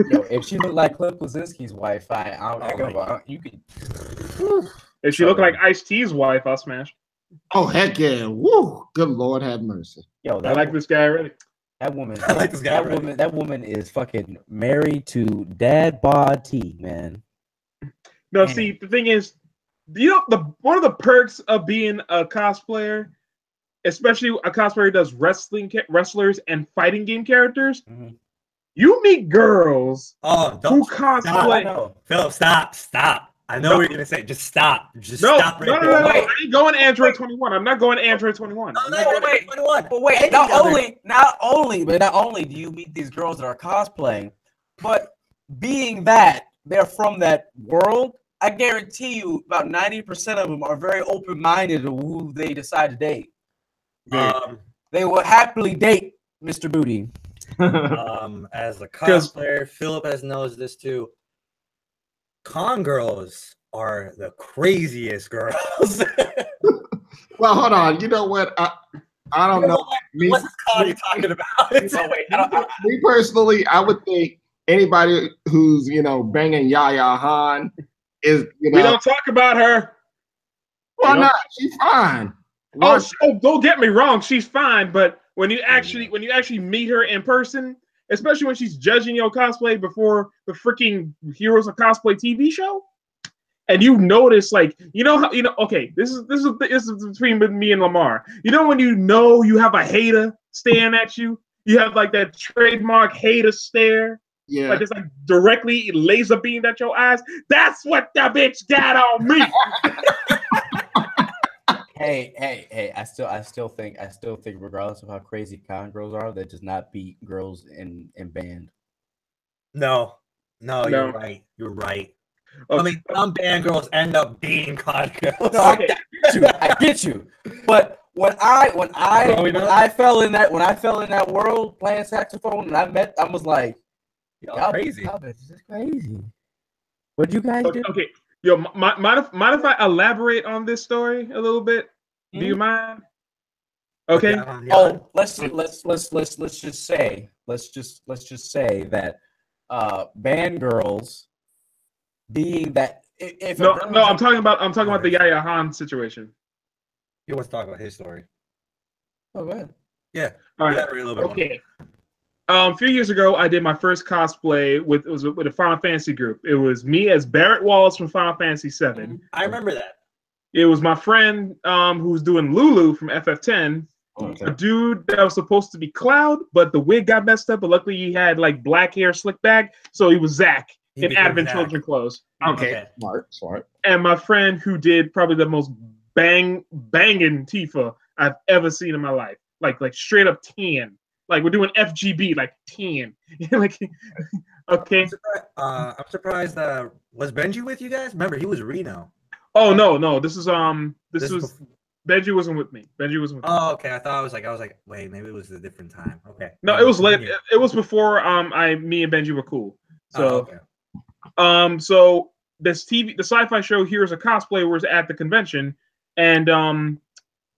[SPEAKER 1] Yo, if she looked like Cliff Blazinski's wife, you could.
[SPEAKER 5] If she looked like Ice-T's wife, I'll smash.
[SPEAKER 3] Oh, heck yeah. Woo. Good Lord have mercy.
[SPEAKER 1] Yo,
[SPEAKER 5] I like this guy already.
[SPEAKER 1] That woman.
[SPEAKER 2] I like this guy
[SPEAKER 1] That woman is fucking married to Dad Bod T, man.
[SPEAKER 5] No, see, the thing is, one of the perks of being a cosplayer, especially a cosplayer who does wrestlers and fighting game characters, you meet girls who cosplay.
[SPEAKER 2] Philip, stop. I know what you're gonna say. Just stop. Stop right
[SPEAKER 5] no.
[SPEAKER 2] there.
[SPEAKER 5] I ain't going Android 21. I'm not going Android 21.
[SPEAKER 4] Wait, not only do you meet these girls that are cosplaying, but being that they're from that world, I guarantee you about 90% of them are very open-minded to who they decide to date. They will happily date Mr. Booty.
[SPEAKER 2] As a cosplayer, Philip knows this too. Con girls are the craziest girls.
[SPEAKER 3] Well, hold on. You know what? I don't know.
[SPEAKER 2] What con are you talking about?
[SPEAKER 3] Me personally, I would think anybody who's banging Yaya Han is
[SPEAKER 5] we don't talk about her.
[SPEAKER 3] Why not? She's fine.
[SPEAKER 5] Don't get me wrong, she's fine, but when you actually meet her in person, especially when she's judging your cosplay before the freaking Heroes of Cosplay TV show, and you notice, like, okay, this is between me and Lamar. When you have a hater staring at you, you have like that trademark hater stare.
[SPEAKER 3] Yeah,
[SPEAKER 5] like it's like directly laser beamed at your eyes. That's what the bitch got on me.
[SPEAKER 1] Hey! I still think regardless of how crazy con girls are, they just not beat girls in band.
[SPEAKER 2] No, you're right. You're right. Okay. I mean, some band girls end up beating con girls.
[SPEAKER 1] No, I get you. But when I fell in that world playing saxophone, and I was like,
[SPEAKER 2] y'all crazy.
[SPEAKER 1] This is crazy. What you guys do?
[SPEAKER 5] Okay. Yo, mind if I elaborate on this story a little bit? Do you mind? Okay.
[SPEAKER 1] Oh, let's just say that band girls being that if
[SPEAKER 5] I'm talking about the Yaya Han situation.
[SPEAKER 2] You want to talk about his story?
[SPEAKER 1] Oh, go ahead.
[SPEAKER 2] Yeah.
[SPEAKER 5] All right. Okay. A few years ago, I did my first cosplay with a Final Fantasy group. It was me as Barrett Wallace from Final Fantasy VII.
[SPEAKER 2] I remember that.
[SPEAKER 5] It was my friend who was doing Lulu from FF10. Okay. A dude that was supposed to be Cloud, but the wig got messed up. But luckily, he had like black hair, slick back, so he was Zack in Advent Children clothes.
[SPEAKER 3] Okay, smart.
[SPEAKER 5] And my friend who did probably the most banging Tifa I've ever seen in my life, like straight up tan. Like we're doing FGB, like 10. Like, okay.
[SPEAKER 2] I'm surprised. Was Benji with you guys? Remember, he was Reno.
[SPEAKER 5] Oh no. This was Benji wasn't with me. Benji wasn't with me.
[SPEAKER 2] Oh, okay. I was like, wait, maybe it was a different time. Okay.
[SPEAKER 5] No, it was late. It was before me and Benji were cool. So so this the sci-fi show Heroes of Cosplay was at the convention, and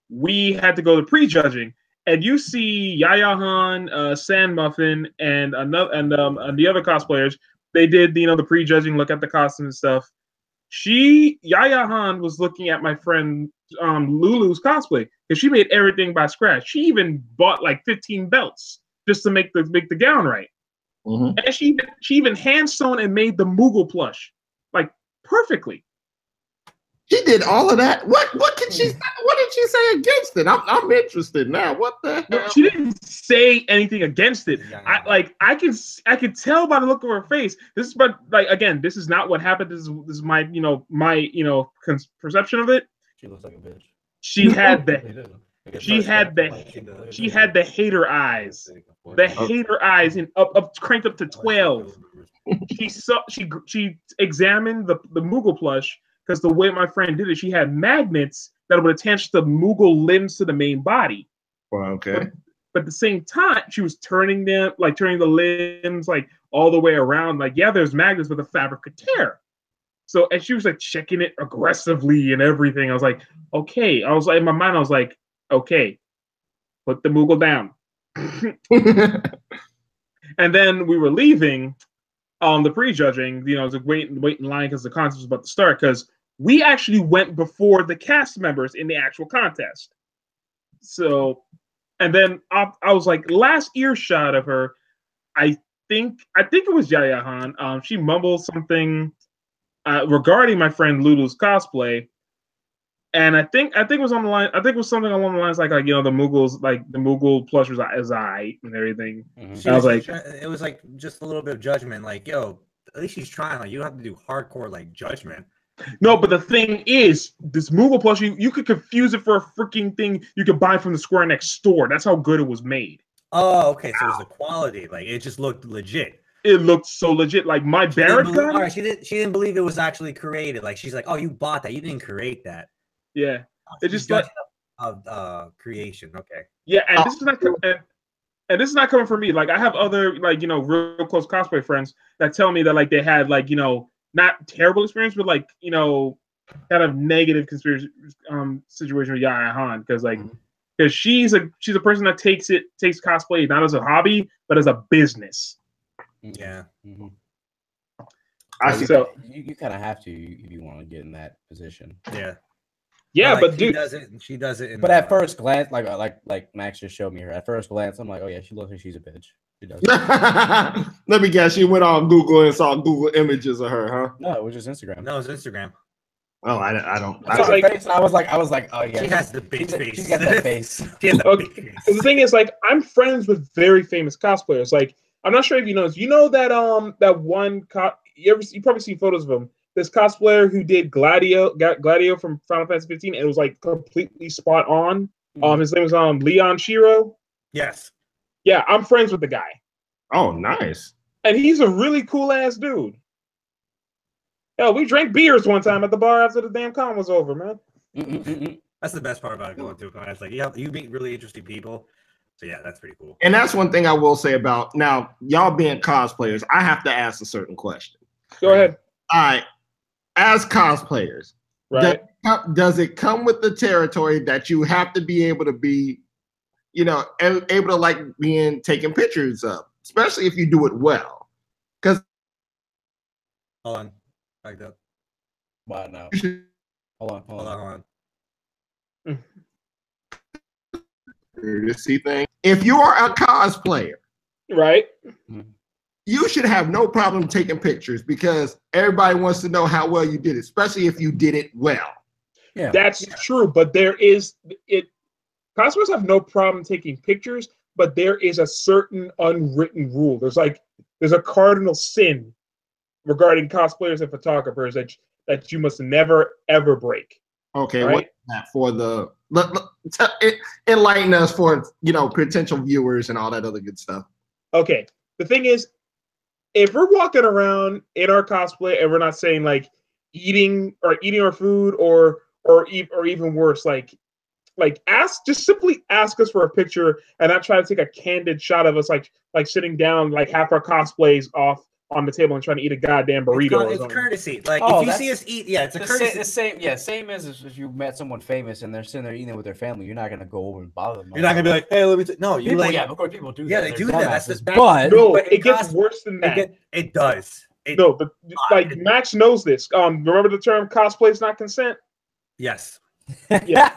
[SPEAKER 5] we had to go to pre-judging. And you see Yaya Han, Sand Muffin, and the other cosplayers. They did the pre-judging, look at the costumes and stuff. Yaya Han was looking at my friend Lulu's cosplay because she made everything by scratch. She even bought like 15 belts just to make the gown right. Mm-hmm. And she even hand sewn and made the Moogle plush like perfectly.
[SPEAKER 3] She did all of that. What did she say against it? I'm interested now. What the hell?
[SPEAKER 5] No, she didn't say anything against it.
[SPEAKER 2] Yeah.
[SPEAKER 5] I can tell by the look of her face. This is not what happened. This is my perception of it.
[SPEAKER 1] She looks like a bitch.
[SPEAKER 5] She had the hater eyes. The hater eyes and up cranked up to 12. She examined the Moogle plush. Because the way my friend did it, she had magnets that would attach the Moogle limbs to the main body.
[SPEAKER 3] Well, okay.
[SPEAKER 5] But at the same time, she was turning the limbs like all the way around. Like, yeah, there's magnets, but the fabric could tear. So, and she was like checking it aggressively and everything. I was like, okay. I was like, in my mind, I was like, okay, put the Moogle down. And then we were leaving the pre-judging, I was like wait in line because the contest was about to start, because we actually went before the cast members in the actual contest. So, and then I was like, last earshot of her, I think it was Yaya Han. She mumbled something regarding my friend Lulu's cosplay, and I think it was on the line. I think it was something along the lines like the Moogles, like the Moogle plush was I and everything. Mm-hmm. I was like,
[SPEAKER 2] it was like just a little bit of judgment. Like, yo, at least she's trying. Like, you don't have to do hardcore like judgment.
[SPEAKER 5] No, but the thing is, this Moogle plush, you could confuse it for a freaking thing you could buy from the Square Enix store. That's how good it was made.
[SPEAKER 2] Oh, okay. So it was the quality. Like, it just looked legit.
[SPEAKER 5] It looked so legit. Like my Barrett gun.
[SPEAKER 2] All right, she didn't believe it was actually created. Like, she's like, oh, you bought that. You didn't create that.
[SPEAKER 5] Yeah, it just like
[SPEAKER 2] creation. Okay.
[SPEAKER 5] Yeah, and this is not coming from me. Like, I have other real close cosplay friends that tell me that like they had not terrible experience, but kind of negative conspiracy situation with Yaya Han, because she's a person that takes cosplay not as a hobby but as a business.
[SPEAKER 2] Yeah.
[SPEAKER 1] Mm-hmm.
[SPEAKER 5] So
[SPEAKER 1] you kind of have to if you want to get in that position.
[SPEAKER 2] Yeah.
[SPEAKER 5] Yeah, but
[SPEAKER 2] she
[SPEAKER 5] dude,
[SPEAKER 2] does it.
[SPEAKER 1] But at first glance, like Max just showed me her. At first glance, I'm like, oh yeah, she looks like she's a bitch. She does.
[SPEAKER 3] Let me guess. She went on Google and saw Google images of her, huh?
[SPEAKER 1] No, it was just Instagram.
[SPEAKER 2] No, it was Instagram.
[SPEAKER 3] Oh, I don't.
[SPEAKER 1] I was like, oh yeah,
[SPEAKER 2] she has the big face.
[SPEAKER 1] She's got that face.
[SPEAKER 5] Okay. The thing is, I'm friends with very famous cosplayers. Like, I'm not sure if you know this. You know that one you probably seen photos of him. This cosplayer who did Gladio from Final Fantasy 15, and it was like completely spot on. His name was Leon Shiro.
[SPEAKER 2] Yes.
[SPEAKER 5] Yeah, I'm friends with the guy.
[SPEAKER 3] Oh, nice.
[SPEAKER 5] And he's a really cool ass dude. Hell, we drank beers one time at the bar after the damn con was over, man.
[SPEAKER 2] That's the best part about going to a con. It's like you meet really interesting people. So yeah, that's pretty cool.
[SPEAKER 3] And that's one thing I will say about now, y'all being cosplayers, I have to ask a certain question.
[SPEAKER 5] Go ahead.
[SPEAKER 3] All right. As cosplayers,
[SPEAKER 5] right?
[SPEAKER 3] Does it come with the territory that you have to be able to be, able to like being taken pictures of, especially if you do it well? Because
[SPEAKER 2] hold on, like that.
[SPEAKER 1] Wow, no. Hold on.
[SPEAKER 3] See thing. If you are a cosplayer,
[SPEAKER 5] right?
[SPEAKER 3] You should have no problem taking pictures because everybody wants to know how well you did it, especially if you did it well.
[SPEAKER 5] Yeah, that's true. But cosplayers have no problem taking pictures, but there is a certain unwritten rule. There's a cardinal sin regarding cosplayers and photographers that you must never ever break.
[SPEAKER 3] Okay,
[SPEAKER 5] right?
[SPEAKER 3] what's that for the? enlighten us for potential viewers and all that other good stuff.
[SPEAKER 5] Okay, the thing is, if we're walking around in our cosplay and we're not saying like eating our food or even worse, like simply ask us for a picture and not try to take a candid shot of us like sitting down like half our cosplays off on the table and trying to eat a goddamn burrito.
[SPEAKER 2] It's courtesy. Like if you see us eat, it's a courtesy.
[SPEAKER 4] Same as if you met someone famous and they're sitting there eating with their family. You're not gonna go over and bother them.
[SPEAKER 2] You're not gonna be like, hey, let me. No, you
[SPEAKER 4] people, of course people do.
[SPEAKER 2] Yeah,
[SPEAKER 4] that.
[SPEAKER 2] they do that.
[SPEAKER 4] But
[SPEAKER 5] it gets worse than that.
[SPEAKER 2] It does.
[SPEAKER 5] Like Max knows this. Remember the term "cosplay is not consent"?
[SPEAKER 2] Yes.
[SPEAKER 5] Yeah.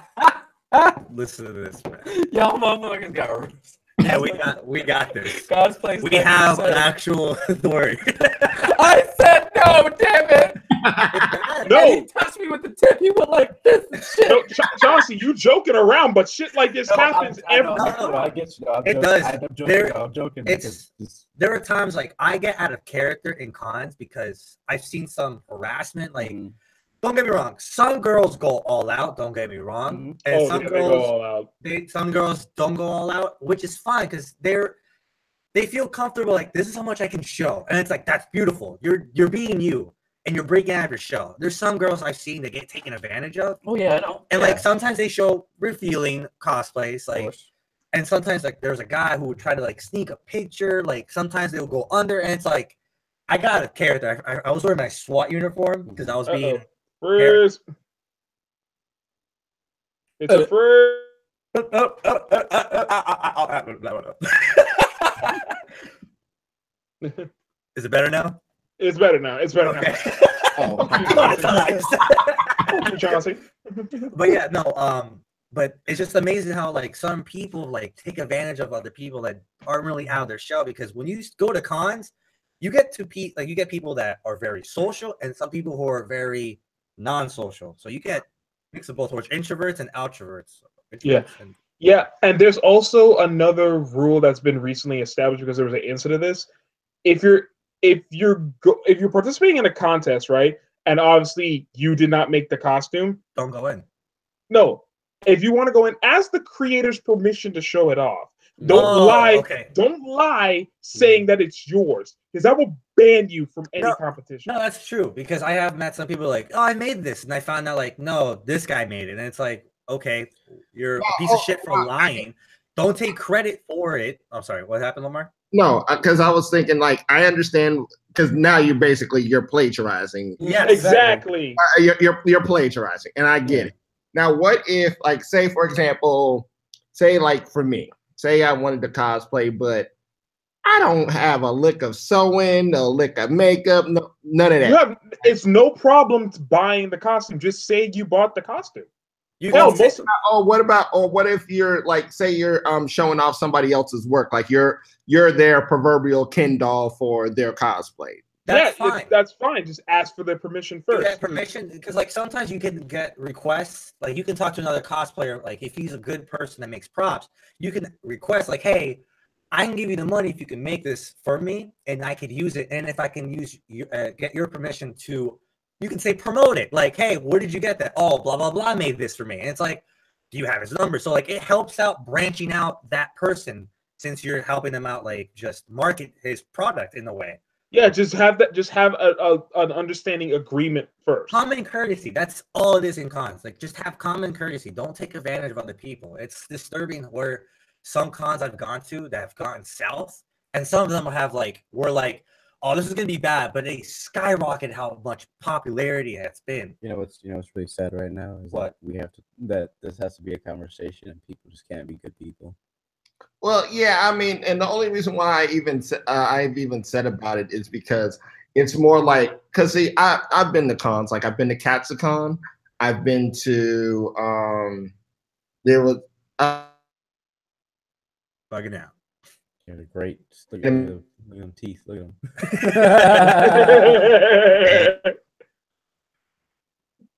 [SPEAKER 2] Listen to this, man.
[SPEAKER 4] Y'all motherfuckers got roots.
[SPEAKER 2] Yeah, we got this.
[SPEAKER 4] Cosplay.
[SPEAKER 2] We have an actual authority.
[SPEAKER 4] I said no, damn it.
[SPEAKER 5] No,
[SPEAKER 4] he touched me with the tip. He went like this and shit.
[SPEAKER 5] No, Chauncey, you joking around, but shit like this happens every.
[SPEAKER 4] I get you.
[SPEAKER 2] It does.
[SPEAKER 4] I'm joking.
[SPEAKER 2] There are times like I get out of character in cons because I've seen some harassment. Like, don't get me wrong, some girls go all out. Don't get me wrong, and some girls
[SPEAKER 5] go all out.
[SPEAKER 2] Some girls don't go all out, which is fine because they feel comfortable. Like, this is how much I can show, and it's like, that's beautiful. You're being you. And you're breaking out of your shell. There's some girls I've seen that get taken advantage of.
[SPEAKER 4] Oh yeah, I know.
[SPEAKER 2] And like sometimes they show revealing cosplays, like, and sometimes like there's a guy who would try to like sneak a picture. Like sometimes they'll go under, and it's like, I got a character. I was wearing my SWAT uniform because I was being.
[SPEAKER 5] Freeze. It's a freeze.
[SPEAKER 2] Is it better now?
[SPEAKER 5] It's better now.
[SPEAKER 2] Okay. But yeah, no. But it's just amazing how like some people like take advantage of other people that aren't really out of their shell. Because when you go to cons, you get people that are very social and some people who are very non-social. So you get mix of both, which introverts and extroverts.
[SPEAKER 5] Yeah, and there's also another rule that's been recently established because there was an incident of this. If you're participating in a contest, right, and obviously you did not make the costume,
[SPEAKER 2] don't go in.
[SPEAKER 5] No, if you want to go in, ask the creator's permission to show it off. Don't lie.
[SPEAKER 2] Okay.
[SPEAKER 5] Don't lie saying that it's yours, because that will ban you from any competition.
[SPEAKER 2] No, that's true. Because I have met some people like, oh, I made this, and I found out like, no, this guy made it, and it's like, okay, you're a piece of shit for lying. Don't take credit for it. I'm sorry. What happened, Lamar?
[SPEAKER 3] No, because I was thinking like I understand because now you're plagiarizing.
[SPEAKER 5] Yeah, exactly.
[SPEAKER 3] You're plagiarizing, and I get it. Now, what if like say for example, say like for me, say I wanted to cosplay, but I don't have a lick of sewing, no lick of makeup, none of that.
[SPEAKER 5] It's no problem buying the costume. Just say you bought the costume.
[SPEAKER 3] What if you're like, say you're showing off somebody else's work, like you're their proverbial Ken doll for their cosplay.
[SPEAKER 2] That's fine.
[SPEAKER 5] That's fine. Just ask for their permission first.
[SPEAKER 2] Get permission, because like sometimes you can get requests. Like you can talk to another cosplayer. Like if he's a good person that makes props, you can request like, hey, I can give you the money if you can make this for me, and I could use it. And if I can use get your permission to. You can say promote it, like, hey, where did you get that? Oh, blah, blah, blah made this for me. And it's like, do you have his number? So like it helps out branching out that person since you're helping them out, like just market his product in a way.
[SPEAKER 5] Yeah, just have an understanding agreement first.
[SPEAKER 2] Common courtesy. That's all it is in cons. Like just have common courtesy. Don't take advantage of other people. It's disturbing where some cons I've gone to that have gone south, and some of them have we're like, oh, this is gonna be bad, but they skyrocketed how much popularity it's been.
[SPEAKER 1] What's really sad right now is that this has to be a conversation, and people just can't be good people.
[SPEAKER 3] Well, yeah, I mean, and the only reason why I've even said about it is because it's more like, because see, I've been to cons, like I've been to Katsukon, I've been to there was
[SPEAKER 2] bugging out.
[SPEAKER 1] Yeah, they're great. Just look at them teeth. Look at them.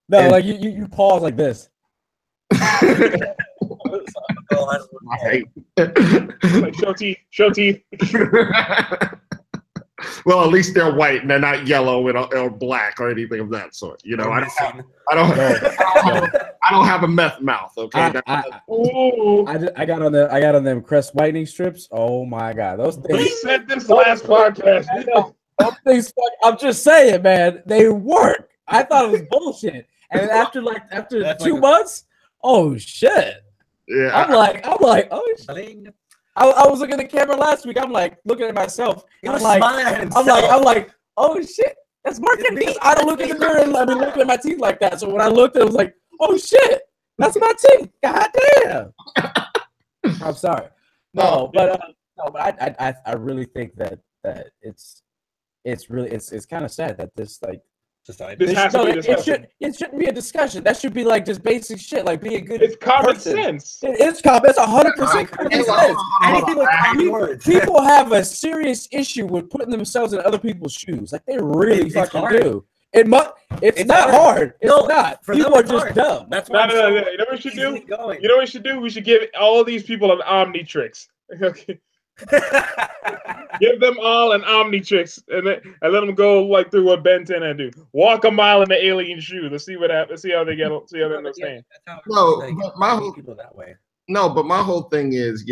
[SPEAKER 4] No, like you pause like this.
[SPEAKER 5] Like show teeth.
[SPEAKER 3] Well, at least they're white and they're not yellow or black or anything of that sort. You know, I don't have a meth mouth. Okay.
[SPEAKER 1] I got on them Crest whitening strips. Oh my god, those things.
[SPEAKER 5] We said this last podcast.
[SPEAKER 1] Those things. I'm just saying, man, they work. I thought it was bullshit, and after 2 months, oh shit.
[SPEAKER 3] Yeah.
[SPEAKER 1] I'm like, oh shit. I was looking at the camera last week. I'm like looking at myself. I'm like, oh shit, that's marketing. Because I don't look in the mirror and I be looking at my teeth like that. So when I looked, it was like, oh shit, that's my teeth. God damn. I'm sorry. No, but I really think that it's kind of sad that this like. It shouldn't be a discussion. That should be like just basic shit, like be a good.
[SPEAKER 5] It's common
[SPEAKER 1] person.
[SPEAKER 5] Sense.
[SPEAKER 1] It's 100% common sense.
[SPEAKER 2] Anything with common words.
[SPEAKER 1] People have a serious issue with putting themselves in other people's shoes. Like they really fucking do. It's not hard. It's not. People are just dumb.
[SPEAKER 5] That's why. No. You know what we should do? You know what we should do? We should give all these people an Omnitrix. Okay. Give them all an Omnitrix and let them go like through what Ben 10 do. Walk a mile in the alien shoe. Let's see what happens. See how they get. See how they end up staying.
[SPEAKER 3] But my whole thing is,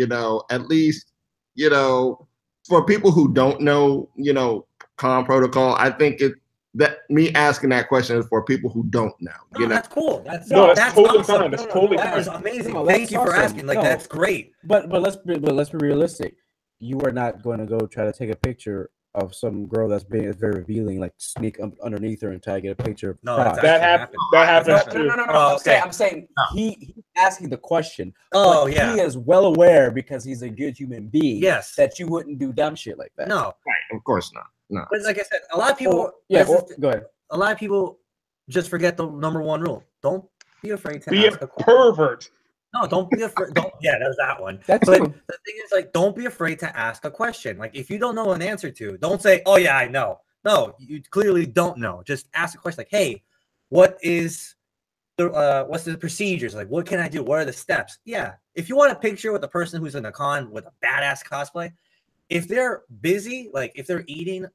[SPEAKER 3] at least, for people who don't know, Con Protocol, I think that me asking that question is for people who don't know.
[SPEAKER 2] That's cool. That's
[SPEAKER 5] totally
[SPEAKER 2] awesome.
[SPEAKER 5] fine. That's totally fine.
[SPEAKER 2] That is amazing. Thank you for asking. That's great.
[SPEAKER 1] But let's be realistic. You are not going to go try to take a picture of some girl that's very revealing, like sneak underneath her and try to get a picture.
[SPEAKER 2] No,
[SPEAKER 5] that happens too.
[SPEAKER 1] No. I'm saying he's asking the question.
[SPEAKER 2] Oh yeah,
[SPEAKER 1] he is well aware because he's a good human being.
[SPEAKER 2] Yes,
[SPEAKER 1] that you wouldn't do dumb shit like that.
[SPEAKER 2] No,
[SPEAKER 3] right, of course not. No,
[SPEAKER 2] but like I said, a lot of people.
[SPEAKER 1] Go ahead.
[SPEAKER 2] A lot of people just forget the number one rule: don't be afraid to
[SPEAKER 5] be
[SPEAKER 2] ask
[SPEAKER 5] a pervert.
[SPEAKER 2] No, don't be afraid. There's that one.
[SPEAKER 1] But
[SPEAKER 2] the thing is, like, don't be afraid to ask a question. Like, if you don't know an answer to, don't say, "Oh yeah, I know." No, you clearly don't know. Just ask a question, like, "Hey, what's the procedures? Like, what can I do? What are the steps?" Yeah. If you want a picture with a person who's in a con with a badass cosplay, if they're busy, like if they're eating,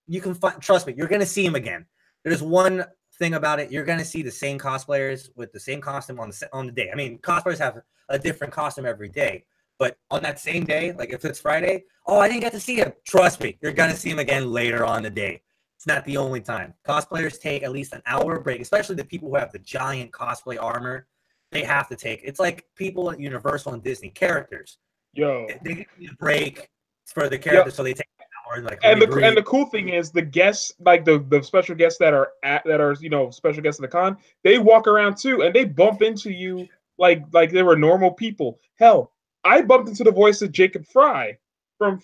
[SPEAKER 2] you can find. Trust me, you're gonna see them again. There's one thing about it, you're gonna see the same cosplayers with the same costume on the day. I mean, cosplayers have a different costume every day, but on that same day, like if it's Friday, oh, I didn't get to see him. Trust me, you're gonna see him again later on the day. It's not the only time. Cosplayers take at least an hour break, especially the people who have the giant cosplay armor. They have to take. It's like people at Universal and Disney characters. They get a break for the characters, so they take. Like,
[SPEAKER 5] and the cool thing is the guests, like the special guests that are special guests at the con, they walk around too and they bump into you like they were normal people. Hell, I bumped into the voice of Jacob Fry from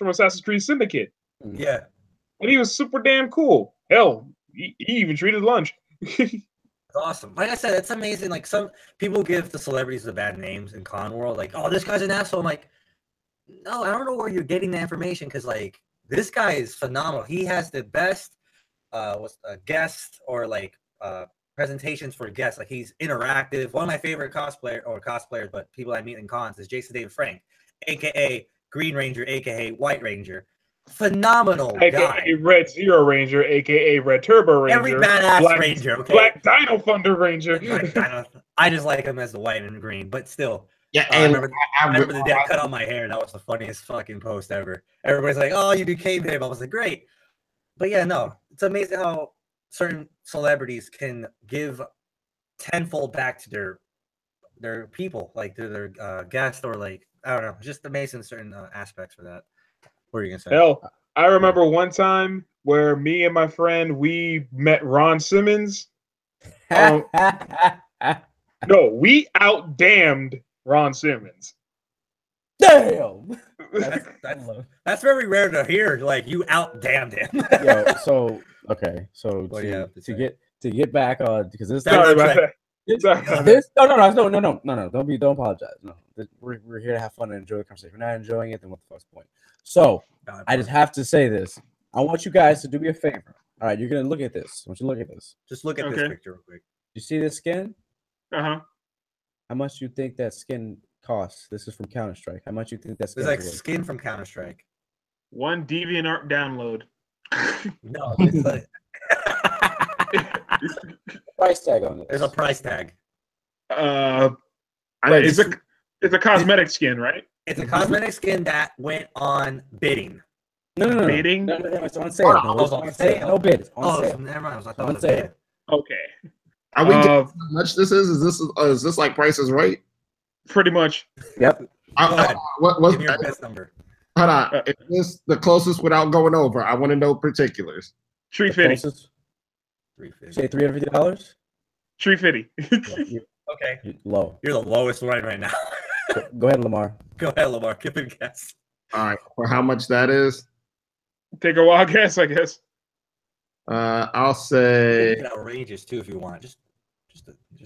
[SPEAKER 5] Assassin's Creed Syndicate.
[SPEAKER 2] Yeah,
[SPEAKER 5] and he was super damn cool. Hell, he even treated lunch.
[SPEAKER 2] Awesome. Like I said, it's amazing. Like some people give the celebrities the bad names in con world, like, oh, this guy's an asshole. I'm like, no, I don't know where you're getting the information because, like, this guy is phenomenal. He has the best guest or, like, presentations for guests. Like, he's interactive. One of my favorite cosplayers, but people I meet in cons is Jason David Frank, a.k.a. Green Ranger, a.k.a. White Ranger. Phenomenal guy.
[SPEAKER 5] A.k.a. Red Zero Ranger, a.k.a. Red Turbo Ranger.
[SPEAKER 2] Every badass Ranger, okay?
[SPEAKER 5] Black Dino Thunder Ranger.
[SPEAKER 2] I just like him as the white and green, but still.
[SPEAKER 3] Yeah,
[SPEAKER 2] I remember the day I cut out my hair. That was the funniest fucking post ever. Everybody's like, "Oh, you became him." I was like, "Great," but yeah, no, it's amazing how certain celebrities can give tenfold back to their people, like to their guests, or like I don't know, just amazing certain aspects for that. What are you gonna say?
[SPEAKER 5] Hell, I remember one time where me and my friend we met Ron Simmons. No, we outdamned Ron Simmons.
[SPEAKER 1] Damn.
[SPEAKER 2] That's very rare to hear. Like you outdamned him.
[SPEAKER 1] So to get back on because this.
[SPEAKER 5] Sorry about that.
[SPEAKER 1] No. Don't apologize. No, we're here to have fun and enjoy the conversation. If we're not enjoying it, then what the fuck's the point? So I just have to say this. I want you guys to do me a favor. All right, you're gonna look at this. I want you to look at this.
[SPEAKER 2] Just look at this picture real quick.
[SPEAKER 1] You see this skin?
[SPEAKER 5] Uh-huh.
[SPEAKER 1] How much do you think that skin costs? This is from Counter-Strike. How much do you think that skin
[SPEAKER 2] It's like skin from Counter-Strike.
[SPEAKER 5] One DeviantArt download.
[SPEAKER 2] No, it's like
[SPEAKER 4] Price tag on it.
[SPEAKER 2] there's a price tag.
[SPEAKER 5] It's a cosmetic skin, right?
[SPEAKER 2] It's a cosmetic skin that went on bidding.
[SPEAKER 4] No.
[SPEAKER 5] Bidding?
[SPEAKER 4] No, it's on sale.
[SPEAKER 2] Oh, it's on sale.
[SPEAKER 4] No bid. It's
[SPEAKER 2] Oh,
[SPEAKER 4] on sale.
[SPEAKER 2] never mind. I thought
[SPEAKER 4] On
[SPEAKER 2] it was a
[SPEAKER 4] sale.
[SPEAKER 2] bid.
[SPEAKER 5] Okay.
[SPEAKER 3] Are we getting how much this is? Is this like Price is Right?
[SPEAKER 5] Pretty much.
[SPEAKER 4] Yep.
[SPEAKER 2] Go ahead.
[SPEAKER 3] What's
[SPEAKER 2] Give me your best number.
[SPEAKER 3] hold on? Is this the closest without going over? I want to know particulars.
[SPEAKER 5] Tree fitty.
[SPEAKER 4] Say $350.
[SPEAKER 5] Tree fitty.
[SPEAKER 2] Okay.
[SPEAKER 4] Low.
[SPEAKER 2] You're the lowest one right now.
[SPEAKER 4] Go ahead, Lamar.
[SPEAKER 2] Go ahead, Lamar. Give it a guess.
[SPEAKER 3] All right, for how much that is?
[SPEAKER 5] Take a wild guess, I guess.
[SPEAKER 3] I'll say.
[SPEAKER 2] Make it outrageous too, if you want. Just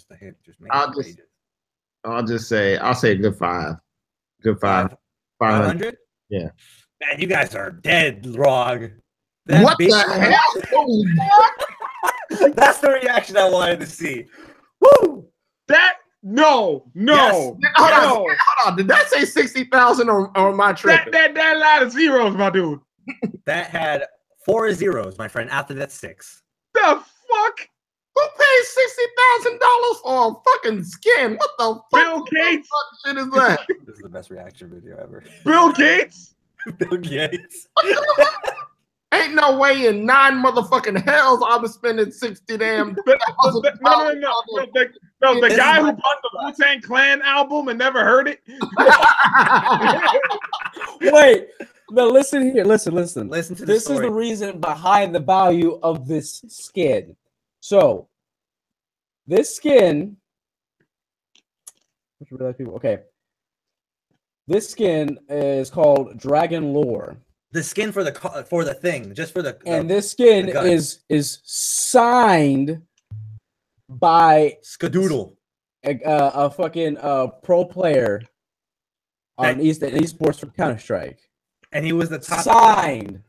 [SPEAKER 2] a hint. Just make
[SPEAKER 3] I'll
[SPEAKER 2] it
[SPEAKER 3] just
[SPEAKER 2] outrageous.
[SPEAKER 3] I'll say a good 5. Good 5. 500.
[SPEAKER 2] 500?
[SPEAKER 3] Yeah.
[SPEAKER 2] Man, you guys are dead wrong. That
[SPEAKER 3] What
[SPEAKER 2] big
[SPEAKER 3] the
[SPEAKER 2] one-
[SPEAKER 3] hell? Holy fuck.
[SPEAKER 2] That's the reaction I wanted to see. Woo!
[SPEAKER 5] No.
[SPEAKER 3] Hold on. Did that say 60,000 or my trip?
[SPEAKER 5] That line of zeros, my dude.
[SPEAKER 2] That had 4 zeros, my friend. After that, 6.
[SPEAKER 5] The fuck?
[SPEAKER 3] Who pays $60,000 for a fucking skin? What the fuck?
[SPEAKER 5] Bill Gates.
[SPEAKER 3] What shit is that?
[SPEAKER 2] This is the best reaction video ever.
[SPEAKER 5] Bill Gates?
[SPEAKER 2] Bill Gates.
[SPEAKER 3] Ain't no way in 9 motherfucking hells I'm spending 60 damn.
[SPEAKER 5] No. The guy who bought the Wu-Tang Clan album and never heard it.
[SPEAKER 4] Wait. No, listen here. Listen.
[SPEAKER 2] Listen to
[SPEAKER 4] This
[SPEAKER 2] story.
[SPEAKER 4] is the reason behind the value of this skin. So, this skin. Okay. This skin is called Dragon Lore.
[SPEAKER 2] The skin for the thing, just for the.
[SPEAKER 4] And this skin
[SPEAKER 2] the gun.
[SPEAKER 4] is signed by
[SPEAKER 2] Skadoodle.
[SPEAKER 4] a fucking pro player on esports for Counter-Strike.
[SPEAKER 2] And he was the top.
[SPEAKER 4] Signed,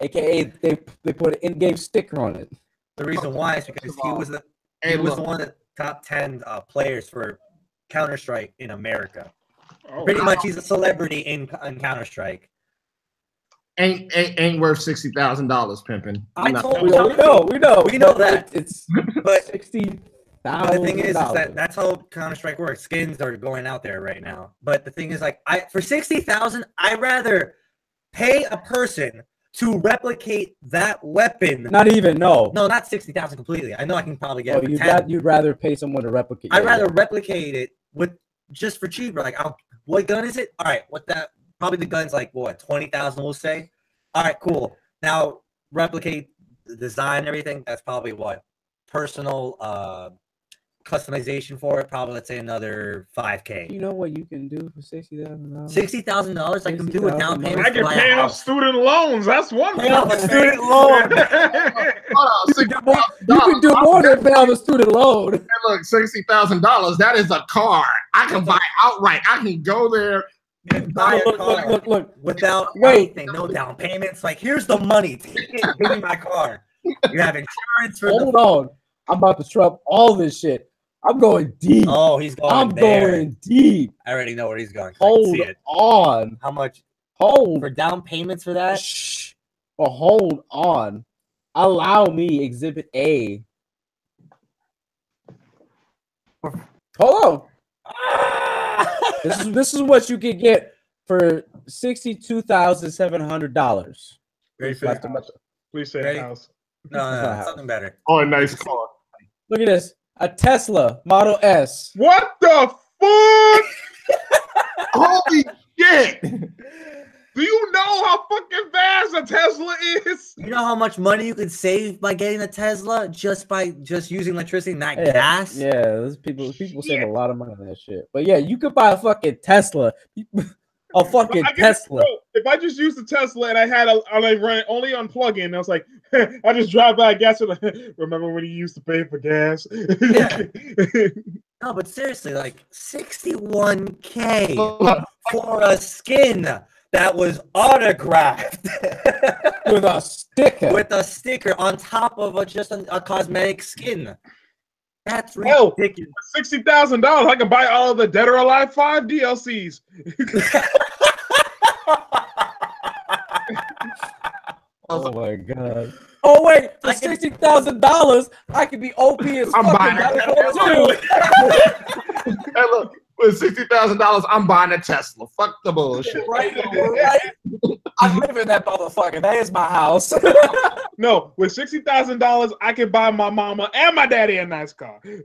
[SPEAKER 4] aka they put an in-game sticker on it.
[SPEAKER 2] The reason why is because he was the
[SPEAKER 3] Hey,
[SPEAKER 2] he was
[SPEAKER 3] look.
[SPEAKER 2] one of the top 10 players for Counter-Strike in America.
[SPEAKER 5] Oh,
[SPEAKER 2] Pretty much, he's a celebrity in Counter-Strike.
[SPEAKER 3] Ain't worth $60,000, pimping.
[SPEAKER 2] I
[SPEAKER 3] No.
[SPEAKER 2] told
[SPEAKER 4] We
[SPEAKER 2] you.
[SPEAKER 4] know.
[SPEAKER 2] We know that.
[SPEAKER 4] It's
[SPEAKER 2] But
[SPEAKER 4] $60,000.
[SPEAKER 2] the thing is that that's how Counter-Strike works. Skins are going out there right now. But the thing is, like, for 60,000, I'd rather pay a person to replicate that weapon.
[SPEAKER 4] Not even
[SPEAKER 2] No, not 60,000 completely. I know I can probably get it for 10.
[SPEAKER 4] You'd rather pay someone to replicate.
[SPEAKER 2] I'd rather replicate it with just for cheaper. Like, what gun is it? All right, probably the gun's like what, 20,000, we'll say. All right, cool. Now replicate the design and everything. That's probably what, personal customization for it. Probably, let's say, another $5K.
[SPEAKER 4] You know what you can do for $60,000?
[SPEAKER 2] $60,000. I can do a down payment.
[SPEAKER 5] I can
[SPEAKER 2] for
[SPEAKER 5] pay
[SPEAKER 2] my
[SPEAKER 5] off
[SPEAKER 2] house.
[SPEAKER 5] student loans. That's one
[SPEAKER 2] Pay off a
[SPEAKER 5] thing.
[SPEAKER 2] student loan.
[SPEAKER 3] Hold on,
[SPEAKER 4] You can do more than pay off a student loan.
[SPEAKER 3] Hey, look, $60,000. That is a car. I can buy outright. I can go there.
[SPEAKER 2] And buy a car
[SPEAKER 4] Look.
[SPEAKER 2] without
[SPEAKER 4] Wait.
[SPEAKER 2] anything, no down payments. Like, here's the money. Take it, give me my car. You have insurance for
[SPEAKER 4] Hold on. I'm about to trump all this shit. I'm going deep.
[SPEAKER 2] Oh, he's going
[SPEAKER 4] I'm
[SPEAKER 2] there.
[SPEAKER 4] going deep.
[SPEAKER 2] I already know where he's going. I can
[SPEAKER 4] Hold
[SPEAKER 2] see it.
[SPEAKER 4] on.
[SPEAKER 2] How much
[SPEAKER 4] Hold.
[SPEAKER 2] for down payments for that?
[SPEAKER 4] Shh. But hold on. Allow me, Exhibit A. Hold on. This is what you can get for $62,700.
[SPEAKER 2] Ready for
[SPEAKER 5] Please
[SPEAKER 2] that?
[SPEAKER 5] Please say
[SPEAKER 2] Ready?
[SPEAKER 5] house.
[SPEAKER 2] No, something better.
[SPEAKER 3] Oh, a nice car.
[SPEAKER 4] Look at this. A Tesla Model S.
[SPEAKER 5] What the fuck?
[SPEAKER 3] Holy shit.
[SPEAKER 5] Do you know how fucking fast a Tesla is?
[SPEAKER 2] You know how much money you could save by getting a Tesla just by using electricity, not
[SPEAKER 4] Yeah,
[SPEAKER 2] gas?
[SPEAKER 4] Yeah, those people save a lot of money on that shit. But yeah, you could buy a fucking Tesla. A fucking
[SPEAKER 5] I guess,
[SPEAKER 4] Tesla.
[SPEAKER 5] bro, if I just used the Tesla and I run only on plug-in, I was like, I just drive by gas. And remember when you used to pay for gas?
[SPEAKER 2] Yeah. No, but seriously, like $61K for a skin that was autographed
[SPEAKER 4] With a sticker.
[SPEAKER 2] with a sticker on top of just a cosmetic skin. That's
[SPEAKER 5] Hell,
[SPEAKER 2] ridiculous.
[SPEAKER 5] For $60,000, I can buy all of the Dead or Alive 5 DLCs.
[SPEAKER 1] Oh my god.
[SPEAKER 4] Oh wait, for $60,000, I could be OP as
[SPEAKER 3] I'm
[SPEAKER 4] fucking
[SPEAKER 3] buying
[SPEAKER 4] Battlefront 2.
[SPEAKER 3] Hey, look, with $60,000, I'm buying a Tesla. Fuck the bullshit.
[SPEAKER 4] Right? I live in that motherfucker. That is my house.
[SPEAKER 5] No, with $60,000, I can buy my mama and my daddy a nice car.
[SPEAKER 3] You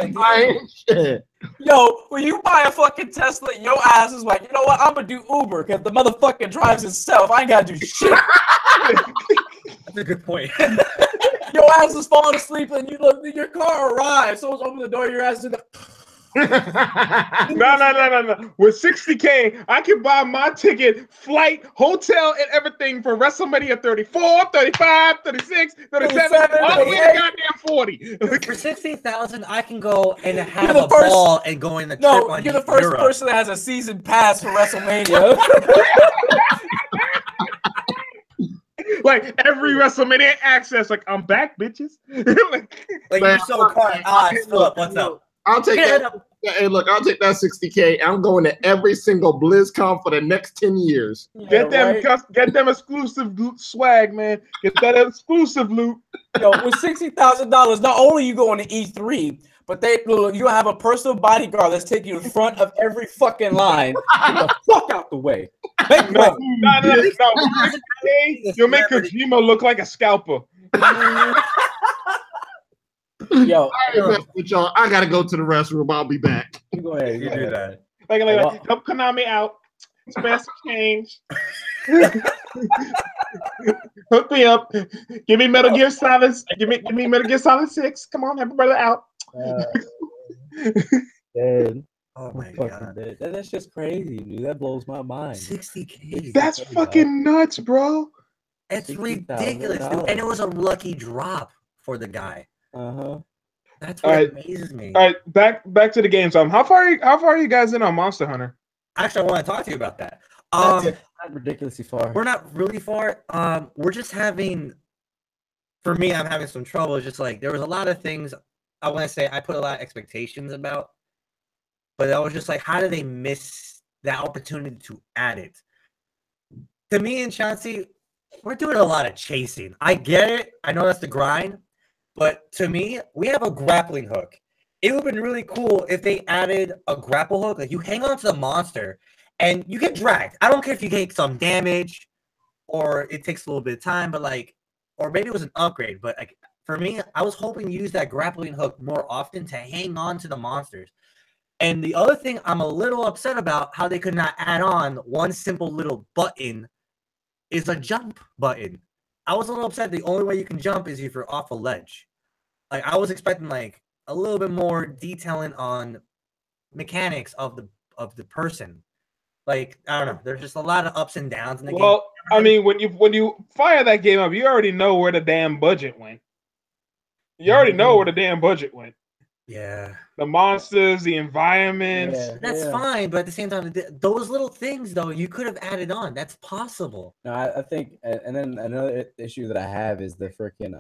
[SPEAKER 3] ain't buying shit.
[SPEAKER 4] Yo, when you buy a fucking Tesla, your ass is like, you know what? I'm gonna do Uber because the motherfucker drives itself. I ain't gotta do shit.
[SPEAKER 2] That's a good point.
[SPEAKER 4] Your ass is falling asleep and you look, your car arrives. Someone's open the door, your ass is
[SPEAKER 5] No. With $60K, I can buy my ticket, flight, hotel, and everything for WrestleMania 34, 35, 36, 37, all the way to goddamn 40.
[SPEAKER 2] For 60,000, I can go and have
[SPEAKER 4] You're the
[SPEAKER 2] a
[SPEAKER 4] first-
[SPEAKER 2] ball and go in the trip
[SPEAKER 4] No,
[SPEAKER 2] on
[SPEAKER 4] you're the first
[SPEAKER 2] Europe.
[SPEAKER 4] person that has a season pass for WrestleMania.
[SPEAKER 5] Like every WrestleMania access, like I'm back, bitches.
[SPEAKER 2] Like
[SPEAKER 3] Man,
[SPEAKER 2] you're so quiet. Ah, Philip, what's up?
[SPEAKER 3] I'll take
[SPEAKER 2] Get
[SPEAKER 3] that. Hey, look, I'll take that $60K. I'm going to every single BlizzCon for the next 10 years.
[SPEAKER 5] Get them exclusive swag, man. Get that exclusive loot.
[SPEAKER 4] Yo, with $60,000, not only you going to E3, but you have a personal bodyguard that's taking you in front of every fucking line. Get the fuck out the way. Make way.
[SPEAKER 5] No. You'll make Kojima look like a scalper.
[SPEAKER 4] Yo,
[SPEAKER 3] With y'all, I gotta go to the restroom. I'll be back.
[SPEAKER 4] you go ahead.
[SPEAKER 2] You do that.
[SPEAKER 5] Like, help Konami out. Spare some change. Hook me up. Give me Metal Gear Solid. Give me Metal Gear Solid 6. Come on, help a brother out.
[SPEAKER 4] Dude.
[SPEAKER 2] Oh my god.
[SPEAKER 4] That's just crazy, dude. That blows my mind.
[SPEAKER 2] 60K.
[SPEAKER 5] That's fucking nuts, bro.
[SPEAKER 2] It's
[SPEAKER 4] $60,000.
[SPEAKER 2] ridiculous, dude. And it was a lucky drop for the guy.
[SPEAKER 4] Uh-huh.
[SPEAKER 2] That's
[SPEAKER 5] All
[SPEAKER 2] what
[SPEAKER 5] right.
[SPEAKER 2] amazes me.
[SPEAKER 5] All right, back to the games. How far are you guys in on Monster Hunter?
[SPEAKER 2] Actually, I want to talk to you about that.
[SPEAKER 4] Not ridiculously far.
[SPEAKER 2] We're not really far. We're just having, for me, I'm having some trouble. It's just like there was a lot of things I want to say I put a lot of expectations about, but I was just like, how did they miss that opportunity to add it? To me and Chauncey, we're doing a lot of chasing. I get it. I know that's the grind, but to me, we have a grappling hook. It would have been really cool if they added a grapple hook. Like you hang on to the monster and you get dragged. I don't care if you take some damage or it takes a little bit of time, but like, or maybe it was an upgrade. But like for me, I was hoping to use that grappling hook more often to hang on to the monsters. And the other thing I'm a little upset about how they could not add on one simple little button is a jump button. I was a little upset. The only way you can jump is if you're off a ledge. Like I was expecting like a little bit more detailing on mechanics of the person. Like I don't know, there's just a lot of ups and downs in the game.
[SPEAKER 5] Well, I mean, when you fire that game up, you already know where the damn budget went. You already know where the damn budget went.
[SPEAKER 2] Yeah,
[SPEAKER 5] the monsters, the environments.
[SPEAKER 4] Yeah,
[SPEAKER 2] that's fine, but at the same time, those little things though, you could have added on. That's possible.
[SPEAKER 1] No, I think, and then another issue that I have is the freaking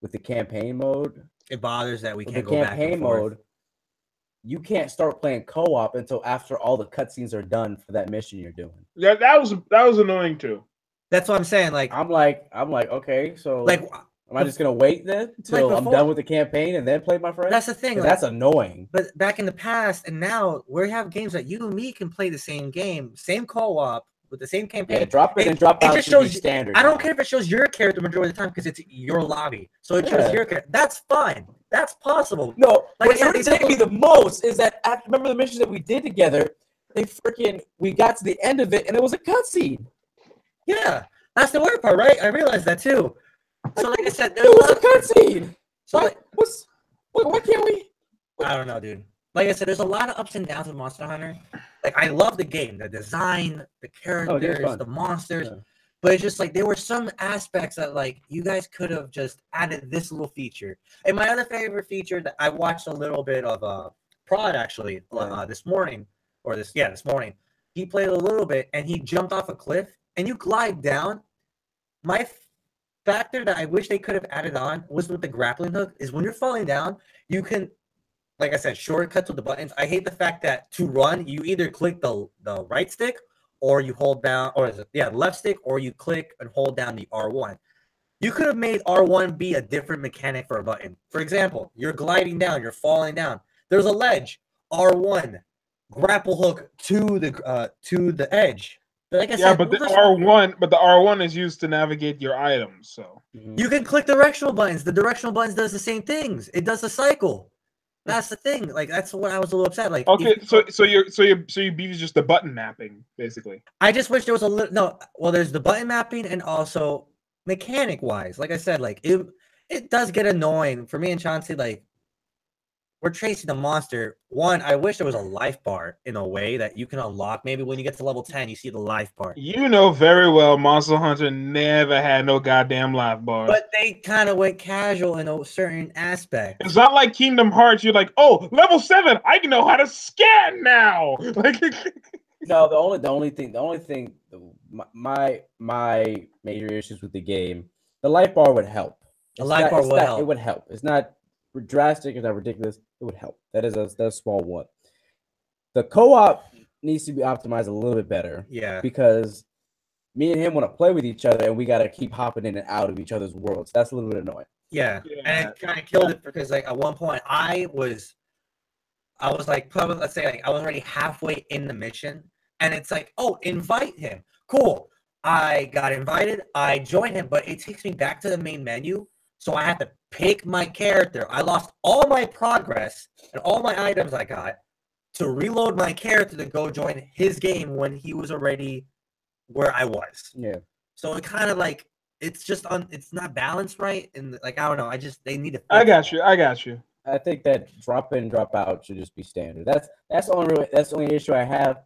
[SPEAKER 1] with the campaign mode.
[SPEAKER 2] It bothers that we
[SPEAKER 1] With
[SPEAKER 2] can't
[SPEAKER 1] the
[SPEAKER 2] go back
[SPEAKER 1] campaign
[SPEAKER 2] and forth.
[SPEAKER 1] mode. You can't start playing co-op until after all the cutscenes are done for that mission you're doing.
[SPEAKER 5] Yeah, that was annoying too.
[SPEAKER 2] That's what I'm saying. Like
[SPEAKER 1] I'm like, okay, so
[SPEAKER 2] like
[SPEAKER 1] am I just gonna wait then until I'm done with the campaign and then play my friend?
[SPEAKER 2] That's the thing. Like,
[SPEAKER 1] that's annoying.
[SPEAKER 2] But back in the past and now we have games that you and me can play the same game, same co-op with the same campaign.
[SPEAKER 1] Yeah, drop it and drop out.
[SPEAKER 2] It just shows
[SPEAKER 1] standard.
[SPEAKER 2] I don't care if it shows your character majority of the time because it's your lobby, so it shows your character. That's fine. That's possible.
[SPEAKER 4] No,
[SPEAKER 2] like
[SPEAKER 4] what irritated me the most is that I remember the missions that we did together. We got to the end of it and it was a cutscene.
[SPEAKER 2] Yeah, that's the weird part, right? I realized that too. So, like I said,
[SPEAKER 4] it was a cutscene.
[SPEAKER 2] So,
[SPEAKER 4] why can't we?
[SPEAKER 2] I don't know, dude. Like I said, there's a lot of ups and downs with Monster Hunter. Like I love the game, the design, the characters, the monsters. Yeah. But it's just like there were some aspects that like you guys could have just added this little feature. And my other favorite feature that I watched a little bit of Prod actually this morning. This morning. He played a little bit and he jumped off a cliff and you glide down. My factor that I wish they could have added on was with the grappling hook is when you're falling down, you can, like I said, shortcuts with the buttons. I hate the fact that to run, you either click the right stick or you hold down, or is it, yeah, left stick, or you click and hold down the R1. You could have made R1 be a different mechanic for a button. For example, you're gliding down, you're falling down. There's a ledge. R1, grapple hook to the edge. But like I said,
[SPEAKER 5] but the R1 is used to navigate your items. So
[SPEAKER 2] you can click directional buttons. The directional buttons does the same things. It does the cycle. That's the thing. Like that's what I was a little upset. Like
[SPEAKER 5] okay, so your beef is just the button mapping, basically.
[SPEAKER 2] I just wish there was a little well, there's the button mapping and also mechanic wise. Like I said, like it does get annoying for me and Chauncey. Like we're chasing the monster. One, I wish there was a life bar in a way that you can unlock. Maybe when you get to level 10, you see the life bar.
[SPEAKER 5] You know very well Monster Hunter never had no goddamn life bar.
[SPEAKER 2] But they kind of went casual in a certain aspect.
[SPEAKER 5] It's not like Kingdom Hearts. You're like, oh, level 7, I know how to scan now. Like,
[SPEAKER 1] no, the only thing, my major issues with the game, the life bar would help.
[SPEAKER 2] The life bar would help.
[SPEAKER 1] It would help. It's not drastic. It's not ridiculous. It would help. That's a small one. The co-op needs to be optimized a little bit better.
[SPEAKER 2] Yeah.
[SPEAKER 1] Because me and him want to play with each other, and we got to keep hopping in and out of each other's worlds. That's a little bit annoying.
[SPEAKER 2] Yeah. And it kind of killed it because, like, at one point I was like, probably, let's say, like, I was already halfway in the mission, and it's like, oh, invite him. Cool. I got invited. I joined him, but it takes me back to the main menu, so I have to pick my character. I lost all my progress and all my items I got to reload my character to go join his game when he was already where I was.
[SPEAKER 1] Yeah.
[SPEAKER 2] So it kind of like it's just it's not balanced right, and like I don't know. They need to.
[SPEAKER 5] I got you.
[SPEAKER 1] I think that drop in, drop out should just be standard. That's the only issue I have.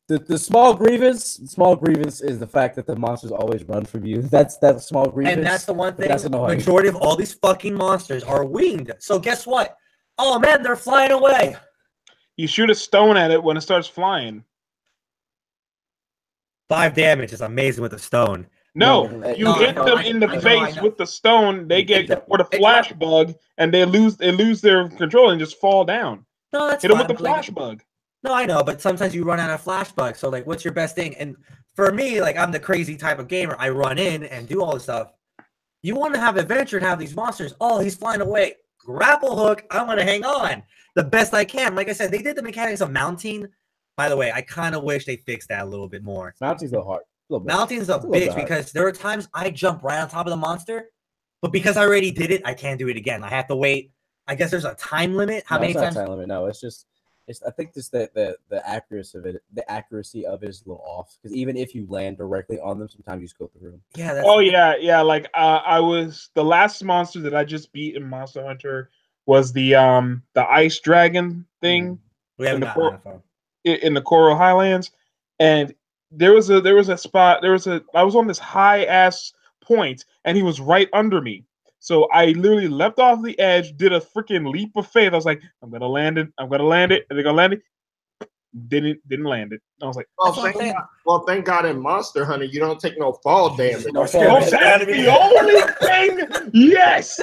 [SPEAKER 1] The small grievance is the fact that the monsters always run from you. That's small grievance.
[SPEAKER 2] And that's the one thing. The majority of all these fucking monsters are winged. So guess what? Oh man, they're flying away.
[SPEAKER 5] You shoot a stone at it when it starts flying.
[SPEAKER 2] 5 damage is amazing with a stone.
[SPEAKER 5] No, you hit them in the face with the stone. They get with a flash bug, and they lose their control and just fall down.
[SPEAKER 2] No, that's
[SPEAKER 5] hit them with the flash bug.
[SPEAKER 2] No, I know, but sometimes you run out of flash bugs. So, like, what's your best thing? And for me, like, I'm the crazy type of gamer. I run in and do all this stuff. You want to have adventure and have these monsters. Oh, he's flying away. Grapple hook. I'm going to hang on the best I can. Like I said, they did the mechanics of mounting. By the way, I kind of wish they fixed that a little bit more.
[SPEAKER 1] Mounting's a little hard.
[SPEAKER 2] Mounting's a bitch because there are times I jump right on top of the monster, but because I already did it, I can't do it again. I have to wait. I guess there's a time limit. How many times?
[SPEAKER 1] Time limit. No, it's just. I think just the accuracy of it. The accuracy of it is a little off because even if you land directly on them, sometimes you just go through them.
[SPEAKER 2] Yeah.
[SPEAKER 5] Yeah. Like I was the last monster that I just beat in Monster Hunter was the ice dragon thing.
[SPEAKER 2] We haven't gotten that far.
[SPEAKER 5] In the Coral Highlands, and there was a spot. I was on this high ass point, and he was right under me. So I literally leapt off the edge, did a freaking leap of faith. I was like, I'm gonna land it. And they're gonna land it. Didn't land it. I was like,
[SPEAKER 3] thank God in Monster Hunter you don't take no fall damage.
[SPEAKER 5] That's the only thing. Yes.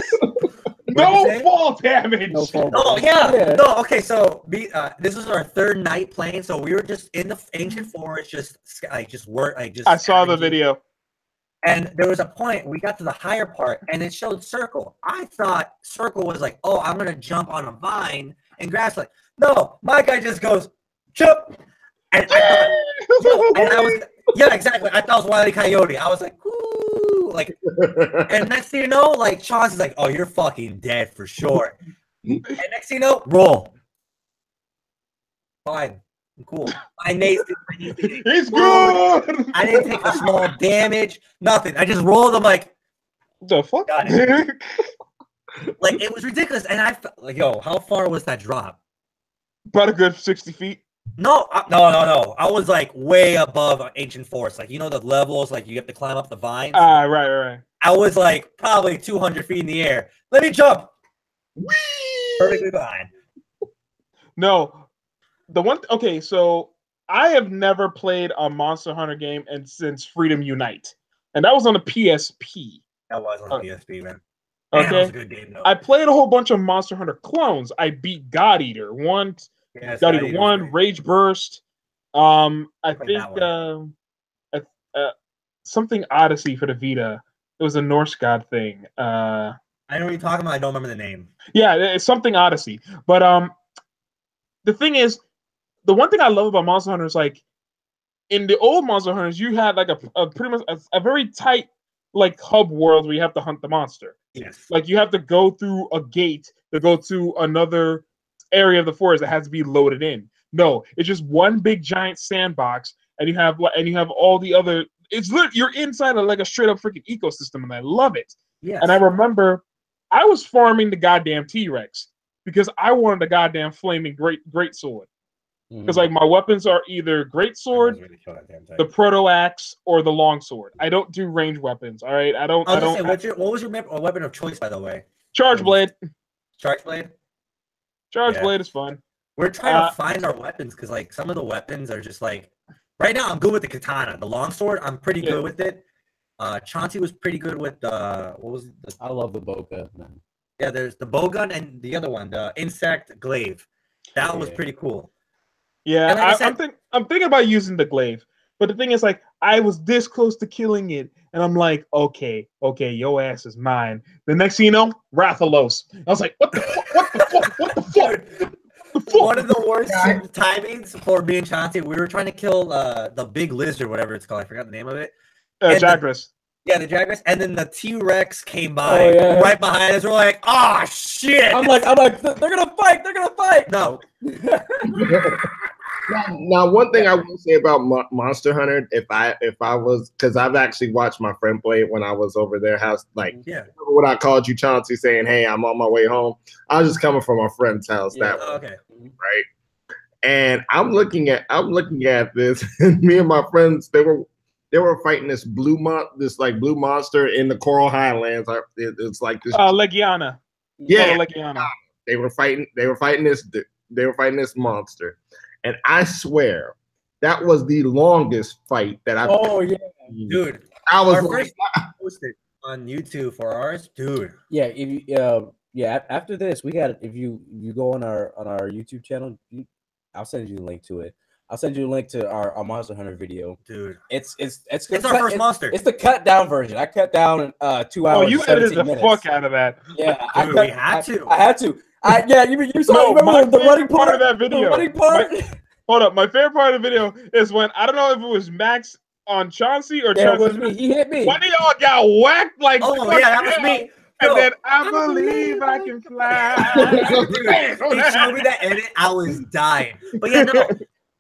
[SPEAKER 5] No fall damage.
[SPEAKER 2] Oh yeah. No. Okay. So this was our third night playing. So we were just in the ancient forest,
[SPEAKER 5] I saw the video.
[SPEAKER 2] And there was a point we got to the higher part, and it showed circle. I thought circle was like, oh, I'm gonna jump on a vine and grass. Like, no, my guy just goes jump, and I was yeah, exactly. I thought it was Wile E. Coyote. I was like, ooh, like, and next thing you know, like Chauncey's like, oh, you're fucking dead for sure. And next thing you know, roll. Fine. Cool. My nate's
[SPEAKER 5] it's good.
[SPEAKER 2] I didn't take a small damage. Nothing. I just rolled. I'm like,
[SPEAKER 5] the fuck?
[SPEAKER 2] Got it. Like it was ridiculous. And I felt like, yo, how far was that drop?
[SPEAKER 5] About a good 60 feet.
[SPEAKER 2] No. I was like way above ancient forest. Like, you know, the levels, like you have to climb up the vines.
[SPEAKER 5] Right.
[SPEAKER 2] I was like probably 200 feet in the air. Let me jump. Whee! Perfectly fine.
[SPEAKER 5] No. So I have never played a Monster Hunter game since Freedom Unite, and that was on the PSP.
[SPEAKER 2] That was on the PSP, man.
[SPEAKER 5] Okay,
[SPEAKER 2] that was a good game, though.
[SPEAKER 5] I played a whole bunch of Monster Hunter clones. I beat God Eater 1, God Eater 1, Rage Burst, I think something Odyssey for the Vita. It was a Norse god thing.
[SPEAKER 2] I know what you're talking about. I don't remember the name.
[SPEAKER 5] Yeah, it's something Odyssey. But the thing is, the one thing I love about Monster Hunter is like in the old Monster Hunters, you had like a pretty much a very tight like hub world where you have to hunt the monster.
[SPEAKER 2] Yes.
[SPEAKER 5] Like you have to go through a gate to go to another area of the forest that has to be loaded in. No, it's just one big giant sandbox, and you have all the other. It's you're inside of like a straight up freaking ecosystem, and I love it.
[SPEAKER 2] Yes.
[SPEAKER 5] And I remember I was farming the goddamn T-Rex because I wanted a goddamn flaming great sword. Because like my weapons are either great sword, the proto axe, or the long sword. I don't do range weapons. All right, I don't.
[SPEAKER 2] What was your weapon of choice, by the way?
[SPEAKER 5] Charge blade.
[SPEAKER 2] Charge blade.
[SPEAKER 5] Charge blade is fun.
[SPEAKER 2] We're trying to find our weapons because like some of the weapons are just like. Right now, I'm good with the katana. The long sword, I'm pretty good with it. Chauncey was pretty good with the what was the?
[SPEAKER 1] I love the bow gun, man.
[SPEAKER 2] Yeah, there's the bow gun and the other one, the insect glaive. That was pretty cool.
[SPEAKER 5] Yeah, like I'm thinking about using the glaive, but the thing is, like, I was this close to killing it, and I'm like, okay, your ass is mine. The next thing you know, Rathalos. I was like, what the fuck?
[SPEAKER 2] One of the worst timings for me and Chauncey, we were trying to kill the big lizard, whatever it's called. I forgot the name of it.
[SPEAKER 5] Jagras.
[SPEAKER 2] Yeah, the Jagras, and then the T-Rex came by right behind us. We're like, oh shit!
[SPEAKER 4] I'm like, they're gonna fight. They're gonna fight.
[SPEAKER 2] No.
[SPEAKER 3] Now, one thing I will say about Monster Hunter, if I was, because I've actually watched my friend play it when I was over their house. Like, when I called you, Chauncey, saying, "Hey, I'm on my way home," I was just coming from my friend's house.
[SPEAKER 2] Okay.
[SPEAKER 3] Right. And I'm looking at this, and me and my friends, they were fighting this blue monster in the Coral Highlands. It's like this.
[SPEAKER 5] Legiana.
[SPEAKER 3] Yeah.
[SPEAKER 5] Legiana.
[SPEAKER 3] They were fighting this monster. And I swear, that was the longest fight that I've
[SPEAKER 2] dude.
[SPEAKER 3] I was
[SPEAKER 2] first posted on YouTube for ours, dude.
[SPEAKER 1] Yeah, if you after this, we got if you go on our YouTube channel, I'll send you a link to it. I'll send you a link to our Monster Hunter video.
[SPEAKER 2] Dude.
[SPEAKER 1] It's
[SPEAKER 2] our first monster.
[SPEAKER 1] It's the cut down version. I cut down in 2 hours.
[SPEAKER 5] Oh, you edited the fuck out of that.
[SPEAKER 1] Yeah,
[SPEAKER 2] dude, we had to.
[SPEAKER 1] I had to. You saw remember the running part
[SPEAKER 5] of that video.
[SPEAKER 1] The running part.
[SPEAKER 5] Hold up, my favorite part of the video is when I don't know if it was Max on Chauncey or
[SPEAKER 1] Chauncey. It was me. He hit me.
[SPEAKER 5] One of y'all got whacked like.
[SPEAKER 2] Oh yeah, that was me.
[SPEAKER 5] And then I believe I can fly.
[SPEAKER 2] He showed me that edit. I was dying. But yeah, no.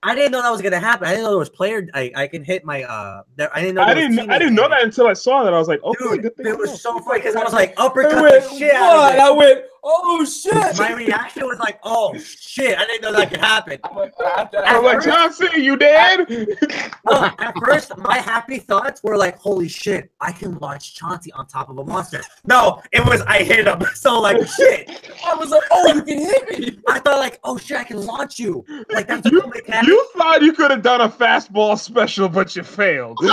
[SPEAKER 2] I didn't know that was gonna happen. I didn't know there was player. I can hit my. I didn't know.
[SPEAKER 5] I didn't know that until I saw that. I was like, okay,
[SPEAKER 2] dude, it was so funny because I was like, uppercut the shit.
[SPEAKER 1] I went, oh shit.
[SPEAKER 2] My reaction was like, oh shit. I didn't know that could happen.
[SPEAKER 5] I'm like, Chauncey, you dead?
[SPEAKER 2] At first, my happy thoughts were like, holy shit, I can launch Chauncey on top of a monster. No, it was I hit him. So like, shit.
[SPEAKER 1] I was like, oh, you can hit me.
[SPEAKER 2] I thought like, oh shit, I can launch you. Like that's
[SPEAKER 5] you thought you could have done a fastball special, but you failed.
[SPEAKER 1] The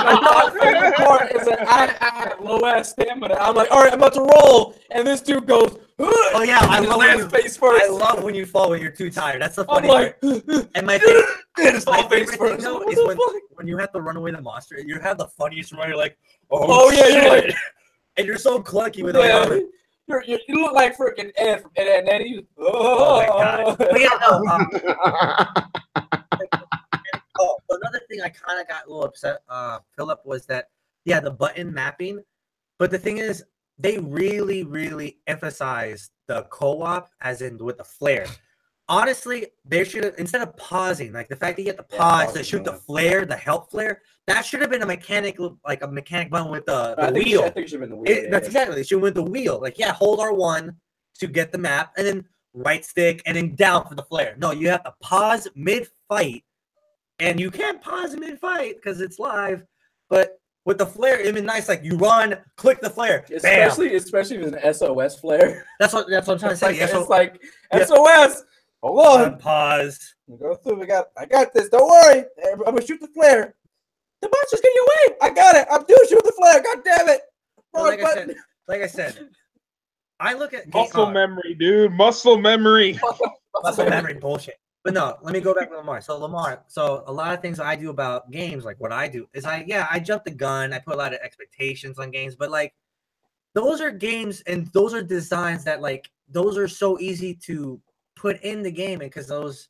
[SPEAKER 1] part is that I had low ass stamina. I'm like, all right, I'm about to roll, and this dude goes.
[SPEAKER 2] Oh yeah, I love when you fall when you're too tired. That's the funny part. And my favorite thing though is when you have to run away the monster. You have the funniest run. You're like, oh yeah, you're like, and you're so clunky with it.
[SPEAKER 1] You look like freaking Ed from Ed, Edd n Eddy.
[SPEAKER 2] Oh my god! But yeah, no. Another thing I kind of got a little upset, Philip, was that the button mapping. But the thing is, they really, really emphasized the co-op, as in with the flare. Honestly, they should have, instead of pausing, like the fact that you have to pause to shoot the flare, the help flare, that should have been a mechanic button with the wheel.
[SPEAKER 1] I think it should have been the wheel.
[SPEAKER 2] That's exactly. It should have been the wheel. Like, hold R1 to get the map, and then right stick, and then down for the flare. No, you have to pause mid-fight, and you can't pause mid-fight because it's live, but with the flare, it'd be nice. Like you run, click the flare,
[SPEAKER 1] especially if it's an SOS flare.
[SPEAKER 2] That's what I'm trying to say.
[SPEAKER 1] It's like SOS. Hold on.
[SPEAKER 2] Pause.
[SPEAKER 1] Go through. I got this. Don't worry. I'm gonna shoot the flare. The monster's getting away. I got it. I'm doing shoot the flare. God damn it.
[SPEAKER 2] Like I said, I look at
[SPEAKER 5] muscle memory, dude. Muscle memory.
[SPEAKER 2] Muscle memory bullshit. But no, let me go back to Lamar. So Lamar, a lot of things I do about games, like what I do is I jump the gun. I put a lot of expectations on games, but like those are games and those are designs that like those are so easy to put in the game, and because those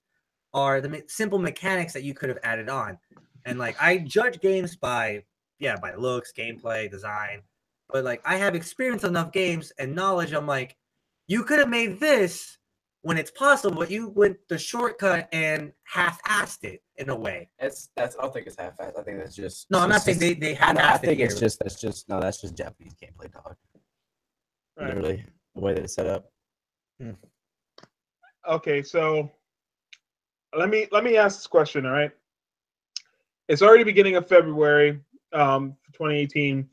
[SPEAKER 2] are the simple mechanics that you could have added on. And like I judge games by looks, gameplay, design, but like I have experienced enough games and knowledge. I'm like, you could have made this when it's possible, but you went the shortcut and half-assed it in a way.
[SPEAKER 1] I don't think it's half-assed. I think that's just.
[SPEAKER 2] No, I'm not saying they half-assed
[SPEAKER 1] I think
[SPEAKER 2] it.
[SPEAKER 1] that's just Japanese gameplay, dog. Right. Literally, the way that it's set up.
[SPEAKER 5] Okay, so let me ask this question. All right, it's already beginning of February, for 2018.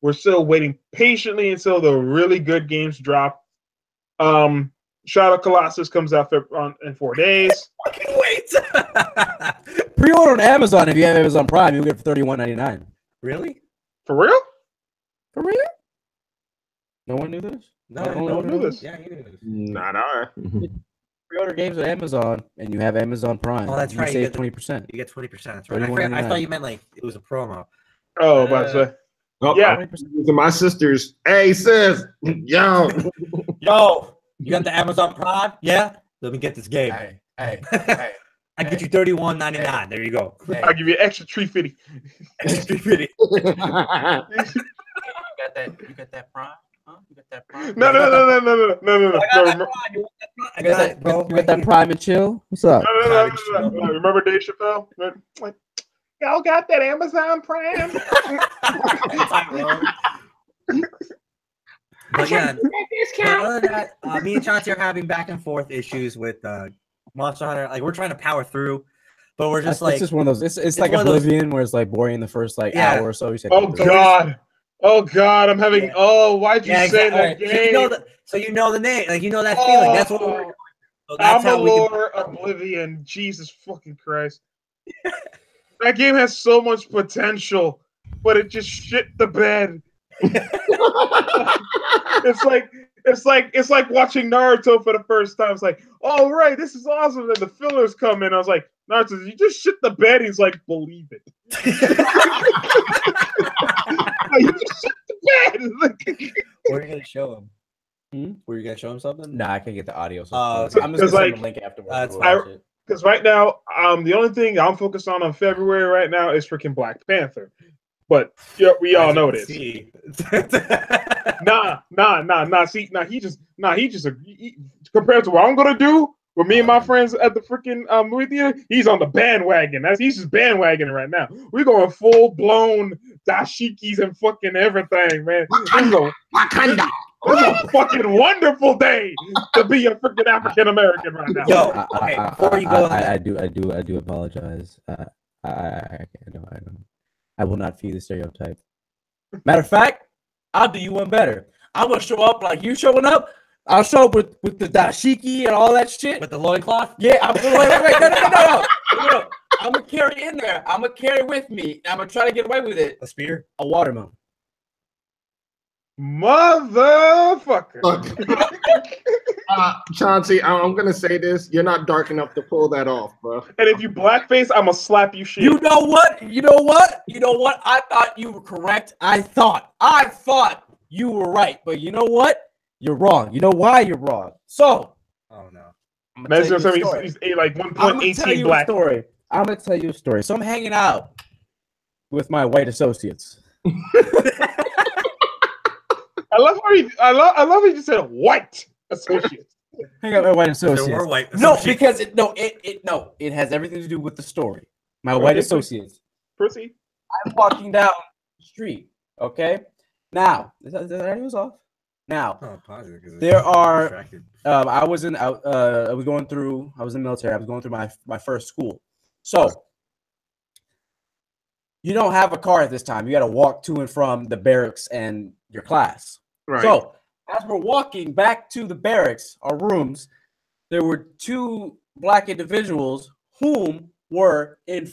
[SPEAKER 5] We're still waiting patiently until the really good games drop. Shadow of Colossus comes out in 4 days.
[SPEAKER 2] Fucking wait.
[SPEAKER 1] Pre-order on Amazon if you have Amazon Prime. You'll get it for $31.99.
[SPEAKER 2] Really?
[SPEAKER 5] For real?
[SPEAKER 1] For real? No one knew this?
[SPEAKER 5] No one knew this.
[SPEAKER 2] Yeah, you knew this.
[SPEAKER 3] Not I.
[SPEAKER 1] Pre-order games on Amazon, and you have Amazon Prime.
[SPEAKER 2] Oh, that's right.
[SPEAKER 1] You save 20%.
[SPEAKER 2] You get 20%. That's right. I thought you meant like it was a promo.
[SPEAKER 5] Oh, about to say.
[SPEAKER 3] Oh,
[SPEAKER 5] yeah.
[SPEAKER 3] To my sisters. Hey, sis. Yo.
[SPEAKER 2] You got the Amazon Prime? Yeah. Let me get this game.
[SPEAKER 1] Hey.
[SPEAKER 2] I get you $31.99. There you go.
[SPEAKER 5] I'll give you extra $3.50.
[SPEAKER 2] Extra $3.50.
[SPEAKER 1] You got that Prime? Huh? You got that Prime?
[SPEAKER 5] No.
[SPEAKER 2] I got that, bro.
[SPEAKER 1] You got that Prime and chill? What's up?
[SPEAKER 5] No. Remember Dave Chappelle? Like, y'all got that Amazon Prime?
[SPEAKER 2] But yeah, other than that, me and Chauncey are having back and forth issues with Monster Hunter. Like we're trying to power through, but we're just
[SPEAKER 1] it's just one of those. It's like Oblivion, where it's like boring in the first hour or so.
[SPEAKER 5] Oh God! I'm having. Why'd you say that game?
[SPEAKER 2] So you know the name, like you know that feeling. That's what we're. So that's how we can...
[SPEAKER 5] Oblivion. Jesus fucking Christ! That game has so much potential, but it just shit the bed. It's like watching Naruto for the first time. It's like, oh right, this is awesome. Then the fillers come in. I was like, Naruto, you just shit the bed. He's like, believe it. You just shit the bed.
[SPEAKER 2] What are you gonna show him? Were you gonna show him something?
[SPEAKER 1] Nah, I can't get the audio. So
[SPEAKER 5] I'm
[SPEAKER 1] just gonna send a link afterwards.
[SPEAKER 5] Because right now, the only thing I'm focused on February right now is freaking Black Panther. But we all know this. Nah. He just compared to what I'm gonna do with me and my friends at the freaking movie theater, he's on the bandwagon. He's just bandwagoning right now. We're going full blown dashikis and fucking everything, man. Wakanda. This is a fucking wonderful day to be a freaking African American right now.
[SPEAKER 2] Yo, okay, before you go,
[SPEAKER 1] I do apologize. I don't. I will not feed the stereotype. Matter of fact, I'll do you one better. I'm gonna show up like you showing up. I'll show up with the dashiki and all that shit.
[SPEAKER 2] With the loincloth?
[SPEAKER 1] Yeah, no. I'm gonna carry it in there. I'm gonna carry it with me. I'm gonna try to get away with it.
[SPEAKER 2] A spear?
[SPEAKER 1] A watermelon.
[SPEAKER 5] Motherfucker.
[SPEAKER 3] Chauncey, I'm gonna say this. You're not dark enough to pull that off, bro.
[SPEAKER 5] And if you blackface, I'm gonna slap you shit.
[SPEAKER 1] You know what? I thought you were correct. I thought you were right. But you know what? You're wrong. You know why you're wrong? So,
[SPEAKER 2] oh no.
[SPEAKER 5] He's like 1.18 black.
[SPEAKER 1] I'm gonna tell you a story. So I'm hanging out with my white associates.
[SPEAKER 5] I love how you just said white associates.
[SPEAKER 1] Hang out with my white associates.
[SPEAKER 2] There were white
[SPEAKER 1] associates. No, because it has everything to do with the story. My white associates.
[SPEAKER 5] Proceed.
[SPEAKER 1] I'm walking down the street. Okay. Now, is that audio off? Now, there are. I was in the military. I was going through my first school. So you don't have a car at this time. You got to walk to and from the barracks and your class.
[SPEAKER 3] Right.
[SPEAKER 1] So as we're walking back to the barracks, our rooms, there were two black individuals whom were in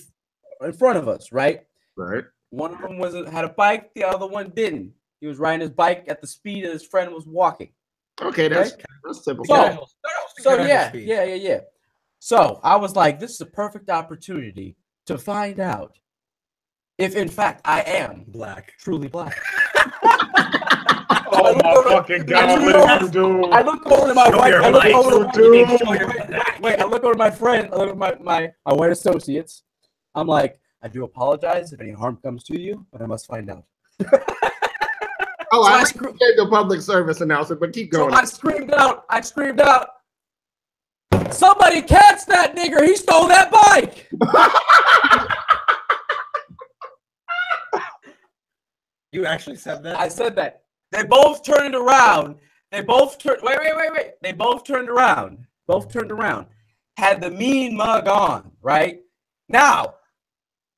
[SPEAKER 1] front of us. Right.
[SPEAKER 3] Right.
[SPEAKER 1] One of them had a bike. The other one didn't. He was riding his bike at the speed that his friend was walking.
[SPEAKER 3] Okay, that's typical.
[SPEAKER 1] So yeah.
[SPEAKER 4] So I was like, this is a perfect opportunity to find out if, in fact, I am
[SPEAKER 2] Black.
[SPEAKER 4] truly black.
[SPEAKER 5] Oh my fucking god! What did you do?
[SPEAKER 4] I look over to my white. I look over
[SPEAKER 5] to
[SPEAKER 4] wait. I look over to my friend. I look at my white associates. I'm like, I do apologize if any harm comes to you, but I must find out.
[SPEAKER 3] Oh,
[SPEAKER 4] So
[SPEAKER 3] I gave the public service announcement, but keep going.
[SPEAKER 4] So I screamed out. Somebody catch that nigger! He stole that bike.
[SPEAKER 2] You actually said that?
[SPEAKER 4] I said that. They both turned around. They both turned. Wait. They both turned around. Had the mean mug on, right? Now,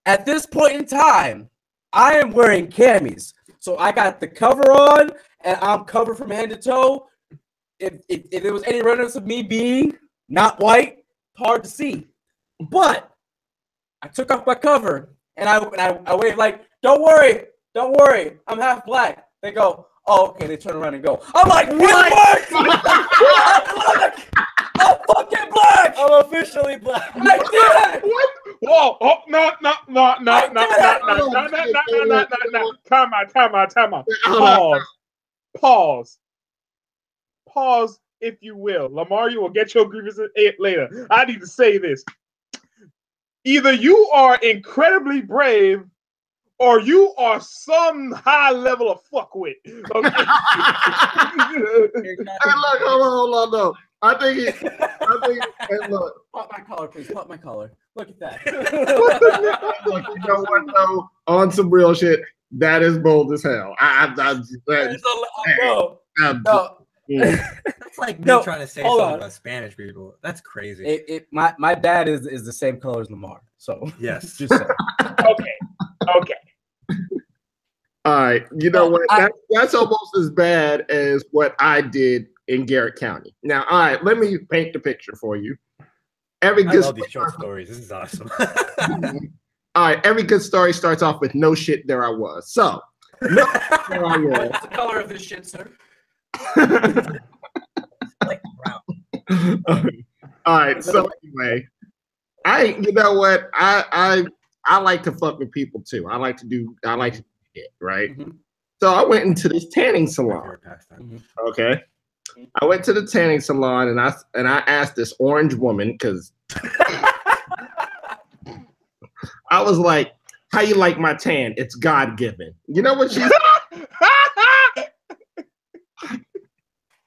[SPEAKER 4] at this point in time, I am wearing camis. So I got the cover on, and I'm covered from head to toe. If there was any remnants of me being not white, hard to see. But I took off my cover, and I waved like, don't worry, I'm half black. They go, oh, okay. They turn around and go, I'm like, what? I'm fucking black.
[SPEAKER 2] I'm officially black.
[SPEAKER 4] I did it.
[SPEAKER 5] What? Whoa! Oh, no! Time out. Pause, if you will. Lamar, you will get your grievances later. I need to say this. Either you are incredibly brave, or you are some high level of fuckwit. Okay?
[SPEAKER 3] Hey, look, hold on, no. I think, hey, look.
[SPEAKER 4] Pop my collar, please. Pop my collar. Look at that.
[SPEAKER 3] Look, you know what, though? On some real shit, that is bold as hell.
[SPEAKER 2] That's like me trying to say something about Spanish people. That's crazy.
[SPEAKER 4] My dad is the same color as Lamar. So
[SPEAKER 2] yes.
[SPEAKER 4] Just saying.
[SPEAKER 5] Okay.
[SPEAKER 3] All right. You know what? That's almost as bad as what I did in Garrett County. Now, all right, let me paint the picture for you.
[SPEAKER 2] I love these short stories. This is awesome.
[SPEAKER 3] All right, every good story starts off with no shit, there I was. So, there I was.
[SPEAKER 4] What's the color of this shit, sir?
[SPEAKER 2] Like brown.
[SPEAKER 3] All right, so anyway, you know what? I like to fuck with people too. I like to do shit, right? Mm-hmm. So I went into this tanning salon. Okay. I went to the tanning salon and I asked this orange woman, because I was like, how you like my tan? It's God-given. You know what she said?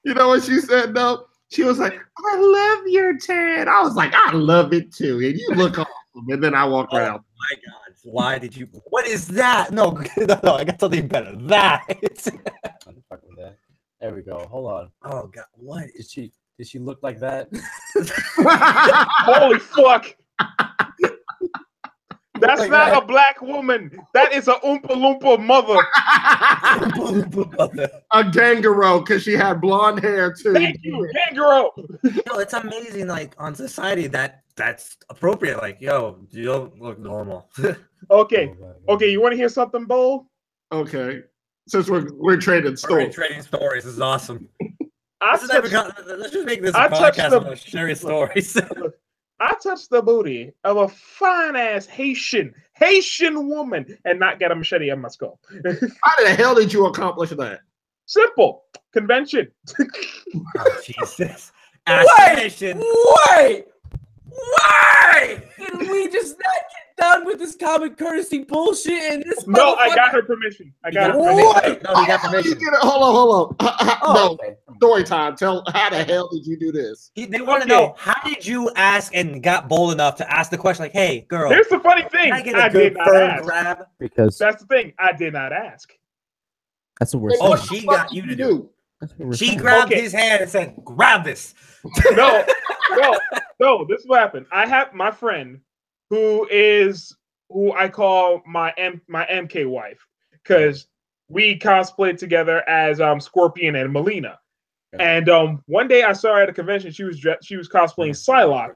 [SPEAKER 3] You know what she said, though? She was like, I love your tan. I was like, I love it too. And you look awesome. And then I walked right out.
[SPEAKER 2] My God. Why did you? What is that? No, I got something better. That.
[SPEAKER 4] There we go. Hold on.
[SPEAKER 2] Oh God, what
[SPEAKER 4] is she? Did she look like that?
[SPEAKER 5] Holy fuck! That's like not a black woman. That is a Oompa Loompa mother.
[SPEAKER 3] A kangaroo, because she had blonde hair too.
[SPEAKER 5] Thank you, kangaroo.
[SPEAKER 2] Yo, it's amazing. Like on society, that's appropriate. Like, yo, you don't look normal.
[SPEAKER 5] Okay. You want to hear something bold?
[SPEAKER 3] Okay. Since we're trading stories.
[SPEAKER 2] Trading stories. This is awesome.
[SPEAKER 5] Let's
[SPEAKER 2] just make this a podcast about sharing stories.
[SPEAKER 5] I touched the booty of a fine ass Haitian woman and not get a machete on my skull.
[SPEAKER 3] How the hell did you accomplish that?
[SPEAKER 5] Simple. Convention.
[SPEAKER 2] Oh, Jesus.
[SPEAKER 4] Wait! Did we just not get done with this common courtesy bullshit? And this
[SPEAKER 5] no, I got her permission.
[SPEAKER 2] No, he got permission.
[SPEAKER 3] Hold on. No, story time. Tell how the hell did you do this?
[SPEAKER 2] They want to know, how did you ask and got bold enough to ask the question like, hey, girl.
[SPEAKER 5] Here's the funny thing. I did not ask.
[SPEAKER 2] Grab?
[SPEAKER 4] Because
[SPEAKER 5] that's the thing. I did not ask.
[SPEAKER 4] That's what we're saying.
[SPEAKER 2] Oh, she got you to do. She grabbed his hand and said, grab this.
[SPEAKER 5] No, this is what happened. I have my friend who I call my MK wife, because we cosplayed together as Scorpion and Melina. And one day I saw her at a convention. She was cosplaying Psylocke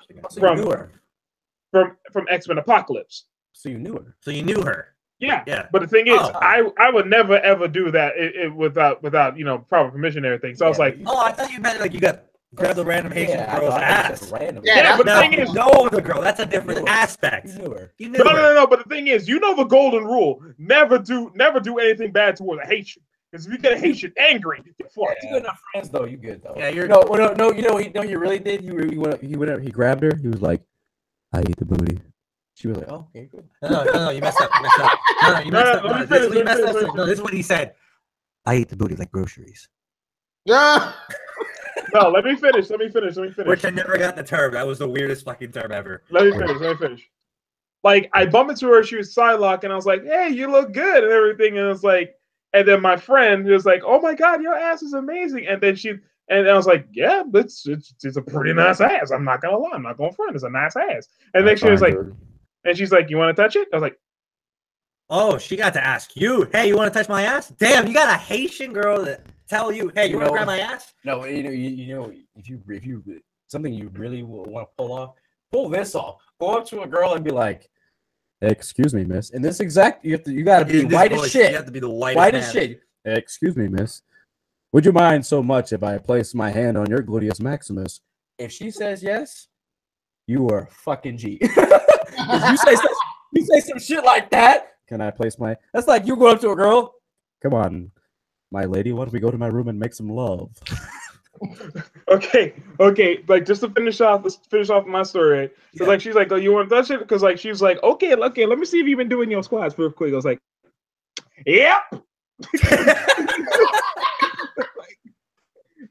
[SPEAKER 5] from X-Men Apocalypse.
[SPEAKER 4] So you knew her.
[SPEAKER 5] Yeah. But the thing is, I would never ever do that without proper permission and everything. So I was like,
[SPEAKER 2] I thought you meant like you got grab the random Haitian girl's ass.
[SPEAKER 4] Random.
[SPEAKER 5] Yeah, but the thing is,
[SPEAKER 2] no, the girl. That's a different aspect.
[SPEAKER 4] You knew her.
[SPEAKER 2] You knew her.
[SPEAKER 5] No. But the thing is, you know the golden rule: never do anything bad towards a Haitian. Because if you get a Haitian angry, you're fucked.
[SPEAKER 4] You good enough friends though. You good though.
[SPEAKER 2] Yeah, you're
[SPEAKER 4] no. You know, he really did. He went up. He grabbed her. He was like, "I eat the booty." She was like, "Oh, okay, good."
[SPEAKER 2] No, you messed up. You messed up. No, this is what he said. I eat the booty like groceries.
[SPEAKER 3] Yeah.
[SPEAKER 5] No, let me finish.
[SPEAKER 2] Which I never got the term. That was the weirdest fucking term ever.
[SPEAKER 5] Let me finish. Like, I bumped into her, she was sidelock, and I was like, "Hey, you look good," and everything. And it's like, and then my friend was like, "Oh my god, your ass is amazing." And then I was like, "Yeah, it's a pretty nice ass. I'm not gonna lie, I'm not gonna front. It's a nice ass." And then she was like, and she's like, "You want to touch it?" I was like,
[SPEAKER 2] "Oh, she got to ask you, hey, you want to touch my ass?" Damn, you got a Haitian girl that tell you, "Hey, you want to grab my ass?"
[SPEAKER 4] No, you know, if you something you really want to pull this off. Go up to a girl and be like, "Excuse me, miss." And this exact you got to be white as shit.
[SPEAKER 2] You have to be the white
[SPEAKER 4] as shit. "Excuse me, miss. Would you mind so much if I place my hand on your gluteus maximus?" If she says yes, you are fucking G. If you say some shit like that, "Can I place my?" That's like you go up to a girl. "Come on, my lady, why don't we go to my room and make some love?"
[SPEAKER 5] Okay. Like, just to finish off my story. Right? So like, she's like, "Oh, you want to touch it?" Because like, she's like, okay, let me see if you've been doing your squats real quick. I was like, "Yep."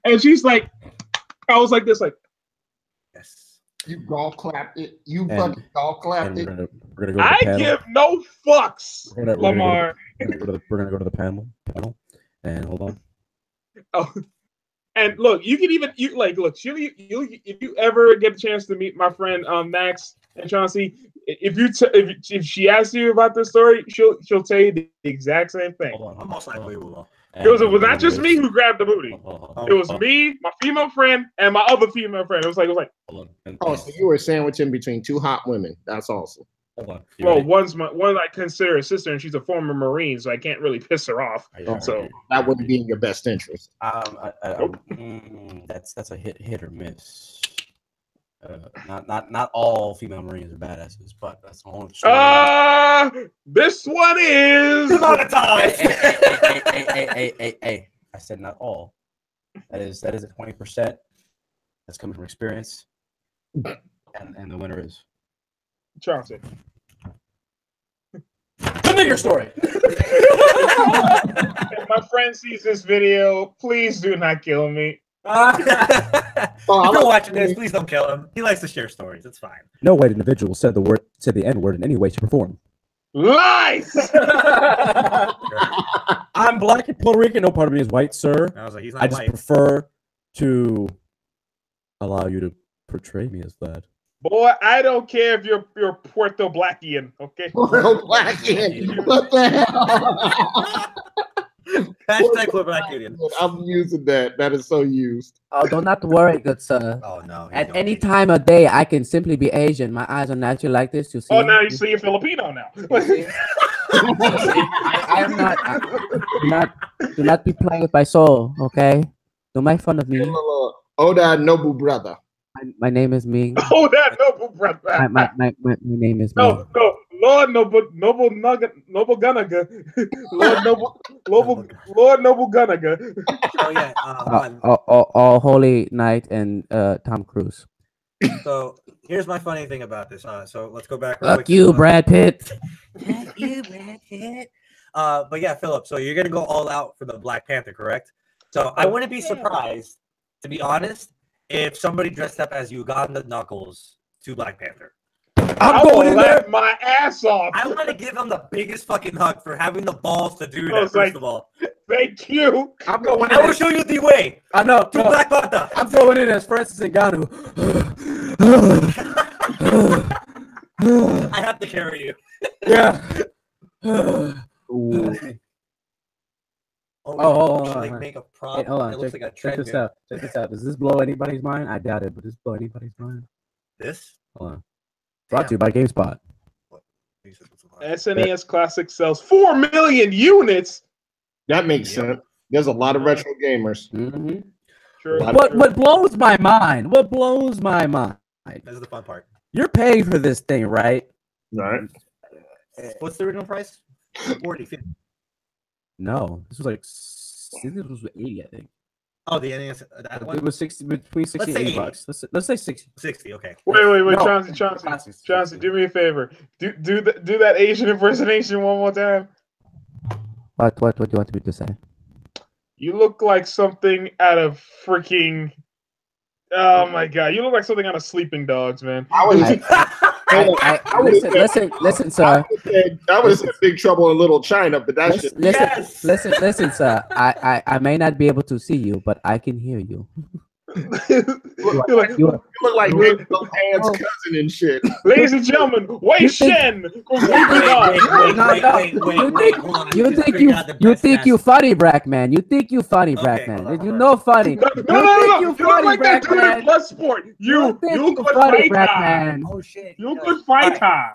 [SPEAKER 5] And she's like, I was like this, like,
[SPEAKER 2] Yes.
[SPEAKER 3] You golf clapped it. You fucking golf clapped it.
[SPEAKER 4] We're gonna go to the
[SPEAKER 5] I
[SPEAKER 4] panel.
[SPEAKER 5] give no fucks,
[SPEAKER 4] Lamar. We're gonna go to the panel, and hold on.
[SPEAKER 5] Oh, and look, you can even look. If you ever get a chance to meet my friend Max and Chauncey, if she asks you about this story, she'll tell you the exact same thing.
[SPEAKER 4] Hold on.
[SPEAKER 2] Most likely will.
[SPEAKER 5] It was not just me who grabbed the booty. It was me, my female friend, and my other female friend. It was like.
[SPEAKER 4] Hold on.
[SPEAKER 3] Oh, so you were sandwiched in between two hot women. That's awesome.
[SPEAKER 4] Hold on.
[SPEAKER 5] Well, one I consider a sister, and she's a former Marine, so I can't really piss her off. So
[SPEAKER 3] that wouldn't be in your best interest.
[SPEAKER 4] That's a hit or miss. Not all female Marines are badasses, but that's the only story.
[SPEAKER 5] This one is
[SPEAKER 2] demonetized.
[SPEAKER 4] Hey! I said not all. That is a 20%. That's coming from experience, and the winner is
[SPEAKER 5] Chauncey.
[SPEAKER 4] The nigger story.
[SPEAKER 5] If my friend sees this video, please do not kill me.
[SPEAKER 2] If you're watching this, please don't kill him. He likes to share stories. It's fine.
[SPEAKER 4] No white individual said the N-word in any way, shape, or form.
[SPEAKER 5] Lies!
[SPEAKER 4] I'm black and Puerto Rican. No part of me is white, sir.
[SPEAKER 2] I was like, he's not
[SPEAKER 4] I just
[SPEAKER 2] white.
[SPEAKER 4] prefer to allow you to portray me as that.
[SPEAKER 5] Boy, I don't care if you're Puerto Blackian, okay?
[SPEAKER 3] Puerto Blackian. What the hell?
[SPEAKER 2] Hashtag Puerto Blackian.
[SPEAKER 3] I'm using that. That is so used.
[SPEAKER 6] Oh, don't not worry, good sir.
[SPEAKER 2] Oh no.
[SPEAKER 6] At any time of day, I can simply be Asian. My eyes are naturally like this. You see?
[SPEAKER 5] Oh, now you see you're Filipino now.
[SPEAKER 6] I am not. Do not be playing with my soul, okay? Don't make fun of me.
[SPEAKER 3] Oda Nobu brother.
[SPEAKER 6] My name is Ming.
[SPEAKER 5] Oh, that noble brother.
[SPEAKER 6] My name is Ming.
[SPEAKER 5] No, Lord Noble Gunaga. Lord Noble Gunaga.
[SPEAKER 2] Oh yeah.
[SPEAKER 6] All Holy Night and Tom Cruise.
[SPEAKER 2] So here's my funny thing about this. So let's go back.
[SPEAKER 6] Fuck you, Brad Pitt.
[SPEAKER 2] Fuck you, Brad Pitt. But yeah, Philip. So you're gonna go all out for the Black Panther, correct? So I wouldn't be surprised, to be honest, if somebody dressed up as Uganda Knuckles to Black Panther.
[SPEAKER 5] I will laugh my ass off.
[SPEAKER 2] I want to give him the biggest fucking hug for having the balls to do that. First of all,
[SPEAKER 5] thank you.
[SPEAKER 4] I
[SPEAKER 2] will show you the way.
[SPEAKER 4] I know.
[SPEAKER 2] To Black Panther.
[SPEAKER 4] I'm throwing in as Francis Ngannou.
[SPEAKER 2] I have to carry you.
[SPEAKER 4] Yeah.
[SPEAKER 2] Make a prop.
[SPEAKER 6] Hey, hold on.
[SPEAKER 2] It looks like a
[SPEAKER 6] check this
[SPEAKER 2] treadmill.
[SPEAKER 6] out. Check this out. Does this blow anybody's mind? I doubt it, but does this blow anybody's mind?
[SPEAKER 2] This?
[SPEAKER 6] Hold on.
[SPEAKER 4] Brought to you by GameSpot.
[SPEAKER 5] SNES Classic sells 4 million units.
[SPEAKER 3] That makes sense. There's a lot of retro gamers.
[SPEAKER 4] Mm-hmm.
[SPEAKER 5] True.
[SPEAKER 6] What blows my mind? What blows my mind?
[SPEAKER 2] This is the fun part.
[SPEAKER 6] You're paying for this thing, right?
[SPEAKER 3] Right.
[SPEAKER 2] What's the original price? 40, 50.
[SPEAKER 6] No, this was like I think this was 80. I think
[SPEAKER 2] Oh, the ending is that one?
[SPEAKER 6] it was 60 between 60
[SPEAKER 2] Let's
[SPEAKER 6] and
[SPEAKER 2] say
[SPEAKER 6] 80
[SPEAKER 2] 80.
[SPEAKER 6] bucks. Let's say 60.
[SPEAKER 2] 60. Okay.
[SPEAKER 5] Wait,
[SPEAKER 6] No.
[SPEAKER 5] Chauncey, do me a favor. Do that Asian impersonation one more time.
[SPEAKER 6] What do you want me to say?
[SPEAKER 5] You look like something out of freaking. Oh my god, you look like something out of Sleeping Dogs, man.
[SPEAKER 6] Listen, sir.
[SPEAKER 3] I would have said Big Trouble in Little China, but that's just
[SPEAKER 6] Listen, sir. I may not be able to see you, but I can hear you.
[SPEAKER 5] you
[SPEAKER 3] look like Big Hands cousin and shit.
[SPEAKER 5] Ladies and gentlemen, Wei Shen.
[SPEAKER 6] You think you funny, Brack man? You think you funny, Brack man? You know funny.
[SPEAKER 5] No. You look like that dude in Blood Sport. You look funny, Brack man.
[SPEAKER 2] Oh shit.
[SPEAKER 5] You look good fighter.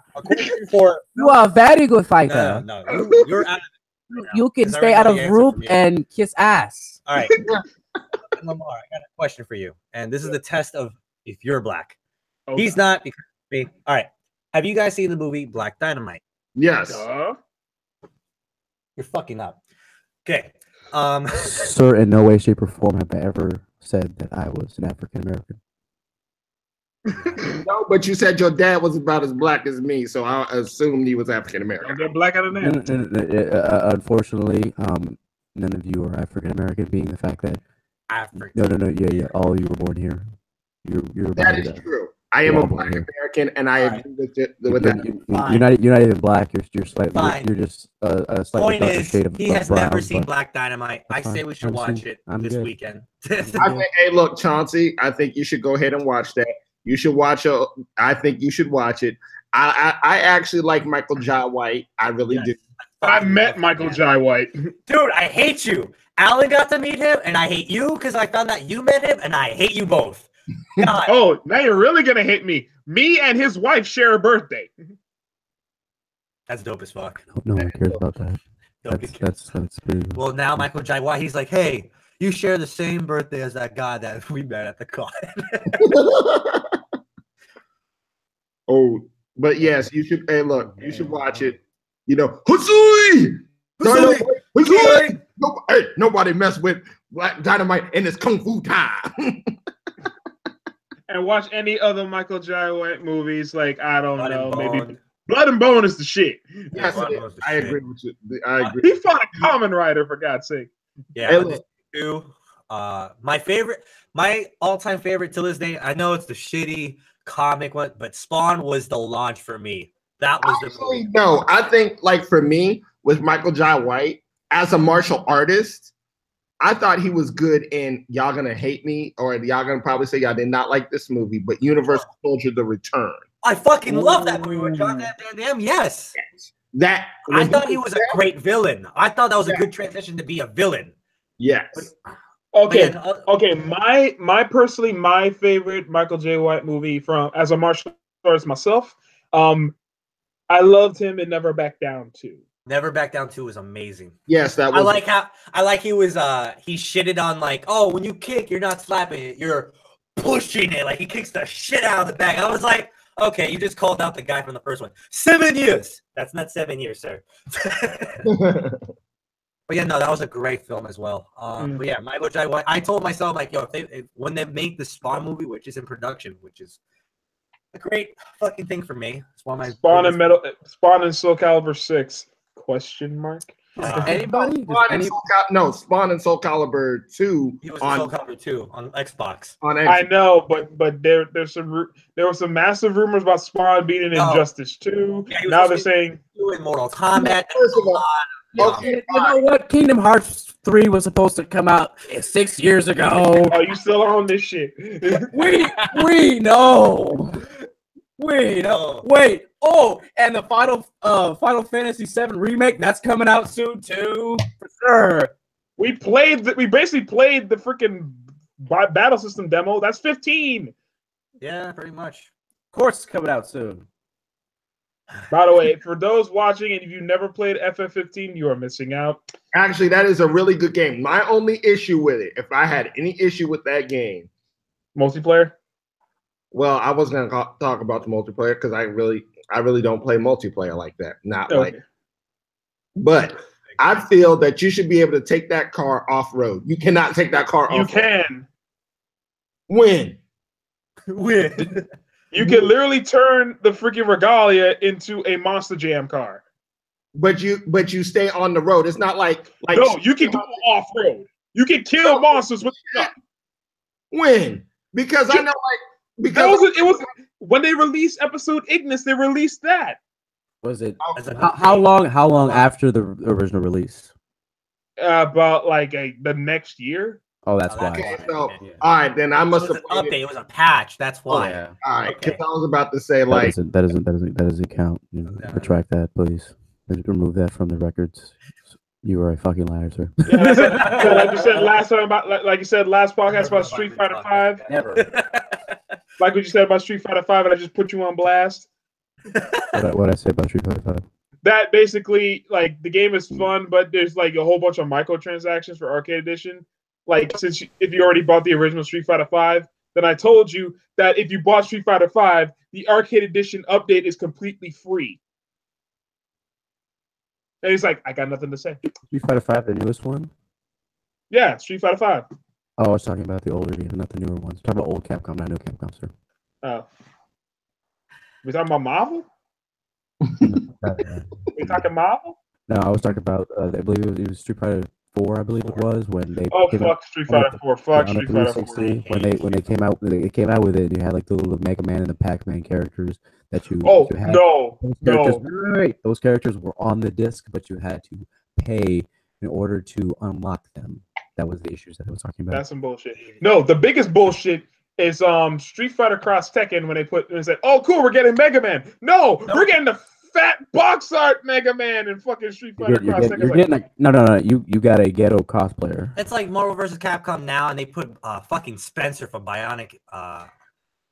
[SPEAKER 6] You are a very good fighter.
[SPEAKER 2] No. You're out of
[SPEAKER 6] You can stay out of group and kiss ass.
[SPEAKER 2] All right. Lamar, I got a question for you, and this is the test of if you're black.
[SPEAKER 5] Okay.
[SPEAKER 2] He's not because of me. All right. Have you guys seen the movie Black Dynamite?
[SPEAKER 3] yes.
[SPEAKER 2] You're fucking up. Okay.
[SPEAKER 6] Sir, in no way, shape, or form have I ever said that I was an African American.
[SPEAKER 3] No, but you said your dad was about as black as me, so I assumed he was African American.
[SPEAKER 5] They're black out of there.
[SPEAKER 6] Unfortunately, none of you are African American, being the fact that
[SPEAKER 2] African.
[SPEAKER 6] no, yeah, all of you were born here. You're
[SPEAKER 3] That is true. I am a black American, and I agree with that.
[SPEAKER 6] You're not even black. You're slightly.
[SPEAKER 2] Fine.
[SPEAKER 6] You're just a slightly
[SPEAKER 2] Point
[SPEAKER 6] darker
[SPEAKER 2] is,
[SPEAKER 6] shade of
[SPEAKER 2] he has
[SPEAKER 6] brown,
[SPEAKER 2] never seen
[SPEAKER 6] but-
[SPEAKER 2] Black Dynamite. I
[SPEAKER 6] That's
[SPEAKER 2] say
[SPEAKER 6] fine.
[SPEAKER 2] we should
[SPEAKER 6] I'm
[SPEAKER 2] watch
[SPEAKER 6] seen-
[SPEAKER 2] it
[SPEAKER 6] I'm
[SPEAKER 2] this
[SPEAKER 6] good.
[SPEAKER 2] weekend.
[SPEAKER 3] I think, hey, look, Chauncey, I think you should go ahead and watch that. You should watch I think you should watch it. I actually like Michael Jai White. I really do.
[SPEAKER 5] I met Michael Jai White.
[SPEAKER 2] Dude, I hate you. Alan got to meet him, and I hate you because I found out you met him, and I hate you both. God.
[SPEAKER 5] Oh, now you're really gonna hate me. Me and his wife share a birthday.
[SPEAKER 2] That's dope as fuck.
[SPEAKER 6] No one cares about that.
[SPEAKER 2] Dope.
[SPEAKER 6] That's pretty.
[SPEAKER 2] Well, now Michael Jai White, he's like, hey, you share the same birthday as that guy that we met at the con.
[SPEAKER 3] Oh, but yes, you should. Hey, look, you should watch it. You know, Husui! Husui! Hey, nobody mess with Black Dynamite in this kung fu time.
[SPEAKER 5] And watch any other Michael Jai White movies. Like, I don't know, maybe
[SPEAKER 2] Bone.
[SPEAKER 5] Blood and Bone is the shit.
[SPEAKER 3] Yes,
[SPEAKER 2] Blood
[SPEAKER 3] it
[SPEAKER 2] and Bone
[SPEAKER 3] is.
[SPEAKER 2] is the
[SPEAKER 3] I
[SPEAKER 2] shit.
[SPEAKER 3] agree with you. I agree.
[SPEAKER 5] He fought a common rider, for God's sake.
[SPEAKER 2] Yeah,
[SPEAKER 3] Hey,
[SPEAKER 2] but
[SPEAKER 3] look.
[SPEAKER 2] this too. My all-time favorite till this day. I know it's the shitty comic one, but Spawn was the launch for me. That was the
[SPEAKER 3] Actually,
[SPEAKER 2] movie.
[SPEAKER 3] no, I think like for me with Michael Jai White as a martial artist, I thought he was good in Y'all Gonna Hate Me, or y'all gonna probably say y'all did not like this movie, but Universal Soldier: The Return.
[SPEAKER 2] I fucking love that movie with John Van Damme. Yes,
[SPEAKER 3] That
[SPEAKER 2] I thought he was a great villain. I thought that was a good transition to be a villain.
[SPEAKER 3] yes.
[SPEAKER 5] Okay,
[SPEAKER 2] Man,
[SPEAKER 5] okay. My favorite Michael J. White movie from as a martial artist myself. I loved him in Never Back Down too.
[SPEAKER 2] Never Back Down 2 was amazing.
[SPEAKER 3] Yes, that was.
[SPEAKER 2] I like he shitted on like, oh, when you kick, you're not slapping it, you're pushing it. Like he kicks the shit out of the bag. I was like, okay, you just called out the guy from the first one. 7 years. That's not 7 years, sir. But yeah, no, that was a great film as well. But yeah, Michael Jai White. I told myself like, yo, when they make the Spawn movie, which is in production, which is a great fucking thing for me. It's one of my
[SPEAKER 5] Spawn and Soul Calibur 6? Question mark.
[SPEAKER 6] Anybody?
[SPEAKER 3] Spawn and Soul Calibur 2
[SPEAKER 2] He was in Soul Calibur 2 on Xbox.
[SPEAKER 3] on Xbox.
[SPEAKER 5] I know, but there were some massive rumors about Spawn being in Injustice 2.
[SPEAKER 2] Yeah, he was
[SPEAKER 5] now they're
[SPEAKER 2] supposed
[SPEAKER 5] saying
[SPEAKER 2] in Mortal Kombat.
[SPEAKER 3] First of all,
[SPEAKER 6] You know what? Kingdom Hearts 3 was supposed to come out 6 years ago.
[SPEAKER 5] "Are you still on this shit?"
[SPEAKER 6] We know. We know. Wait. Oh, and the Final Fantasy VII remake that's coming out soon too, for sure.
[SPEAKER 5] We basically played the freaking battle system demo. That's 15.
[SPEAKER 2] Yeah, pretty much.
[SPEAKER 6] Of course, it's coming out soon.
[SPEAKER 5] By the way, for those watching, and if you've never played FF15, you are missing out.
[SPEAKER 3] Actually, that is a really good game. My only issue with it, if I had any issue with that game,
[SPEAKER 5] Multiplayer?
[SPEAKER 3] well, I wasn't gonna talk about the multiplayer because I really don't play multiplayer like that. Not
[SPEAKER 5] Okay.
[SPEAKER 3] like, but I feel that you should be able to take that car off road. You cannot take that car
[SPEAKER 5] You
[SPEAKER 3] off.
[SPEAKER 5] can.
[SPEAKER 3] When?
[SPEAKER 2] Weird.
[SPEAKER 5] You can literally turn the freaking Regalia into a Monster Jam car.
[SPEAKER 3] But you stay on the road. It's not like
[SPEAKER 5] No, you can go off road. You can kill monsters with the gun.
[SPEAKER 3] when? Because I know
[SPEAKER 5] It was when they released episode Ignis, they released that.
[SPEAKER 1] Was it
[SPEAKER 2] As a-
[SPEAKER 1] how long after the original release?
[SPEAKER 5] About like the next year.
[SPEAKER 1] Oh, that's why.
[SPEAKER 3] Okay, so all right, then I must
[SPEAKER 2] It was
[SPEAKER 3] have
[SPEAKER 2] an update. It was a patch. That's
[SPEAKER 1] Oh,
[SPEAKER 2] why.
[SPEAKER 1] yeah.
[SPEAKER 3] All right, because
[SPEAKER 2] Okay.
[SPEAKER 3] I was about to say
[SPEAKER 1] That
[SPEAKER 3] like
[SPEAKER 1] doesn't count. You know,
[SPEAKER 2] Yeah.
[SPEAKER 1] retract that, please. Remove that from the records. You are a fucking liar, sir.
[SPEAKER 5] Yeah, so like you said last time about like you said last podcast about Street Fighter 5.
[SPEAKER 1] Never.
[SPEAKER 5] Like what you said about Street Fighter 5, and I just put you on blast.
[SPEAKER 1] What I say about Street Fighter 5?
[SPEAKER 5] That basically, like, the game is fun, but there's like a whole bunch of microtransactions for Arcade Edition. Like, if you already bought the original Street Fighter 5, then I told you that if you bought Street Fighter 5, the Arcade Edition update is completely free. And he's like, I got nothing to say.
[SPEAKER 1] Street Fighter 5, the newest one?
[SPEAKER 5] Yeah, Street Fighter 5.
[SPEAKER 1] Oh, I was talking about the older games, not the newer ones. Talking about old Capcom, not new Capcom, sir.
[SPEAKER 5] Oh. We talking about Marvel? We talking Marvel?
[SPEAKER 1] No, I was talking about, I believe it was Street Fighter 4, I believe it was, when they
[SPEAKER 5] Oh,
[SPEAKER 1] came
[SPEAKER 5] fuck
[SPEAKER 1] out,
[SPEAKER 5] Street Fighter 4. Fuck
[SPEAKER 1] on the
[SPEAKER 5] Street Fighter 4.
[SPEAKER 1] 360, when they came out with it, you had like the little Mega Man and the Pac-Man characters that you
[SPEAKER 5] Oh,
[SPEAKER 1] you had.
[SPEAKER 5] no.
[SPEAKER 1] Those characters were on the disc, but you had to pay in order to unlock them. That was the issues that I was talking about.
[SPEAKER 5] That's some bullshit. No, the biggest bullshit is Street Fighter Cross Tekken when they said, "Oh, cool, we're getting Mega Man." No, we're getting the fat box art Mega Man in fucking Street Fighter Cross Tekken.
[SPEAKER 1] You're getting like, no. You got a ghetto cosplayer.
[SPEAKER 2] It's like Marvel vs. Capcom now, and they put fucking Spencer from Bionic.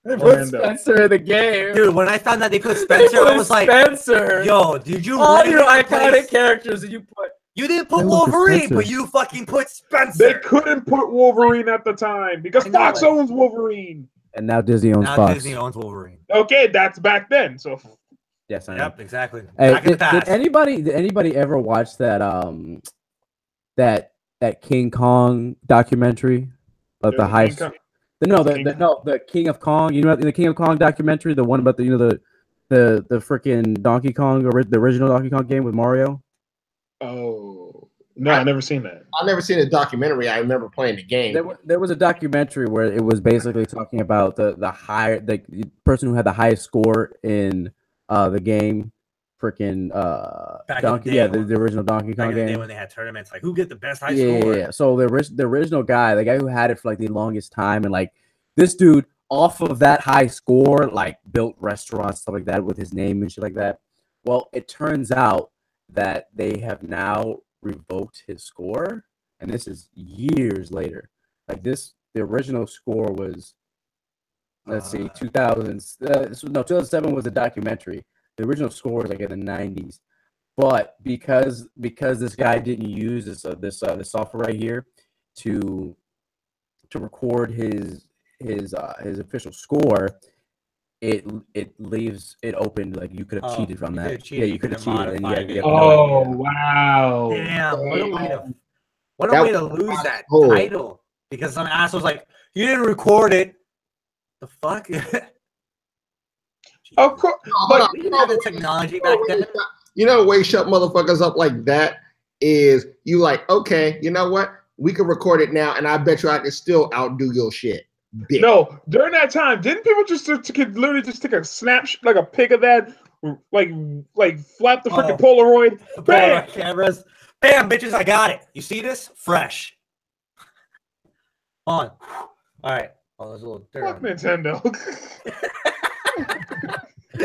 [SPEAKER 5] Orlando.
[SPEAKER 6] Spencer in the game.
[SPEAKER 2] Dude, when I found that they put Spencer, I was like,
[SPEAKER 6] Spencer.
[SPEAKER 2] "Yo, did you
[SPEAKER 6] All
[SPEAKER 2] really
[SPEAKER 6] your
[SPEAKER 2] replace-
[SPEAKER 6] iconic characters that you put.
[SPEAKER 2] You didn't put
[SPEAKER 1] They look
[SPEAKER 2] Wolverine,
[SPEAKER 1] expensive.
[SPEAKER 2] but you fucking put Spencer."
[SPEAKER 5] They couldn't put Wolverine at the time because
[SPEAKER 2] I know
[SPEAKER 5] Fox
[SPEAKER 2] it.
[SPEAKER 5] owns Wolverine.
[SPEAKER 1] And now Disney owns
[SPEAKER 2] Now
[SPEAKER 1] Fox.
[SPEAKER 2] Disney owns Wolverine.
[SPEAKER 5] Okay, that's back then. So
[SPEAKER 1] Yes, I know.
[SPEAKER 2] Yep, exactly.
[SPEAKER 1] Hey,
[SPEAKER 2] Back in the
[SPEAKER 1] did
[SPEAKER 2] past.
[SPEAKER 1] anybody ever watch that that King Kong documentary about the high? The King of Kong. You know the King of Kong documentary, the one about the freaking Donkey Kong, the original Donkey Kong game with Mario.
[SPEAKER 5] Oh no, I never seen that.
[SPEAKER 3] I never seen a documentary. I remember playing the game.
[SPEAKER 1] There was a documentary where it was basically talking about the person who had the highest score in the game, freaking
[SPEAKER 2] Back in
[SPEAKER 1] Donkey,
[SPEAKER 2] the day,
[SPEAKER 1] yeah, the original Donkey
[SPEAKER 2] Back
[SPEAKER 1] Kong
[SPEAKER 2] in the day
[SPEAKER 1] game.
[SPEAKER 2] when they had tournaments, like who get the best high
[SPEAKER 1] Yeah,
[SPEAKER 2] score?
[SPEAKER 1] yeah. So the original guy, the guy who had it for like the longest time, and like this dude off of that high score, like built restaurants, stuff like that with his name and shit like that. Well, it turns out that they have now revoked his score, and this is years later. Like the original score was, let's see, 2007 was a documentary. The original score was like in the 90s, but because this guy didn't use this software right here to record his official score, it leaves it open, like you could have cheated from that. Yeah, you could have cheated. And
[SPEAKER 5] Oh wow!
[SPEAKER 2] Damn, what a way to lose that title, because some asshole's like, you didn't record it. The fuck?
[SPEAKER 5] Of course,
[SPEAKER 2] but we didn't have the technology back then.
[SPEAKER 3] You know, the way shut motherfuckers up like that is you like, okay, you know what? We can record it now, and I bet you I can still outdo your shit. Bitch.
[SPEAKER 5] No, during that time, didn't people just could literally just take a snapshot, like a pic of that, like flap the freaking Polaroid, bam,
[SPEAKER 2] cameras, bam, bitches, I got it. You see this? Fresh. On. All right. Oh, there's a little dirt.
[SPEAKER 5] Fuck Nintendo.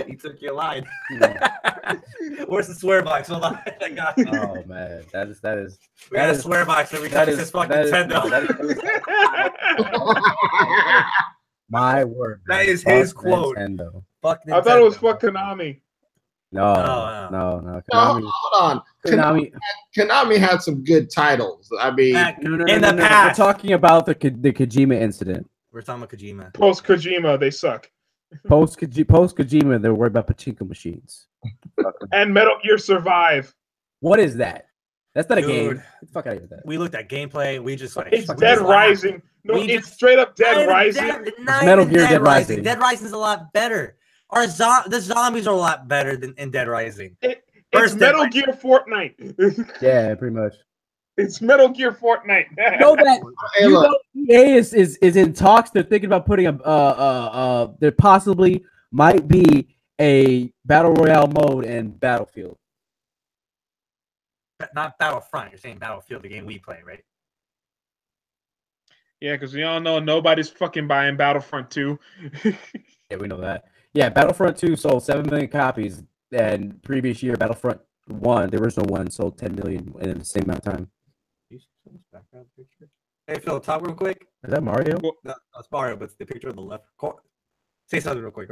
[SPEAKER 2] He took your line. Where's the swear box? Hold on. I got it.
[SPEAKER 1] Oh man, that is.
[SPEAKER 2] We got a swear box every time it says fucking Nintendo.
[SPEAKER 1] My word.
[SPEAKER 2] That is
[SPEAKER 1] Fuck
[SPEAKER 2] his quote.
[SPEAKER 1] Nintendo.
[SPEAKER 2] Fuck Nintendo.
[SPEAKER 5] I thought it was fuck Konami.
[SPEAKER 1] No.
[SPEAKER 3] No,
[SPEAKER 1] Konami,
[SPEAKER 3] hold on.
[SPEAKER 1] Konami.
[SPEAKER 3] Konami had some good titles. I mean,
[SPEAKER 2] In the past.
[SPEAKER 1] We're talking about the Kojima incident.
[SPEAKER 2] We're talking about Kojima.
[SPEAKER 5] Post Kojima, they suck.
[SPEAKER 1] Post Kojima, they're worried about pachinko machines.
[SPEAKER 5] And Metal Gear Survive.
[SPEAKER 1] What is that? That's not a
[SPEAKER 2] Dude,
[SPEAKER 1] game. Get the fuck out of here.
[SPEAKER 2] We looked at gameplay. We just like
[SPEAKER 5] It's
[SPEAKER 2] we
[SPEAKER 5] Dead
[SPEAKER 2] just
[SPEAKER 5] Rising. No,
[SPEAKER 2] We
[SPEAKER 5] it's
[SPEAKER 2] just-
[SPEAKER 5] straight up Dead
[SPEAKER 2] Not
[SPEAKER 5] Rising.
[SPEAKER 2] even
[SPEAKER 1] It's Metal Gear Dead Rising.
[SPEAKER 2] Dead Rising's a lot better. The zombies are a lot better than in Dead Rising.
[SPEAKER 5] It's
[SPEAKER 2] First Dead
[SPEAKER 5] Metal Gear Fortnite.
[SPEAKER 1] Yeah, pretty much.
[SPEAKER 5] It's Metal Gear Fortnite.
[SPEAKER 1] You know that
[SPEAKER 3] Hey,
[SPEAKER 1] you
[SPEAKER 3] look.
[SPEAKER 1] know EA is in talks. They're thinking about putting there possibly might be a battle royale mode in Battlefield.
[SPEAKER 2] Not Battlefront. You're saying Battlefield, the game we play, right?
[SPEAKER 5] Yeah, because we all know nobody's fucking buying Battlefront 2.
[SPEAKER 1] Yeah, we know that. Yeah, Battlefront 2 sold 7 million copies, and previous year Battlefront 1, the original one, sold 10 million in the same amount of time.
[SPEAKER 2] Hey, Phil, talk real quick.
[SPEAKER 1] Is that Mario?
[SPEAKER 2] No, it's Mario, but it's the picture on the left corner. Say something real quick.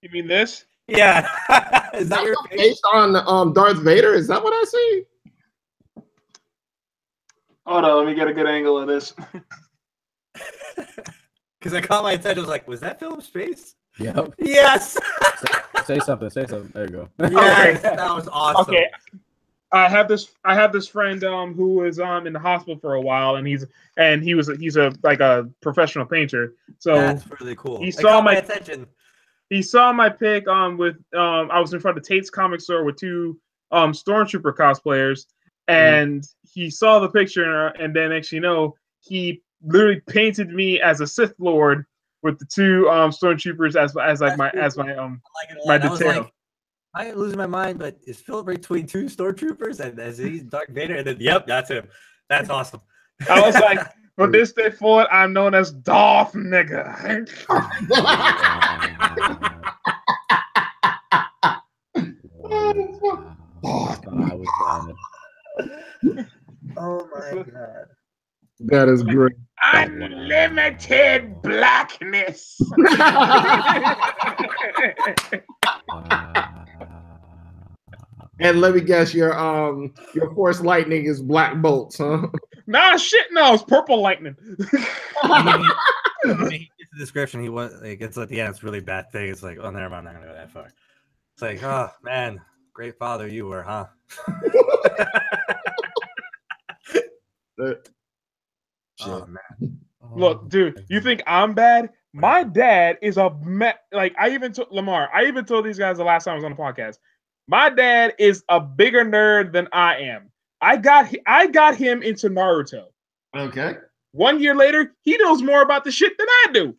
[SPEAKER 5] You mean this?
[SPEAKER 2] Yeah. Is that your face?
[SPEAKER 3] based on Darth Vader? Is that what I see?
[SPEAKER 5] Hold on, let me get a good angle of this.
[SPEAKER 2] Because I caught my attention. I was like, was that Philip's face?
[SPEAKER 1] Yep.
[SPEAKER 2] Yes.
[SPEAKER 1] Say something. Say something. There you go.
[SPEAKER 2] Yes, that was awesome.
[SPEAKER 5] Okay. I have this friend who was in the hospital for a while, and he's a professional painter. So
[SPEAKER 2] That's really cool.
[SPEAKER 5] he
[SPEAKER 2] It
[SPEAKER 5] saw
[SPEAKER 2] caught
[SPEAKER 5] my
[SPEAKER 2] attention.
[SPEAKER 5] He saw my pic with I was in front of Tate's comic store with two Stormtrooper cosplayers, and he saw the picture, and then actually he literally painted me as a Sith Lord with the two Stormtroopers as my
[SPEAKER 2] like it a
[SPEAKER 5] my
[SPEAKER 2] lot. I was
[SPEAKER 5] detail.
[SPEAKER 2] like, I ain't losing my mind, but is Philip between two Stormtroopers and as he's Darth Vader? And then, yep, that's him. That's awesome.
[SPEAKER 5] I was like, from this day forward, I'm known as Darth Nigga.
[SPEAKER 2] Oh my god.
[SPEAKER 3] That is great.
[SPEAKER 5] Unlimited blackness.
[SPEAKER 3] And let me guess, your force lightning is black bolts, huh?
[SPEAKER 5] Nah, shit, no, it's purple lightning.
[SPEAKER 2] When he gets the description, he was like, it's at the end, it's a really bad thing. It's like, oh, never mind, I'm not gonna go that far. It's like, oh man, great father you were, huh? Oh man.
[SPEAKER 5] Look, dude, you think I'm bad? My dad is I even told Lamar, I even told these guys the last time I was on the podcast. My dad is a bigger nerd than I am. I got him into Naruto.
[SPEAKER 3] Okay.
[SPEAKER 5] 1 year later, he knows more about the shit than I do.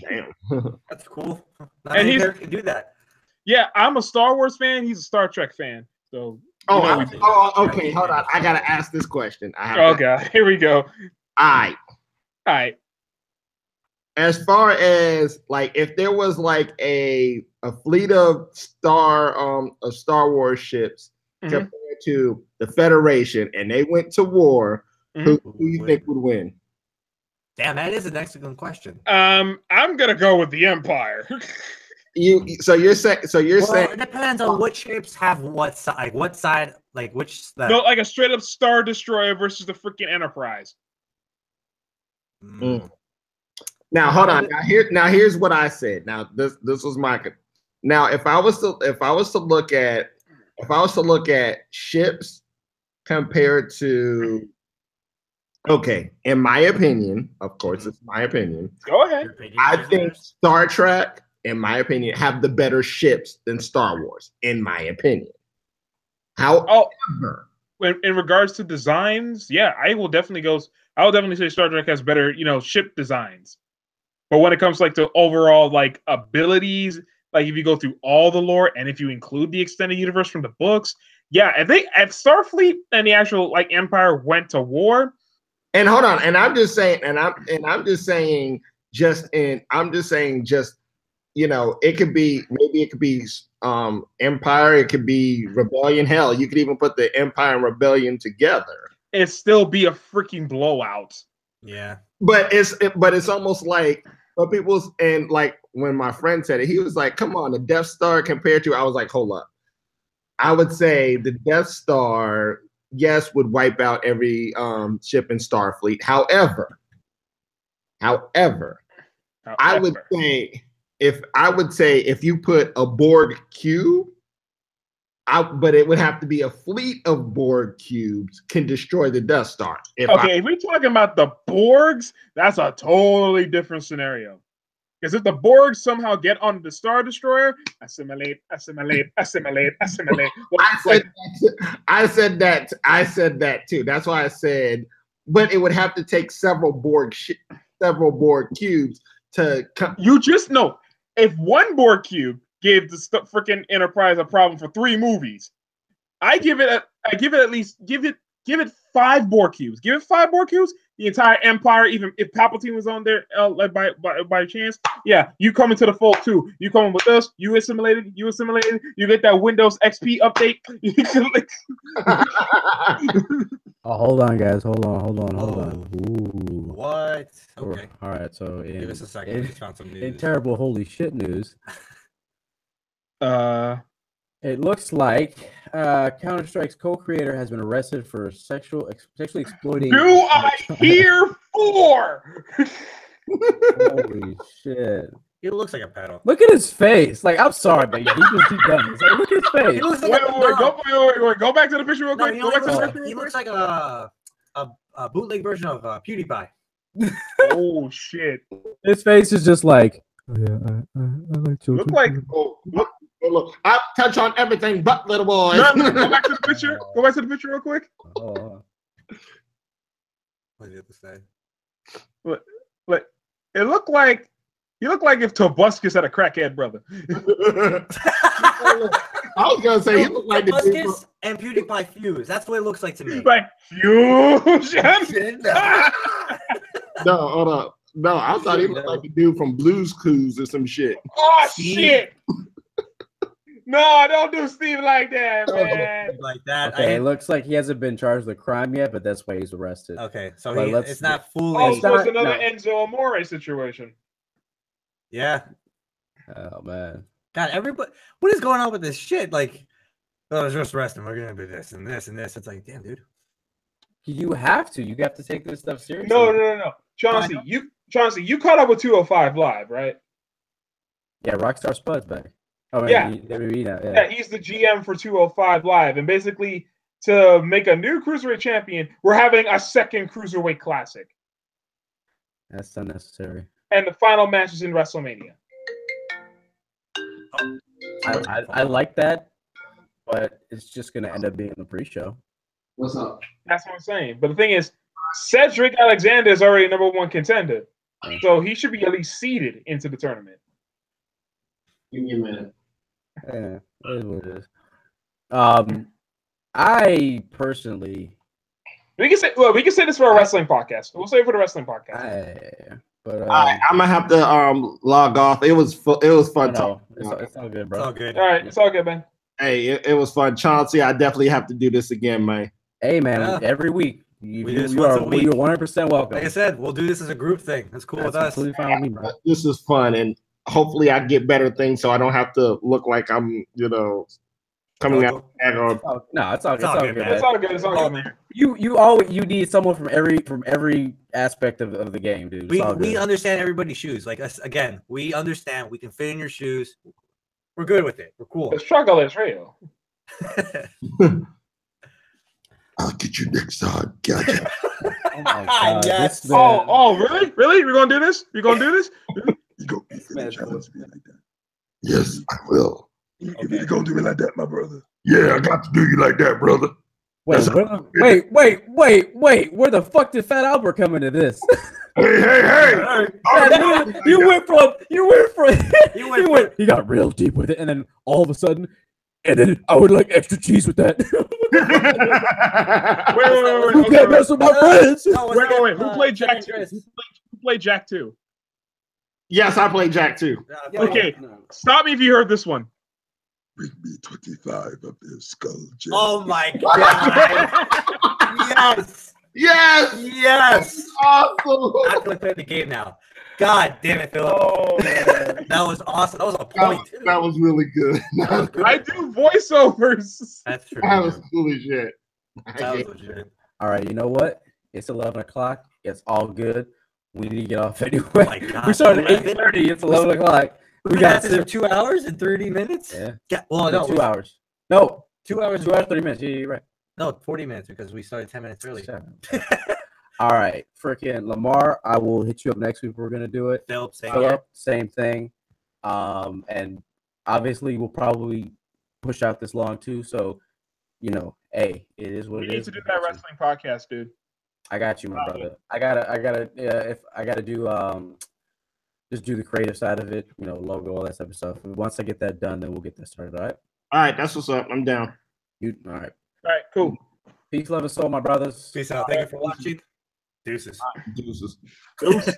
[SPEAKER 3] Damn.
[SPEAKER 2] That's cool. Not
[SPEAKER 5] And
[SPEAKER 2] many
[SPEAKER 5] he's-
[SPEAKER 2] characters can do that.
[SPEAKER 5] Yeah, I'm a Star Wars fan. He's a Star Trek fan. So
[SPEAKER 3] Okay. Hold on. I gotta ask this question.
[SPEAKER 5] God, here we go.
[SPEAKER 3] All
[SPEAKER 5] All right.
[SPEAKER 3] As far as like, if there was like a fleet of Star Wars ships
[SPEAKER 5] Mhm.
[SPEAKER 3] compared to the Federation, and they went to war, who do you think would win?
[SPEAKER 2] Damn, that is an excellent question.
[SPEAKER 5] I'm gonna go with the Empire.
[SPEAKER 3] You're saying
[SPEAKER 2] It depends on which ships have what side, which.
[SPEAKER 5] No, like a straight up Star Destroyer versus the freaking Enterprise.
[SPEAKER 3] Now hold on. Here's what I said. Now this was my. Now if I was to look at ships compared to, okay, in my opinion, of course it's my opinion.
[SPEAKER 5] Go ahead.
[SPEAKER 3] I think Star Trek, in my opinion, have the better ships than Star Wars, in my opinion. However,
[SPEAKER 5] In regards to designs, yeah, I will definitely say Star Trek has better, ship designs. But when it comes like to overall like abilities, like if you go through all the lore and if you include the extended universe from the books, yeah, if Starfleet and the actual like Empire went to war.
[SPEAKER 3] and hold on, and I'm just saying, it could be Empire, it could be Rebellion. Hell, you could even put the Empire and Rebellion together.
[SPEAKER 5] It'd still be a freaking blowout.
[SPEAKER 2] Yeah.
[SPEAKER 3] But it's almost like But people's and like when my friend said it, he was like, "Come on, the Death Star compared to," I was like, "Hold up." I would say the Death Star, yes, would wipe out every ship in Starfleet. However, I would say if you put a Borg cube, but it would have to be a fleet of Borg cubes can destroy the Death Star.
[SPEAKER 5] If we're talking about the Borgs, that's a totally different scenario. Because if the Borgs somehow get on the Star Destroyer, assimilate.
[SPEAKER 3] I said that too. That's why I said, but it would have to take several Borg cubes to come.
[SPEAKER 5] You just know if one Borg cube gave the freaking Enterprise a problem for 3 movies, give it 5 Borg cubes. Give it 5 Borg cubes. The entire Empire, even if Palpatine was on there by chance, yeah, you come into the fold too. You come in with us. You assimilated. You get that Windows XP update.
[SPEAKER 1] Oh, hold on, guys. Hold on.
[SPEAKER 2] Ooh. What? Okay.
[SPEAKER 1] All right. So
[SPEAKER 2] give us a second. We found some news.
[SPEAKER 1] In terrible holy shit news. It looks like Counter-Strike's co-creator has been arrested for sexually exploiting.
[SPEAKER 5] Do I hear for?
[SPEAKER 1] Holy shit!
[SPEAKER 2] He looks like a pedo.
[SPEAKER 1] Look at his face. Like, I'm sorry, but he just keep done. Like, look at his face.
[SPEAKER 5] Wait, go back to the picture real quick.
[SPEAKER 2] He looks like a bootleg version of PewDiePie.
[SPEAKER 5] Oh shit!
[SPEAKER 1] His face is just like. Oh yeah, I like children.
[SPEAKER 3] Look, I touch on everything but little boys.
[SPEAKER 5] No, go back to the picture. Go back to the picture real quick.
[SPEAKER 2] What did you have to say?
[SPEAKER 5] But it looked like if Tobuscus had a crackhead brother.
[SPEAKER 3] I was gonna say he looked like
[SPEAKER 2] Tobuscus and PewDiePie fuse. That's what it looks like to me.
[SPEAKER 5] Like fusion.
[SPEAKER 3] No, hold up. No, I thought he looked like the dude from Blue's Clues or some shit.
[SPEAKER 5] Oh shit! No, don't do Steve like that, man.
[SPEAKER 2] Like that.
[SPEAKER 1] Okay, it looks like he hasn't been charged with a crime yet, but that's why he's arrested.
[SPEAKER 2] Okay, so it's not fully.
[SPEAKER 5] Oh, so it's another Enzo Amore situation.
[SPEAKER 2] Yeah.
[SPEAKER 1] Oh man.
[SPEAKER 2] God, everybody, what is going on with this shit? Like, oh, just arresting. We're gonna do this and this and this. It's like, damn, dude.
[SPEAKER 1] You have to take this stuff seriously.
[SPEAKER 5] No. Chauncey, you caught up with 205 Live, right?
[SPEAKER 1] Yeah, Rockstar Spud's back. Oh,
[SPEAKER 5] yeah.
[SPEAKER 1] Yeah,
[SPEAKER 5] he's the GM for 205 Live. And basically, to make a new Cruiserweight champion, we're having a second Cruiserweight Classic.
[SPEAKER 1] That's unnecessary.
[SPEAKER 5] And the final match is in WrestleMania.
[SPEAKER 1] I like that, but it's just going to end up being the pre-show.
[SPEAKER 3] What's up?
[SPEAKER 5] That's what I'm saying. But the thing is, Cedric Alexander is already #1 contender. So he should be at least seeded into the tournament.
[SPEAKER 3] Give me a minute.
[SPEAKER 1] Yeah, that is what it is. I personally,
[SPEAKER 5] we can say this for a wrestling podcast. We'll say it for the wrestling podcast.
[SPEAKER 3] I'm gonna have to log off. It was fun talking.
[SPEAKER 1] It's all good, bro.
[SPEAKER 2] It's all good.
[SPEAKER 5] All right, it's all good, man.
[SPEAKER 3] Hey, it was fun, Chauncey. I definitely have to do this again, man.
[SPEAKER 1] Hey, man, every week. You are 100% welcome.
[SPEAKER 2] Like I said, we'll do this as a group thing. That's cool with us.
[SPEAKER 1] Fine with me, bro.
[SPEAKER 3] This is fun, and hopefully I get better things so I don't have to look like I'm, coming out.
[SPEAKER 1] No, it's all good, man.
[SPEAKER 5] It's all good, man.
[SPEAKER 1] You need someone from every aspect of the game, dude.
[SPEAKER 2] We understand everybody's shoes. Like us again, we understand. We can fit in your shoes. We're good with it. We're cool.
[SPEAKER 5] The struggle is real.
[SPEAKER 3] I'll get you next time. Gotcha.
[SPEAKER 1] Oh my God.
[SPEAKER 2] Yes.
[SPEAKER 5] Really? We're gonna do this? You gonna do this?
[SPEAKER 3] You go challenge me like that. Yes, I will. Okay. You gonna do me like that, my brother? Yeah, I got to do you like that, brother.
[SPEAKER 1] Wait. Where the fuck did Fat Albert come into this?
[SPEAKER 3] Hey!
[SPEAKER 1] He got real deep with it, and then all of a sudden, and then I would like extra cheese with that.
[SPEAKER 5] Wait.
[SPEAKER 1] You can't mess with my friends.
[SPEAKER 5] Wait. Who played Jack 2? Who played Jack 2?
[SPEAKER 3] Yes, I played Jack 2.
[SPEAKER 5] Okay, stop me if you heard this one.
[SPEAKER 3] Bring me 25 of this skull, Jack.
[SPEAKER 2] Oh my God! Yes.
[SPEAKER 3] Yes.
[SPEAKER 2] Yes.
[SPEAKER 3] Awesome.
[SPEAKER 2] I'm gonna play the game now. God damn it, Philip.
[SPEAKER 5] Oh,
[SPEAKER 2] That was awesome. That was a point.
[SPEAKER 3] That was really good.
[SPEAKER 5] I do voiceovers.
[SPEAKER 2] That's true.
[SPEAKER 3] That was cool as shit.
[SPEAKER 2] That was legit.
[SPEAKER 1] All right, you know what? It's 11 o'clock. It's all good. We need to get off anyway.
[SPEAKER 2] Oh my God.
[SPEAKER 1] We started at 8:30. It's 11 o'clock.
[SPEAKER 2] We got this for 2 hours and 30 minutes?
[SPEAKER 1] Yeah.
[SPEAKER 2] Well, no.
[SPEAKER 1] 2 hours. No.
[SPEAKER 2] 2 hours.
[SPEAKER 1] 2 hours, 30 minutes. Yeah, you're right.
[SPEAKER 2] No, 40 minutes because we started 10 minutes early.
[SPEAKER 1] All right. Freaking Lamar, I will hit you up next week. We're going to do it.
[SPEAKER 2] Philip,
[SPEAKER 1] same thing. And obviously, we'll probably push out this long too. So, hey, it is what
[SPEAKER 5] We
[SPEAKER 1] it
[SPEAKER 5] need
[SPEAKER 1] is.
[SPEAKER 5] to do that wrestling podcast, dude.
[SPEAKER 1] I got you, my brother. I gotta. If I gotta do, just do the creative side of it. Logo, all that type of stuff. And once I get that done, then we'll get that started. All right.
[SPEAKER 3] All right, that's what's up. I'm down.
[SPEAKER 1] All right.
[SPEAKER 5] All right, cool.
[SPEAKER 1] Peace, love, and soul, my brothers.
[SPEAKER 2] peace out. Thank you for watching. Deuces.
[SPEAKER 3] Deuces.
[SPEAKER 5] Deuces.